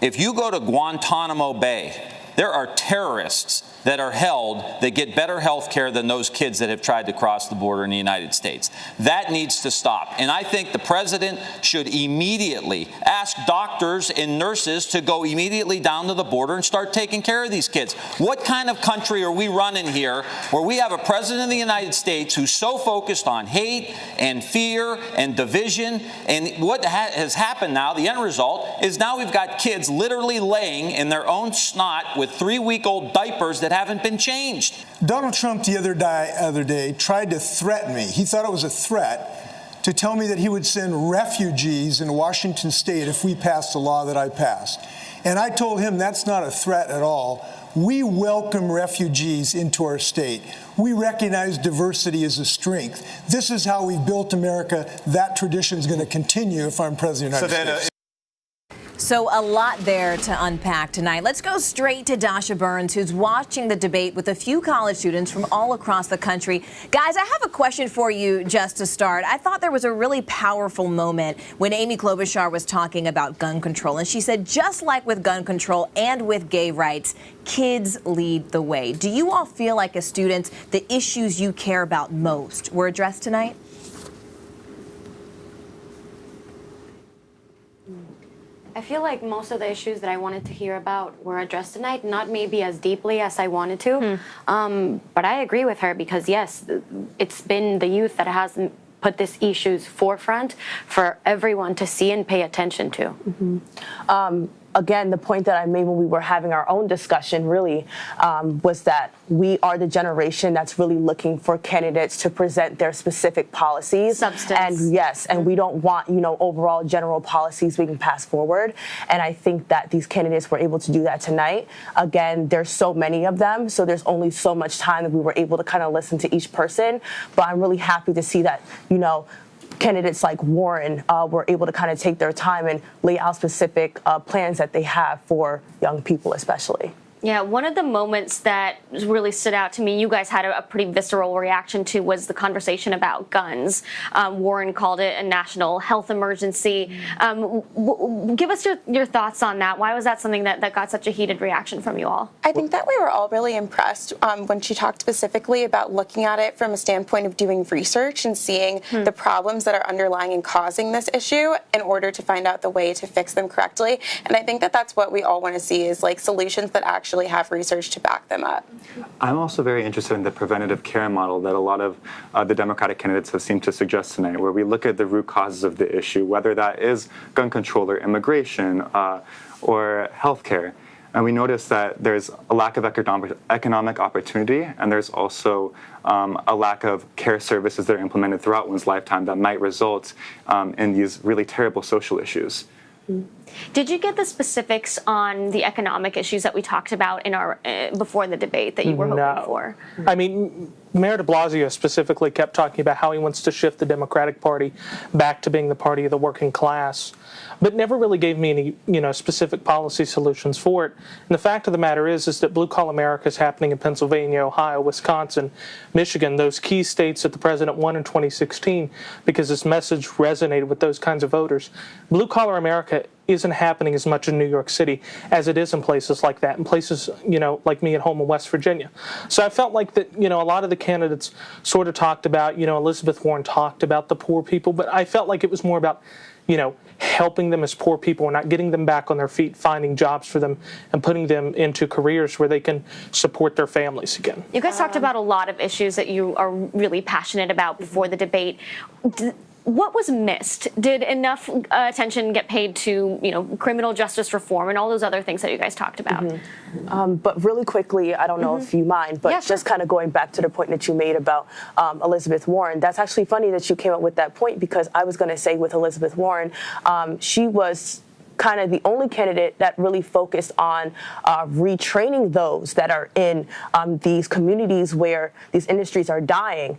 If you go to Guantanamo Bay, there are terrorists that are held that get better health care than those kids that have tried to cross the border in the United States. That needs to stop. And I think the president should immediately ask doctors and nurses to go immediately down to the border and start taking care of these kids. What kind of country are we running here where we have a president of the United States who's so focused on hate and fear and division? And what has happened now, the end result, is now we've got kids literally laying in their own snot with 3-week-old diapers that haven't been changed. Donald Trump the other day tried to threaten me. He thought it was a threat to tell me that he would send refugees in Washington state if we passed the law that I passed. And I told him that's not a threat at all. We welcome refugees into our state. We recognize diversity as a strength. This is how we've built America. That tradition is going to continue if I'm president of the United States. So a lot there to unpack tonight. Let's go straight to Dasha Burns, who's watching the debate with a few college students from all across the country. Guys, I have a question for you just to start. I thought there was a really powerful moment when Amy Klobuchar was talking about gun control. And she said, just like with gun control and with gay rights, kids lead the way. Do you all feel like as students, the issues you care about most were addressed tonight? I feel like most of the issues that I wanted to hear about were addressed tonight, not maybe as deeply as I wanted to. But I agree with her because, yes, it's been the youth that has put this issue's forefront for everyone to see and pay attention to. Again, the point that I made when we were having our own discussion really was that we are the generation that's really looking for candidates to present their specific policies. Substance. And yes, and we don't want, overall general policies we can pass forward. And I think that these candidates were able to do that tonight. Again, there's so many of them, so there's only so much time that we were able to kind of listen to each person. But I'm really happy to see that, candidates like Warren were able to kind of take their time and lay out specific plans that they have for young people especially. Yeah, one of the moments that really stood out to me, you guys had a pretty visceral reaction to, was the conversation about guns. Warren called it a national health emergency. Give us your thoughts on that. Why was that something that got such a heated reaction from you all? I think that we were all really impressed when she talked specifically about looking at it from a standpoint of doing research and seeing the problems that are underlying and causing this issue in order to find out the way to fix them correctly. And I think that that's what we all want to see, is like solutions that actually have research to back them up. I'm also very interested in the preventative care model that a lot of the Democratic candidates have seemed to suggest tonight, where we look at the root causes of the issue, whether that is gun control or immigration or healthcare. And we notice that there's a lack of economic opportunity, and there's also a lack of care services that are implemented throughout one's lifetime that might result in these really terrible social issues. Did you get the specifics on the economic issues that we talked about in our before the debate that you were hoping for? I mean, Mayor de Blasio specifically kept talking about how he wants to shift the Democratic Party back to being the party of the working class, but never really gave me any, specific policy solutions for it. And the fact of the matter is that Blue Collar America is happening in Pennsylvania, Ohio, Wisconsin, Michigan, those key states that the president won in 2016, because this message resonated with those kinds of voters. Blue Collar America isn't happening as much in New York City as it is in places like that, in places, like me at home in West Virginia. So I felt like that, a lot of the candidates sort of talked about, Elizabeth Warren talked about the poor people, but I felt like it was more about, helping them as poor people and not getting them back on their feet, finding jobs for them and putting them into careers where they can support their families again. You guys talked about a lot of issues that you are really passionate about before the debate. what was missed? Did enough attention get paid to, criminal justice reform and all those other things that you guys talked about? But really quickly, I don't know if you mind, but just kind of going back to the point that you made about Elizabeth Warren, that's actually funny that you came up with that point, because I was going to say with Elizabeth Warren, she was kind of the only candidate that really focused on retraining those that are in these communities where these industries are dying,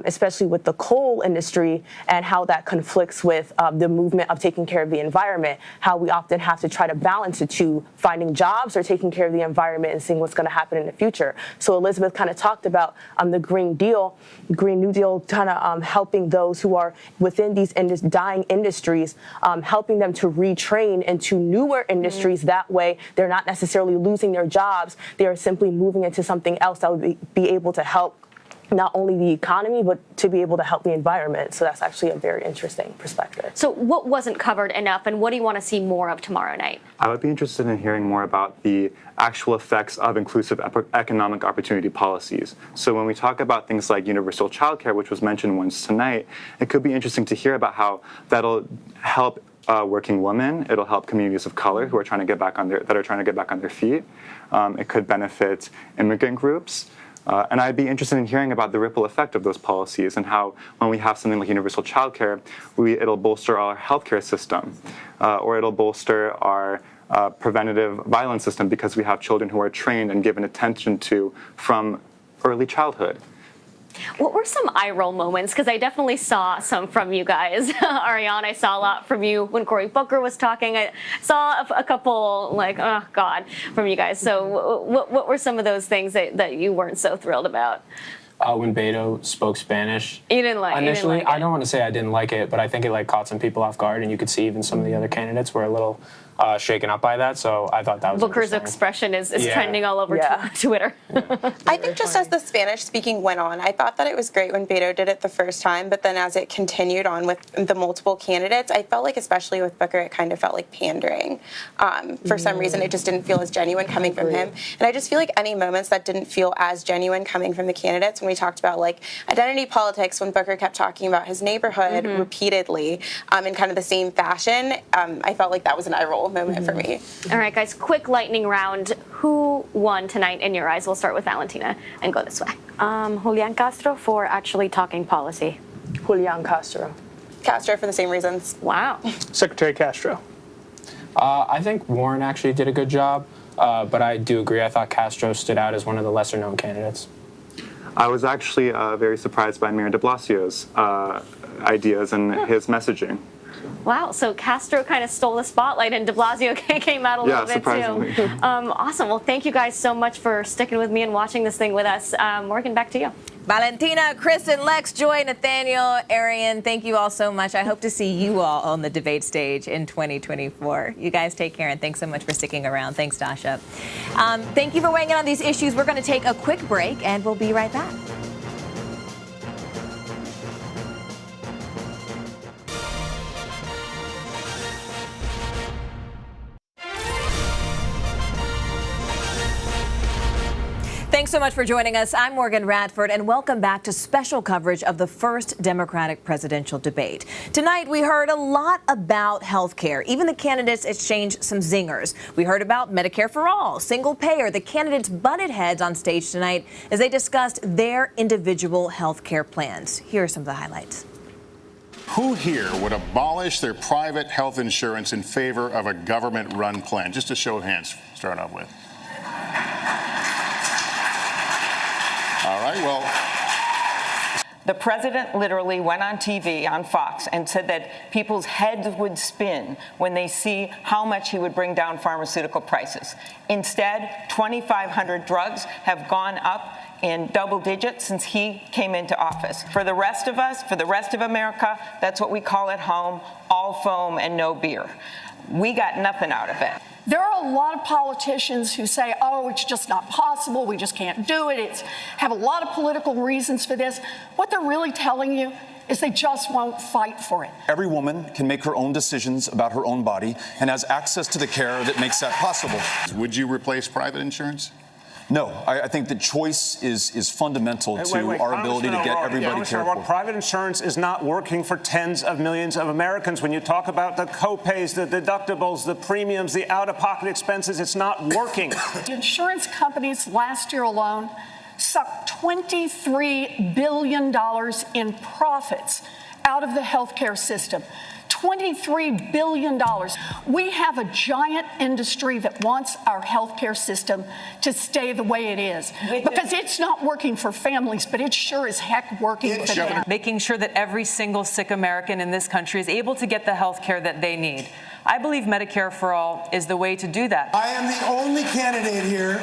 especially with the coal industry and how that conflicts with the movement of taking care of the environment, how we often have to try to balance the two, finding jobs or taking care of the environment and seeing what's going to happen in the future. So Elizabeth kind of talked about the Green New Deal, kind of helping those who are within these dying industries, helping them to retrain into newer industries. That way, they're not necessarily losing their jobs. They are simply moving into something else that would be able to help not only the economy, but to be able to help the environment. So that's actually a very interesting perspective. So what wasn't covered enough, and what do you want to see more of tomorrow night? I would be interested in hearing more about the actual effects of inclusive economic opportunity policies. So when we talk about things like universal childcare, which was mentioned once tonight, it could be interesting to hear about how that'll help working women. It'll help communities of color who are trying to get back on their feet. It could benefit immigrant groups. And I'd be interested in hearing about the ripple effect of those policies and how, when we have something like universal childcare, it'll bolster our healthcare system, or it'll bolster our preventative violence system, because we have children who are trained and given attention to from early childhood. What were some eye roll moments? Because I definitely saw some from you guys. Ariane, I saw a lot from you when Cory Booker was talking. I saw a couple, oh God, from you guys. So what were some of those things that you weren't so thrilled about? When Beto spoke Spanish. You didn't like Initially, you didn't like it. I don't want to say I didn't like it, but I think it caught some people off guard, and you could see even some of the other candidates were a little shaken up by that. So I thought that was Booker's expression is trending all over Twitter. I think just as the Spanish speaking went on, I thought that it was great when Beto did it the first time, but then as it continued on with the multiple candidates, I felt like, especially with Booker, it kind of felt like pandering. For some reason, it just didn't feel as genuine coming from him. And I just feel like any moments that didn't feel as genuine coming from the candidates, when we talked about identity politics, when Booker kept talking about his neighborhood repeatedly in kind of the same fashion, I felt like that was an eye roll moment for me. All right, guys, quick lightning round. Who won tonight in your eyes? We'll start with Valentina and go this way. Julian Castro for actually talking policy. Julian Castro. Castro for the same reasons. Wow. Secretary Castro. I think Warren actually did a good job, but I do agree. I thought Castro stood out as one of the lesser-known candidates. I was actually very surprised by Mayor de Blasio's ideas and his messaging. Wow, so Castro kind of stole the spotlight and de Blasio came out a little bit surprisingly. too. Awesome. Well, thank you guys so much for sticking with me and watching this thing with us. Morgan, back to you. Valentina, Kristen, Lex, Joy, Nathaniel, Arian, thank you all so much. I hope to see you all on the debate stage in 2024. You guys take care, and thanks so much for sticking around. Thanks, Dasha. Thank you for weighing in on these issues. We're going to take a quick break, and we'll be right back. Thanks so much for joining us. I'm Morgan Radford, and welcome back to special coverage of the first Democratic presidential debate. Tonight, we heard a lot about health care. Even the candidates exchanged some zingers. We heard about Medicare for All, single payer. The candidates butted heads on stage tonight as they discussed their individual health care plans. Here are some of the highlights. Who here would abolish their private health insurance in favor of a government-run plan? Just a show of hands, start off with. All right, well. The president literally went on TV on Fox and said that people's heads would spin when they see how much he would bring down pharmaceutical prices. Instead, 2,500 drugs have gone up in double digits since he came into office. For the rest of us, for the rest of America, that's what we call at home, all foam and no beer. We got nothing out of it. There are a lot of politicians who say, oh, it's just not possible, we just can't do it, have a lot of political reasons for this. What they're really telling you is they just won't fight for it. Every woman can make her own decisions about her own body and has access to the care that makes that possible. Would you replace private insurance? No, I think the choice is fundamental to Wait, our ability to get everybody cared for. Private insurance is not working for tens of millions of Americans. When you talk about the co-pays, the deductibles, the premiums, the out-of-pocket expenses, it's not working. Insurance companies last year alone sucked $23 billion in profits out of the healthcare system. $23 billion. We have a giant industry that wants our healthcare system to stay the way it is because it's not working for families, but it sure as heck working for them. Making sure that every single sick American in this country is able to get the health care that they need. I believe Medicare for All is the way to do that. I am the only candidate here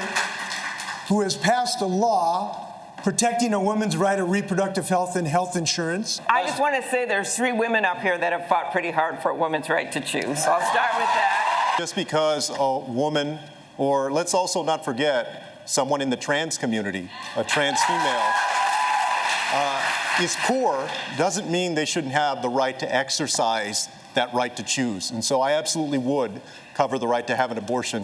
who has passed a law protecting a woman's right of reproductive health and health insurance. I just want to say there's 3 women up here that have fought pretty hard for a woman's right to choose. So I'll start with that. Just because a woman, or let's also not forget someone in the trans community, a trans female, is poor, doesn't mean they shouldn't have the right to exercise that right to choose. And so I absolutely would cover the right to have an abortion.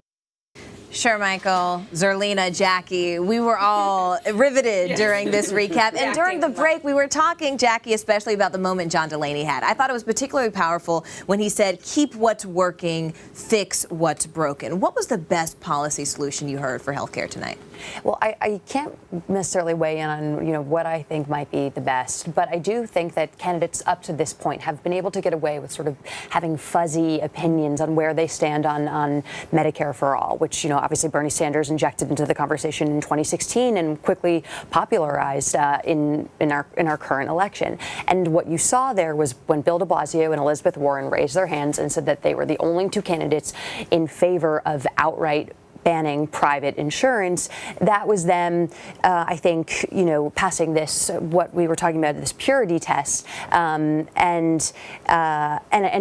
Sure, Michael, Zerlina, Jackie, we were all riveted during this recap. And during the break, we were talking, Jackie, especially about the moment John Delaney had. I thought it was particularly powerful when he said, keep what's working, fix what's broken. What was the best policy solution you heard for healthcare tonight? Well, I can't necessarily weigh in on, what I think might be the best, but I do think that candidates up to this point have been able to get away with sort of having fuzzy opinions on where they stand on Medicare for All, which, obviously Bernie Sanders injected into the conversation in 2016 and quickly popularized in our current election. And what you saw there was when Bill de Blasio and Elizabeth Warren raised their hands and said that they were the only 2 candidates in favor of outright banning private insurance, that was them, I think, passing this, what we were talking about, this purity test, and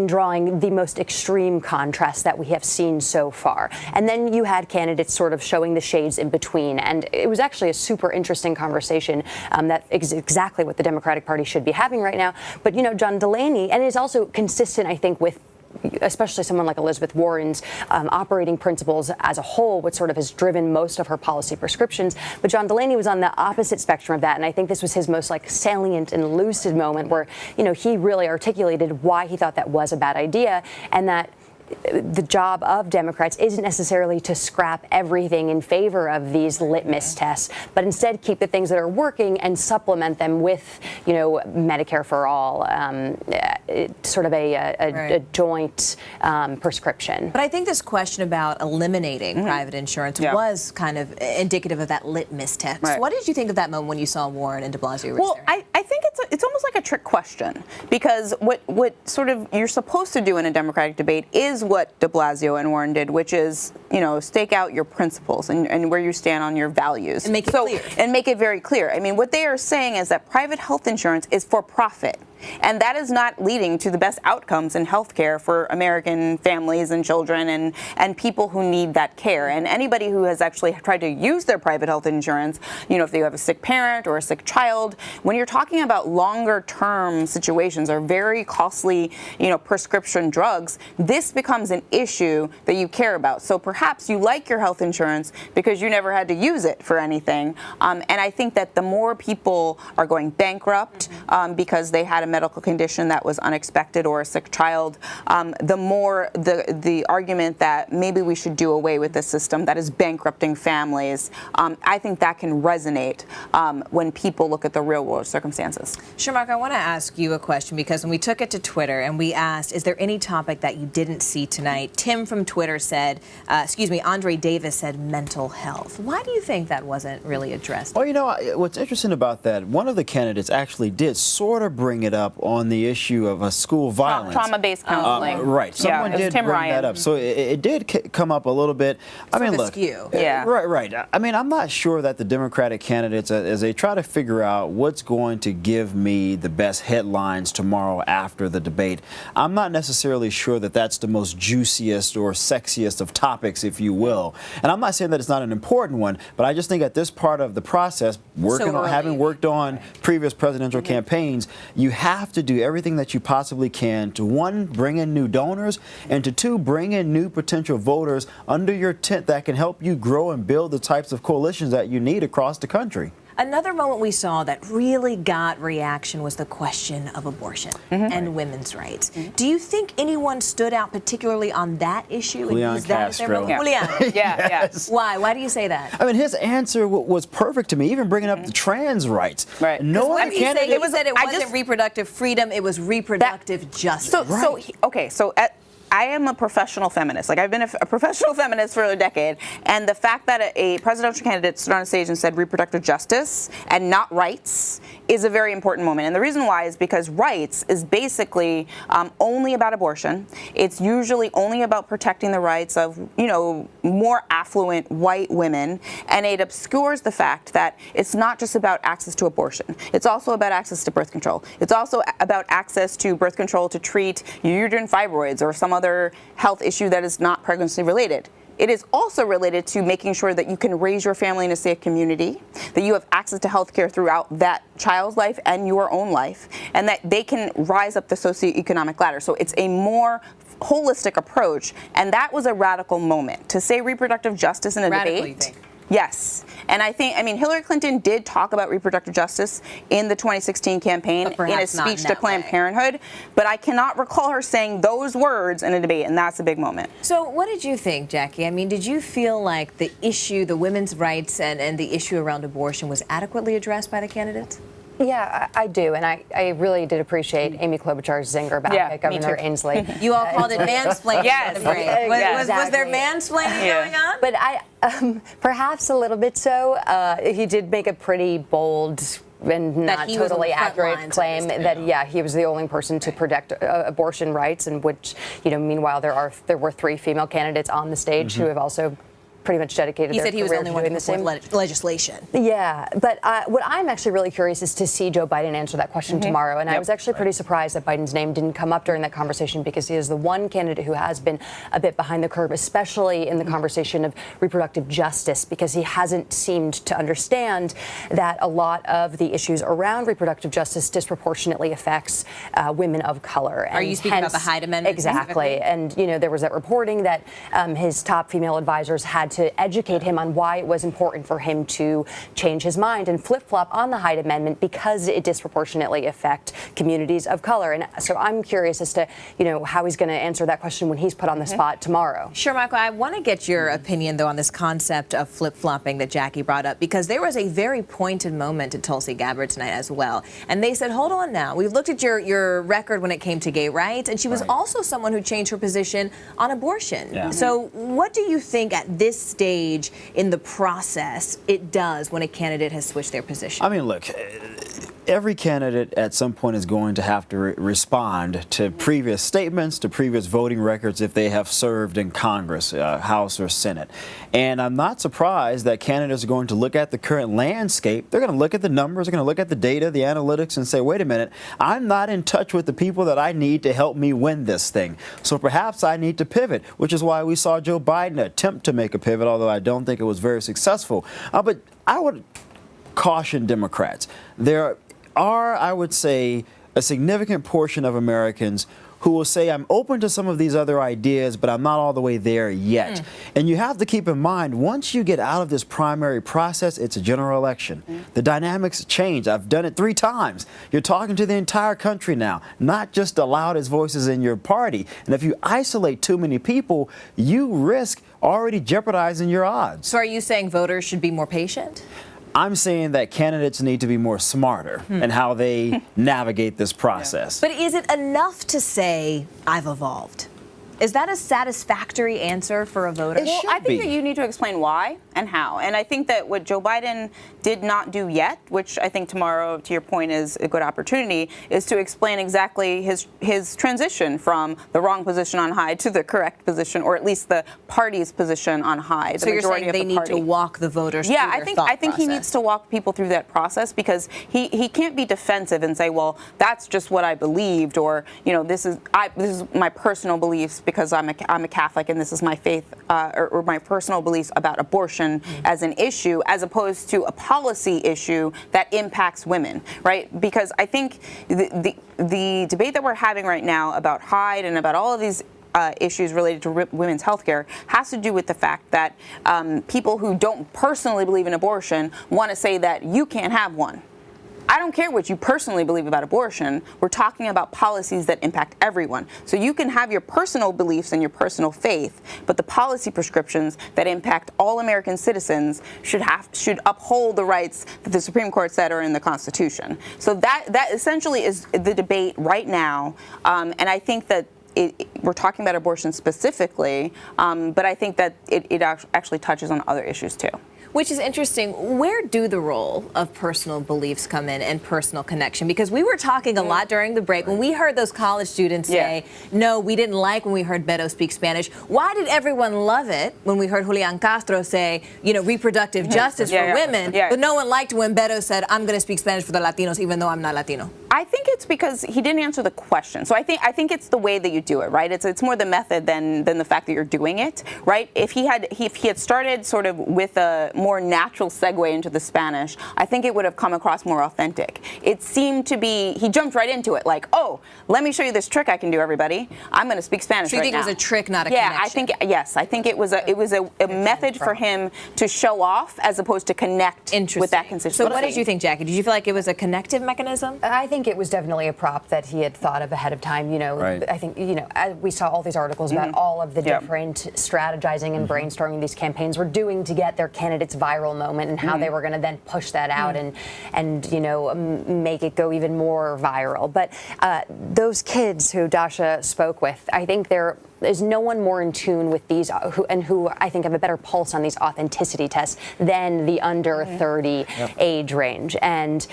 drawing the most extreme contrast that we have seen so far. And then you had candidates sort of showing the shades in between. And it was actually a super interesting conversation that is exactly what the Democratic Party should be having right now. But, John Delaney, and is also consistent, I think, with especially someone like Elizabeth Warren's operating principles as a whole, what sort of has driven most of her policy prescriptions. But John Delaney was on the opposite spectrum of that, and I think this was his most salient and lucid moment where, he really articulated why he thought that was a bad idea, and that the job of Democrats isn't necessarily to scrap everything in favor of these litmus tests, but instead keep the things that are working and supplement them with, Medicare for All, sort of a joint prescription. But I think this question about eliminating private insurance was kind of indicative of that litmus test. Right. What did you think of that moment when you saw Warren and de Blasio raise Well, their hands? I think it's almost like a trick question, because what sort of you're supposed to do in a Democratic debate is what de Blasio and Warren did, which is, stake out your principles and where you stand on your values. And make it clear. And make it very clear. I mean, what they are saying is that private health insurance is for profit. And that is not leading to the best outcomes in healthcare for American families and children and people who need that care. And anybody who has actually tried to use their private health insurance, if they have a sick parent or a sick child, when you're talking about longer term situations or very costly, prescription drugs, this becomes an issue that you care about. So perhaps you like your health insurance because you never had to use it for anything. And I think that the more people are going bankrupt because they had a medical condition that was unexpected or a sick child, the more the argument that maybe we should do away with the system that is bankrupting families, I think that can resonate when people look at the real world circumstances. Sure, Mark, I want to ask you a question, because when we took it to Twitter and we asked, is there any topic that you didn't see tonight? Tim from Twitter said, Andre Davis said mental health. Why do you think that wasn't really addressed? Well, what's interesting about that, one of the candidates actually did sort of bring it up on the issue of school violence. Trauma-based counseling. Right. Someone did Tim bring Ryan. that up. So it did come up a little bit. Look. Yeah. Right. I'm not sure that the Democratic candidates, as they try to figure out what's going to give me the best headlines tomorrow after the debate, I'm not necessarily sure that that's the most juiciest or sexiest of topics, if you will. And I'm not saying that it's not an important one, but I just think at this part of the process, having worked on previous presidential campaigns, you have have to do everything that you possibly can to, one, bring in new donors, and to two, bring in new potential voters under your tent that can help you grow and build the types of coalitions that you need across the country. Another moment we saw that really got reaction was the question of abortion and women's rights. Do you think anyone stood out particularly on that issue? Julian Castro. Julian. Yes. Why? Why do you say that? I mean, his answer was perfect to me, even bringing up the trans rights. Right. No other candidate. It wasn't reproductive freedom, it was reproductive justice. So I am a professional feminist. Like, I've been a professional feminist for a decade, and the fact that a presidential candidate stood on stage and said reproductive justice and not rights is a very important moment. And the reason why is because rights is basically only about abortion. It's usually only about protecting the rights of, more affluent white women, and it obscures the fact that it's not just about access to abortion. It's also about access to birth control. It's also about access to birth control to treat uterine fibroids or some other health issue that is not pregnancy related. It is also related to making sure that you can raise your family in a safe community, that you have access to health care throughout that child's life and your own life, and that they can rise up the socioeconomic ladder. So it's a more holistic approach, and that was a radical moment. To say reproductive justice in a debate. Yes. And Hillary Clinton did talk about reproductive justice in the 2016 campaign in a speech to Planned Parenthood, but I cannot recall her saying those words in a debate, and that's a big moment. So what did you think, Jackie? I mean, did you feel like the issue, the women's rights and the issue around abortion was adequately addressed by the candidates? Yeah, I do, and I really did appreciate Amy Klobuchar's zinger back at Governor Inslee. You all called it mansplaining. Yes. Was there mansplaining going on? But perhaps a little bit so. He did make a pretty bold and not totally accurate claim that he was the only person to protect abortion rights, and which meanwhile there were 3 female candidates on the stage who have also pretty much dedicated he their said he was the only one doing who the same legislation. Yeah, but what I'm actually really curious is to see Joe Biden answer that question tomorrow. And I was actually pretty surprised that Biden's name didn't come up during that conversation, because he is the one candidate who has been a bit behind the curve, especially in the conversation of reproductive justice, because he hasn't seemed to understand that a lot of the issues around reproductive justice disproportionately affects women of color. Are you speaking about the Hyde Amendment? Exactly. And, there was that reporting that his top female advisors had to educate him on why it was important for him to change his mind and flip-flop on the Hyde Amendment, because it disproportionately affect communities of color. And so I'm curious as to, how he's going to answer that question when he's put on the spot tomorrow. Sure, Michael. I want to get your opinion, though, on this concept of flip-flopping that Jackie brought up, because there was a very pointed moment at Tulsi Gabbard tonight as well. And they said, hold on now. We've looked at your record when it came to gay rights, and she was also someone who changed her position on abortion. Yeah. So what do you think at this stage in the process it does when a candidate has switched their position? I mean, look, every candidate at some point is going to have to respond to previous statements, to previous voting records if they have served in Congress, House or Senate. And I'm not surprised that candidates are going to look at the current landscape. They're going to look at the numbers, they're going to look at the data, the analytics, and say, wait a minute, I'm not in touch with the people that I need to help me win this thing. So perhaps I need to pivot, which is why we saw Joe Biden attempt to make a pivot, although I don't think it was very successful. But I would caution Democrats. There are, I would say, a significant portion of Americans who will say, I'm open to some of these other ideas, but I'm not all the way there yet. And you have to keep in mind, once you get out of this primary process, it's a general election. The dynamics change. I've done it 3 times. You're talking to the entire country now, not just the loudest voices in your party. And if you isolate too many people, you risk already jeopardizing your odds. So are you saying voters should be more patient? I'm saying that candidates need to be more smarter in how they navigate this process. But is it enough to say, I've evolved? Is that a satisfactory answer for a voter? Well, I think that you need to explain why and how. And I think that what Joe Biden did not do yet, which I think tomorrow, to your point, is a good opportunity, is to explain exactly his transition from the wrong position on Hyde to the correct position, or at least the party's position on Hyde. So you're saying they need to walk the voters through their thought I think he needs to walk people through that process, because he can't be defensive and say, well, that's just what I believed, or this is my personal beliefs because I'm a Catholic and this is my faith or my personal beliefs about abortion as an issue, as opposed to a policy issue that impacts women, right? Because I think the debate that we're having right now about Hyde and about all of these issues related to women's health care has to do with the fact that people who don't personally believe in abortion want to say that you can't have one. I don't care what you personally believe about abortion. We're talking about policies that impact everyone. So you can have your personal beliefs and your personal faith, but the policy prescriptions that impact all American citizens should uphold the rights that the Supreme Court said are in the Constitution. So that essentially is the debate right now, and I think that we're talking about abortion specifically, but I think that it actually touches on other issues too. Which is interesting. Where do the role of personal beliefs come in and personal connection? Because we were talking a lot during the break when we heard those college students say, no, we didn't like when we heard Beto speak Spanish. Why did everyone love it when we heard Julian Castro say, reproductive justice for women, but no one liked when Beto said, I'm going to speak Spanish for the Latinos, even though I'm not Latino? I think it's because he didn't answer the question. So I think it's the way that you do it, right? It's more the method than the fact that you're doing it, right? If he had started sort of with a more natural segue into the Spanish, I think it would have come across more authentic. It seemed to be, he jumped right into it, like, oh, let me show you this trick I can do, everybody. I'm going to speak Spanish right now. So you think it was a trick, not a connection? I think it was a method for him to show off as opposed to connect with that constituency. So what did you think, Jackie? Did you feel like it was a connective mechanism? I think it was definitely a prop that he had thought of ahead of time. I think, we saw all these articles about all of the different strategizing and brainstorming these campaigns were doing to get their candidates viral moment and how they were going to then push that out and make it go even more viral. But those kids who Dasha spoke with, I think there's no one more in tune with these who I think have a better pulse on these authenticity tests than the under 30 age range. And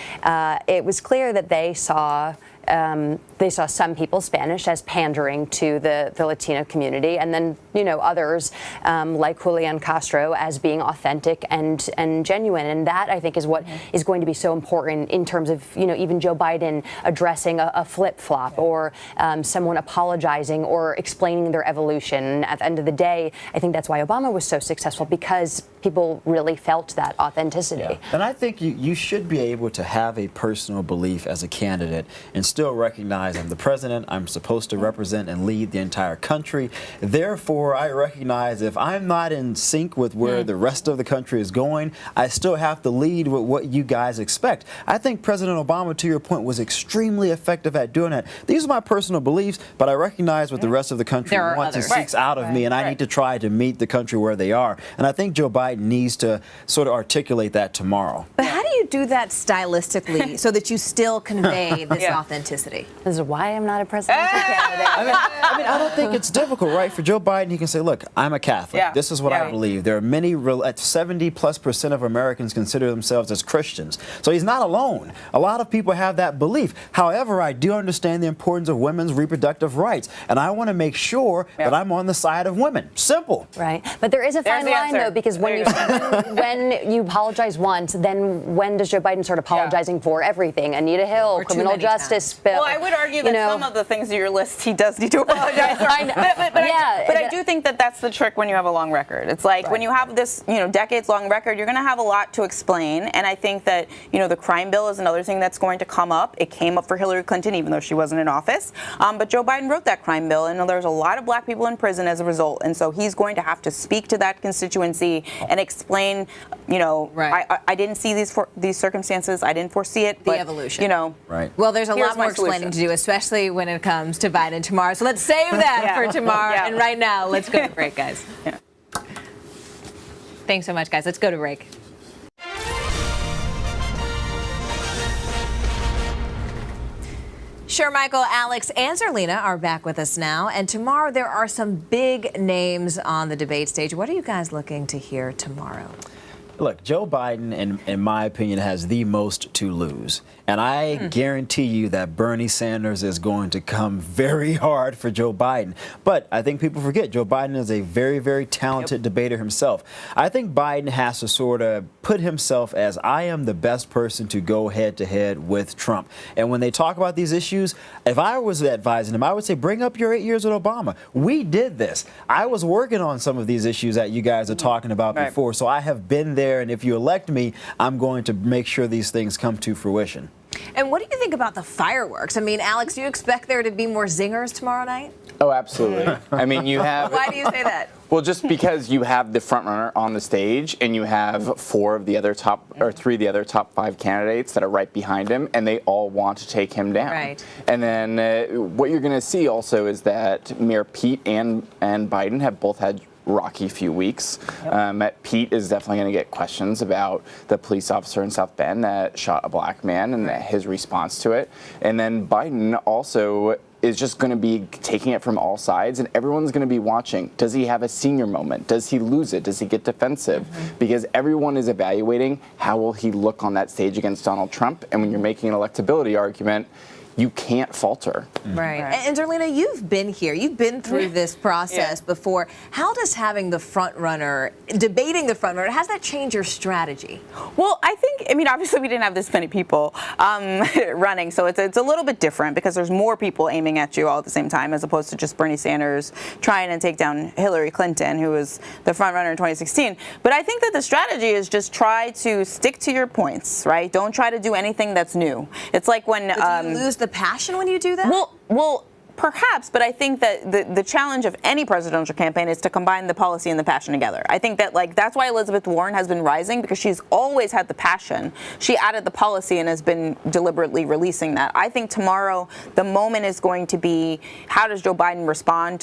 it was clear that they saw some people Spanish as pandering to the Latino community, and then others like Julian Castro as being authentic and genuine. And that, I think, is what is going to be so important in terms of even Joe Biden addressing a flip-flop or someone apologizing or explaining their evolution. And at the end of the day, I think that's why Obama was so successful, because people really felt that authenticity. Yeah. And I think you should be able to have a personal belief as a candidate and still recognize I'm the president, I'm supposed to represent and lead the entire country. Therefore, I recognize if I'm not in sync with where the rest of the country is going, I still have to lead with what you guys expect. I think President Obama, to your point, was extremely effective at doing that. These are my personal beliefs, but I recognize what the rest of the country wants and seeks out of me, and I need to try to meet the country where they are. And I think Joe Biden needs to sort of articulate that tomorrow. But how do you do that stylistically so that you still convey this authenticity? This is why I'm not a presidential candidate. I don't think it's difficult, right? For Joe Biden, he can say, look, I'm a Catholic. This is what I believe. There are many, 70+% of Americans consider themselves as Christians. So he's not alone. A lot of people have that belief. However, I do understand the importance of women's reproductive rights, and I want to make sure that I'm on the side of women. Simple. Right. But there is a fine line, though, because when you apologize once, then when does Joe Biden start apologizing for everything? Anita Hill, criminal justice bill. Well, I would argue that some of the things on your list he does need to apologize for. But I do think that that's the trick when you have a long record. It's like when you have this, decades-long record, you're going to have a lot to explain. And I think that, the crime bill is another thing that's going to come up. It came up for Hillary Clinton, even though she wasn't in office. But Joe Biden wrote that crime bill, and there's a lot of black people in prison as a result. And so he's going to have to speak to that constituency and explain, I didn't see these circumstances. I didn't foresee it. The evolution. Right. Well, there's a lot more explaining to do, especially when it comes to Biden tomorrow. So let's save that for tomorrow. And right now, let's go to break, guys. Thanks so much, guys. Let's go to break. Sure, Michael, Alex, and Zerlina are back with us now. And tomorrow there are some big names on the debate stage. What are you guys looking to hear tomorrow? Look, Joe Biden, in my opinion, has the most to lose. And I guarantee you that Bernie Sanders is going to come very hard for Joe Biden. But I think people forget Joe Biden is a very, very talented debater himself. I think Biden has to sort of put himself as, I am the best person to go head-to-head with Trump. And when they talk about these issues, if I was advising him, I would say, bring up your 8 years with Obama. We did this. I was working on some of these issues that you guys are talking about before. So I have been there, and if you elect me, I'm going to make sure these things come to fruition. And what do you think about the fireworks? I mean, Alex, do you expect there to be more zingers tomorrow night? Oh, absolutely. I mean, you have... Why do you say that? Well, just because you have the front runner on the stage and you have 3 of the other top 5 candidates that are right behind him, and they all want to take him down. Right. And then what you're going to see also is that Mayor Pete and Biden have both had rocky few weeks. Pete is definitely going to get questions about the police officer in South Bend that shot a black man and his response to it. And then Biden also is just going to be taking it from all sides, and everyone's going to be watching. Does he have a senior moment? Does he lose it? Does he get defensive? Because everyone is evaluating how will he look on that stage against Donald Trump. And when you're making an electability argument, you can't falter. Right. And Zerlina, you've been here. You've been through this process before. How does having the front runner, debating the front runner, how does that change your strategy? Well, I mean, obviously we didn't have this many people running, so it's a little bit different because there's more people aiming at you all at the same time as opposed to just Bernie Sanders trying to take down Hillary Clinton, who was the front runner in 2016. But I think that the strategy is just try to stick to your points, right? Don't try to do anything that's new. It's like when... But do you lose the passion when you do that? Well, perhaps, but I think that the challenge of any presidential campaign is to combine the policy and the passion together. I think that that's why Elizabeth Warren has been rising, because she's always had the passion. She added the policy and has been deliberately releasing that. I think tomorrow the moment is going to be, how does Joe Biden respond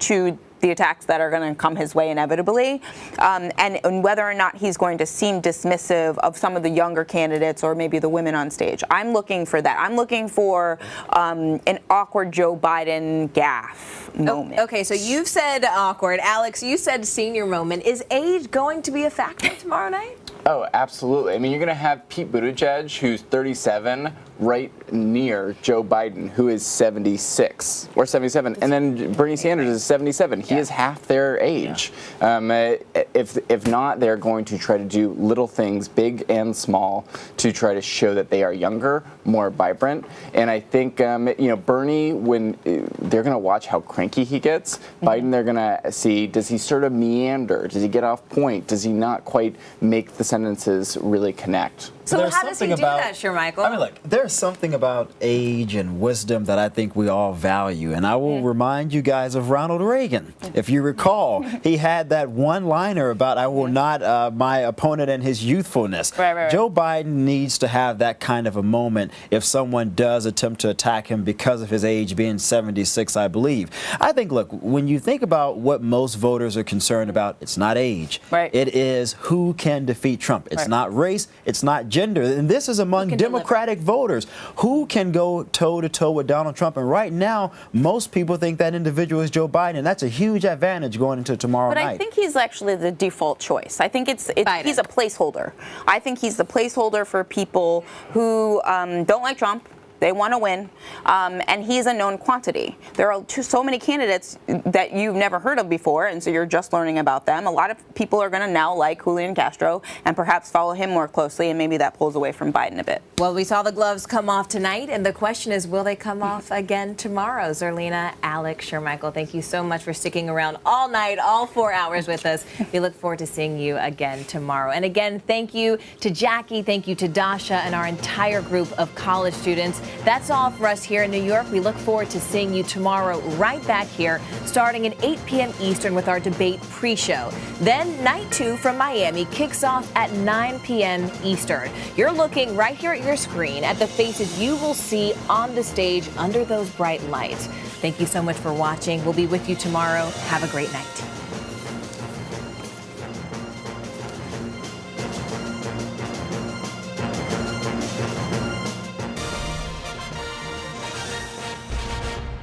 to the attacks that are going to come his way inevitably, and whether or not he's going to seem dismissive of some of the younger candidates or maybe the women on stage. I'm looking for that. I'm looking for an awkward Joe Biden gaffe moment. Okay, so you've said awkward. Alex, you said senior moment. Is age going to be a factor tomorrow night? Oh, absolutely. I mean, you're going to have Pete Buttigieg, who's 37, right near Joe Biden, who is 76 or 77. And then Bernie Sanders is 77. He is half their age. If not, they're going to try to do little things, big and small, to try to show that they are younger, more vibrant. And I think, Bernie, when they're going to watch how cranky he gets, Biden, they're going to see, does he sort of meander? Does he get off point? Does he not quite make the sentences really connect? So how does he do that, Shermichael? I mean, look, there's something about age and wisdom that I think we all value. And I will remind you guys of Ronald Reagan. If you recall, he had that one-liner about, I will not my opponent and his youthfulness. Right. Joe Biden needs to have that kind of a moment if someone does attempt to attack him because of his age being 76, I believe. I think, look, when you think about what most voters are concerned about, it's not age. Right. It is who can defeat Trump. It's not race. It's not gender. And this is among Democratic voters. Who can go toe-to-toe with Donald Trump? And right now, most people think that individual is Joe Biden. And that's a huge advantage going into tomorrow night. But I think he's actually the default choice. I think he's a placeholder. I think he's the placeholder for people who don't like Trump. They want to win, and he's a known quantity. There are so many candidates that you've never heard of before, and so you're just learning about them. A lot of people are going to now like Julian Castro and perhaps follow him more closely, and maybe that pulls away from Biden a bit. Well, we saw the gloves come off tonight, and the question is, will they come off again tomorrow? Zerlina, Alex, Shermichael, thank you so much for sticking around all night, all 4 hours with us. We look forward to seeing you again tomorrow. And again, thank you to Jackie, thank you to Dasha, and our entire group of college students. That's all for us here in New York. We look forward to seeing you tomorrow right back here, starting at 8 p.m. Eastern with our debate pre-show. Then Night 2 from Miami kicks off at 9 p.m. Eastern. You're looking right here at your screen at the faces you will see on the stage under those bright lights. Thank you so much for watching. We'll be with you tomorrow. Have a great night.